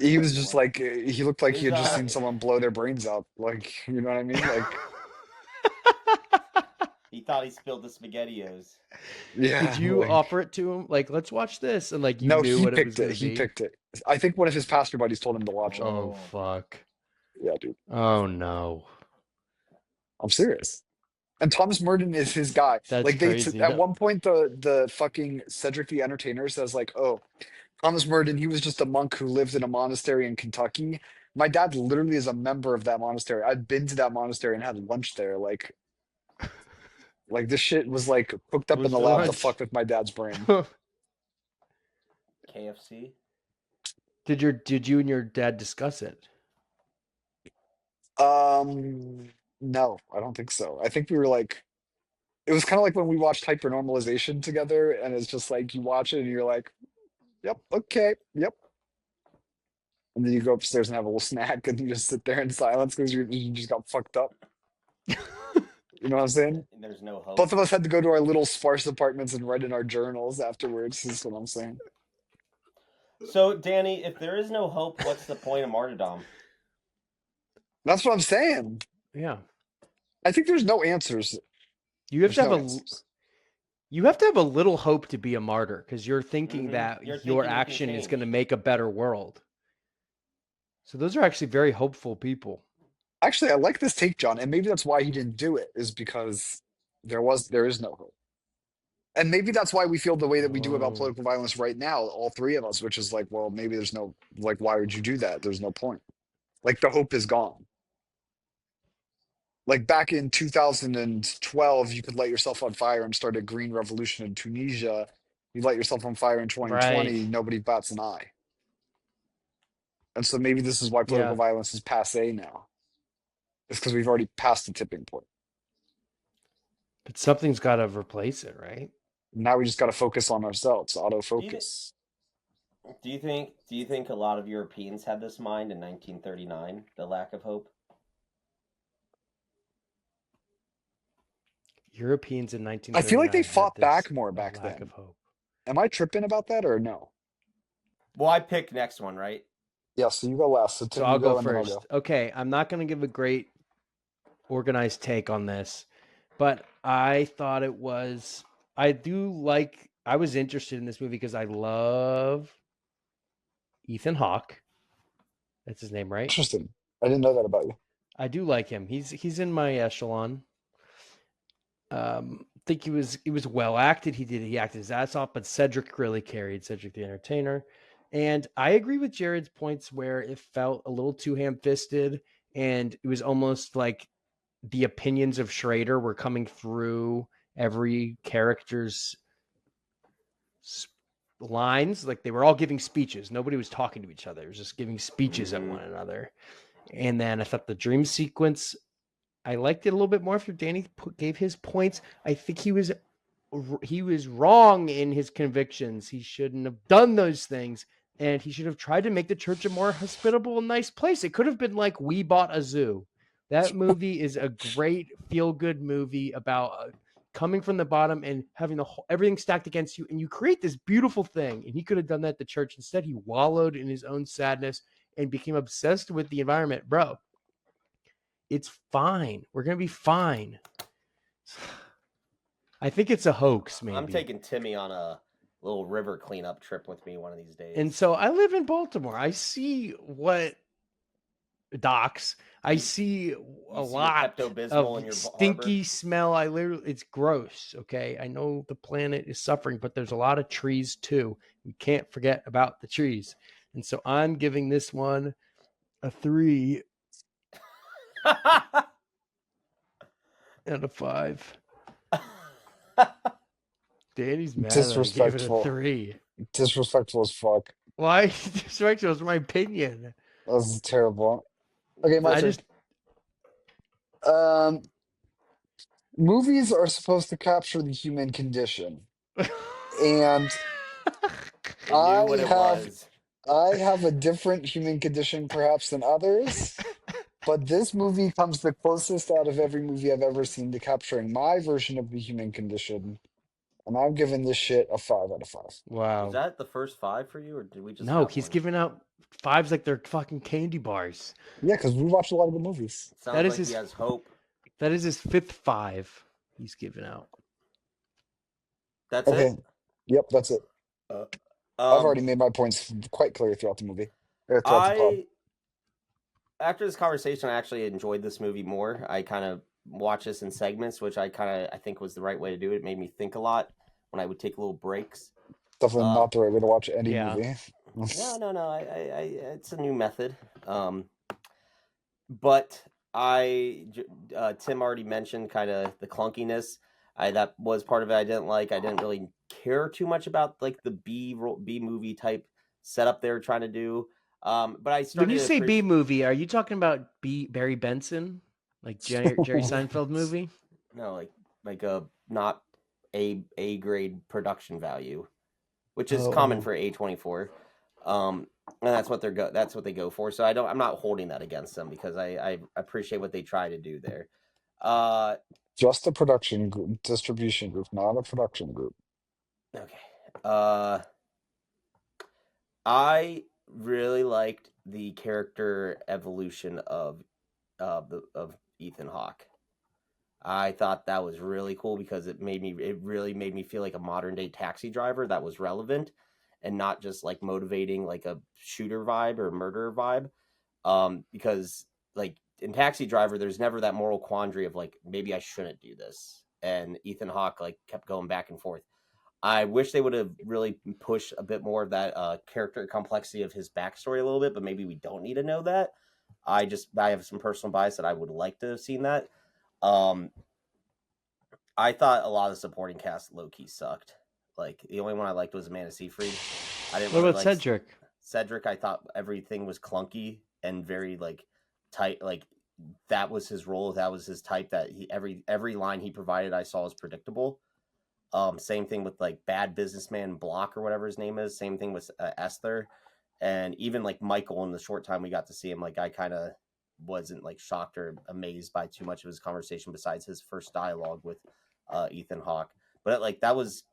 He was just like, he looked like he had just seen There's someone blow their brains out. Like, you know what I mean? Like, he thought he spilled the SpaghettiOs. yeah. Did you like, offer it to him? Like, let's watch this, and like you no, knew he what it was picked going it. to He be. picked it. I think one of his pastor buddies told him to watch it. Oh Oh. fuck! Yeah, dude. Oh no! I'm serious. And Thomas Merton is his guy. That's Like crazy. at one point the fucking Cedric the Entertainer says like, "Oh, Thomas Merton, he was just a monk who lived in a monastery in Kentucky." My dad literally is a member of that monastery. I've been to that monastery and had lunch there. Like this shit was like cooked What up in was the the lab to lunch? fuck with my dad's brain. KFC. Did you and your dad discuss it? No, I don't think so. I think we were like, it was kind of like when we watched Hypernormalization together, and it's just like you watch it and you're like, "Yep, okay, yep." And then you go upstairs and have a little snack, and you just sit there in silence because you just got fucked up. You know what I'm saying? There's no hope. Both of us had to go to our little sparse apartments and write in our journals afterwards. Is what I'm saying. So, Danny, if there is no hope, what's the point of martyrdom? That's what I'm saying. Yeah. I think there's no answers. You have There's to have no a answers. you have to have a little hope to be a martyr, because you're thinking that You're your thinking you can action is going to change. make a better world. So those are actually very hopeful people. Actually, I like this take, John, and maybe that's why he didn't do it, is because there is no hope. And maybe that's why we feel the way that we do about Oh. political violence right now, all three of us, which is like, well, maybe there's no, like, why would you do that? There's no point. Like, the hope is gone. Like, back in 2012, you could light yourself on fire and start a green revolution in Tunisia. You light yourself on fire in 2020, Right. nobody bats an eye. And so maybe this is why political Yeah, violence is passe now. It's because we've already passed the tipping point. but something's got to replace it, right? Now we just got to focus on ourselves, Do you th- autofocus. do you think a lot of Europeans had this mind in 1939? The lack of hope. Europeans in I feel like they 1939 had fought this back more a back lack then. of hope. Am I tripping about that or no? Well, I picked next one, right? Yeah, so you go last. So So Tim, I'll you go go and then I'll first. go. Okay, I'm not going to give a great organized take on this, but I thought it was. I do like. I was interested in this movie because I love Ethan Hawke. That's his name, right? Interesting. I didn't know that about you. I do like him. He's in my echelon. Think he was well acted. He acted his ass off, but Cedric really carried Cedric the Entertainer. And I agree with Jared's points where it felt a little too ham-fisted, and it was almost like the opinions of Schrader were coming through every character's lines. Like they were all giving speeches. Nobody was talking to each other. It was just giving speeches at one another. And then I thought the dream sequence, I liked it a little bit more after Danny gave his points. I think he was wrong in his convictions. He shouldn't have done those things, and he should have tried to make the church a more hospitable and nice place. It could have been like We Bought a Zoo. That movie is a great feel-good movie about coming from the bottom and having everything stacked against you, and you create this beautiful thing. And he could have done that at the church. Instead, he wallowed in his own sadness and became obsessed with the environment. Bro, it's fine. We're gonna be fine. I think it's a hoax, maybe. I'm taking Timmy on a little river cleanup trip with me one of these days. And so I live in Baltimore. I see what docks. I see a lot Pepto-Bismol in of your stinky harbor? smell. It's gross. Okay. I know the planet is suffering, but there's a lot of trees too. We can't forget about the trees. And so I'm giving this one a 3 out of 5. Danny's mad that I gave it a Disrespectful. 3. Disrespectful as fuck. Why? Disrespectful is my opinion. That's terrible. Okay, my I turn. just Um, movies are supposed to capture the human condition, and They knew what I it have was. I have a different human condition perhaps than others, but this movie comes the closest out of every movie I've ever seen to capturing my version of the human condition, and I'm giving this shit a 5 out of 5. Was Wow. that the first 5 for you, or did we just No, have he's one? giving out 5s like they're fucking candy bars. Yeah, because we watched a lot of the movies. It That sounds is like he his has hope. that is his 5th 5 he's given out. That's Okay, it? yep, that's it. Uh, I've Um, already made my points quite clear throughout the movie, or throughout the pod. I after this conversation, I actually enjoyed this movie more. I kind of watched this in segments, which I think was the right way to do it. It made me think a lot when I would take little breaks. Definitely Uh, not the right way to watch any Yeah. movie. no. It's a new method. But Tim already mentioned kind of the clunkiness. That was part of it. I didn't like. I didn't really care too much about like the B movie type setup they were trying to do. But I When started you to say B appreciate. movie, are you talking about Barry Benson? Like Jerry Seinfeld movie? No, like a not a grade production value, which is common for A24. And that's what they go for. So I'm not holding that against them because I appreciate what they try to do there. Uh Just a production group, distribution group, not a production group. okay. I really liked the character evolution of Ethan Hawke. I thought that was really cool because it really made me feel like a modern day taxi driver that was relevant and not just like motivating like a shooter vibe or murderer vibe. Because like in Taxi Driver, there's never that moral quandary of like maybe I shouldn't do this, and Ethan Hawke like kept going back and forth. I wish they would have really pushed a bit more of that character complexity of his backstory a little bit, but maybe we don't need to know that. I have some personal bias that I would like to have seen that. Um, I thought a lot of the supporting cast low key sucked. Like the only one I liked was Amanda Seyfried. I didn't What really about like Cedric? Cedric, I thought everything was clunky and very like tight. Like that was his role. That was his type. That he every line he provided, I saw was predictable. Same thing with like Bad Businessman Block or whatever his name is. Same thing with Esther, and even like Michael. In the short time we got to see him, like I kind of wasn't like shocked or amazed by too much of his conversation besides his first dialogue with Ethan Hawke. But like that was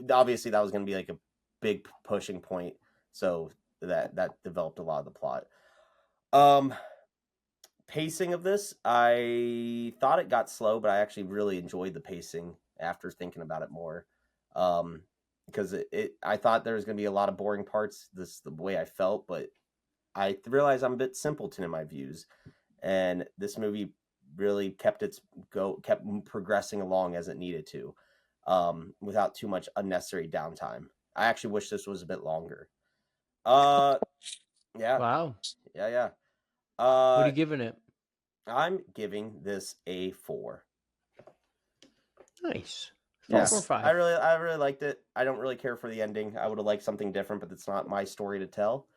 obviously that was going to be like a big pushing point, so that developed a lot of the plot. Pacing of this, I thought it got slow, but I actually really enjoyed the pacing after thinking about it more. Because I thought there was going to be a lot of boring parts. This the way I felt, but I realized I'm a bit simpleton in my views, and this movie really kept progressing along as it needed to, without too much unnecessary downtime. I actually wish this was a bit longer. Yeah, Wow. yeah. What are you giving it? I'm giving this a 4. Nice. Yeah, 4 or 5. I really liked it. I don't really care for the ending. I would have liked something different, but it's not my story to tell.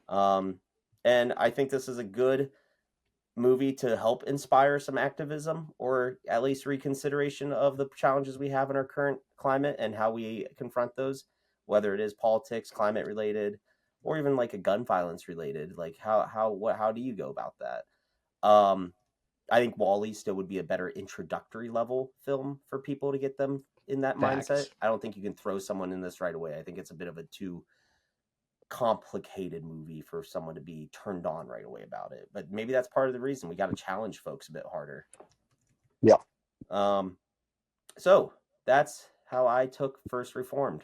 And I think this is a good movie to help inspire some activism or at least reconsideration of the challenges we have in our current climate and how we confront those, whether it is politics, climate related, or even like a gun violence related. Like how do you go about that? I think Wall-E still would be a better introductory level film for people to get them in that Facts. mindset. I don't think you can throw someone in this right away. I think it's a bit of a too complicated movie for someone to be turned on right away about it. But maybe that's part of the reason we got to challenge folks a bit harder. Yeah. So that's how I took First Reformed.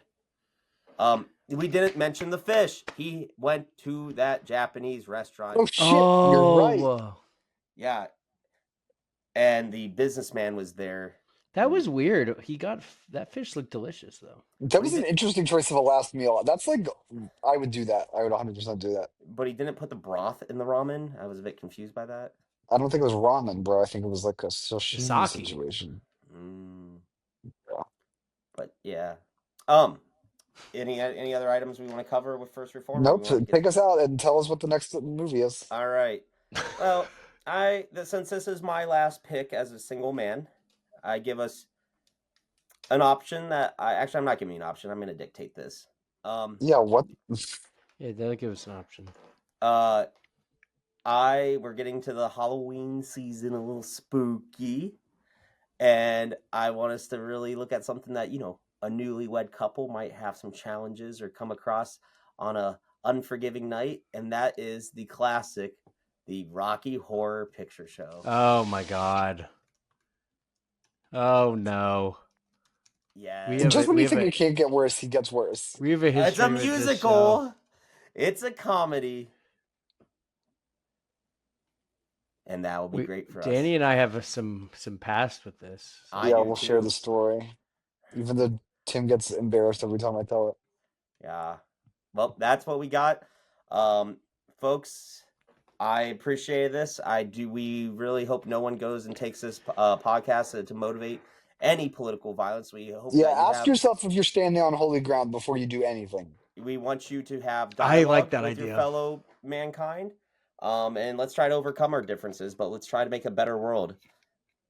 We didn't mention the fish. He went to that Japanese restaurant. Oh shit, you're right. Yeah. And the businessman was there. That was weird. That fish looked delicious though. That was an interesting choice of a last meal. That's like, I would do that. I would 100% do that. But he didn't put the broth in the ramen. I was a bit confused by that. I don't think it was ramen, bro. I think it was like a sashimi Sake. situation. Yeah. But yeah. Any other items we want to cover with First Reformed? Nope. Take us out and tell us what the next movie is. All right. Well, since this is my last pick as a single man, I give us an option that I'm not giving you an option. I'm going to dictate this. Yeah. What? Yeah, they'll give us an option. We're getting to the Halloween season, a little spooky, and I want us to really look at something that a newlywed couple might have some challenges or come across on a unforgiving night, and that is the classic, the Rocky Horror Picture Show. Oh my god. Oh no. Yeah. Just when you think it can't get worse, he gets worse. We have a history. It's a musical. It's a comedy. And that will be great for us. Danny and I have some past with this. So. Yeah, we'll share the story. Even though Tim gets embarrassed every time I tell it. Yeah. Well, that's what we got. Folks, I appreciate this. We really hope no one goes and takes this podcast to motivate any political violence. We hope. Yeah, ask yourself if you're standing on holy ground before you do anything. We want you to have dialogue with your fellow mankind. And let's try to overcome our differences, but let's try to make a better world.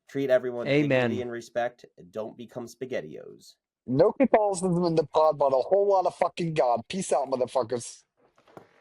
Treat everyone with dignity and respect. Don't become SpaghettiOs. No Catholicism in the pod, but a whole lot of fucking God. Peace out, motherfuckers.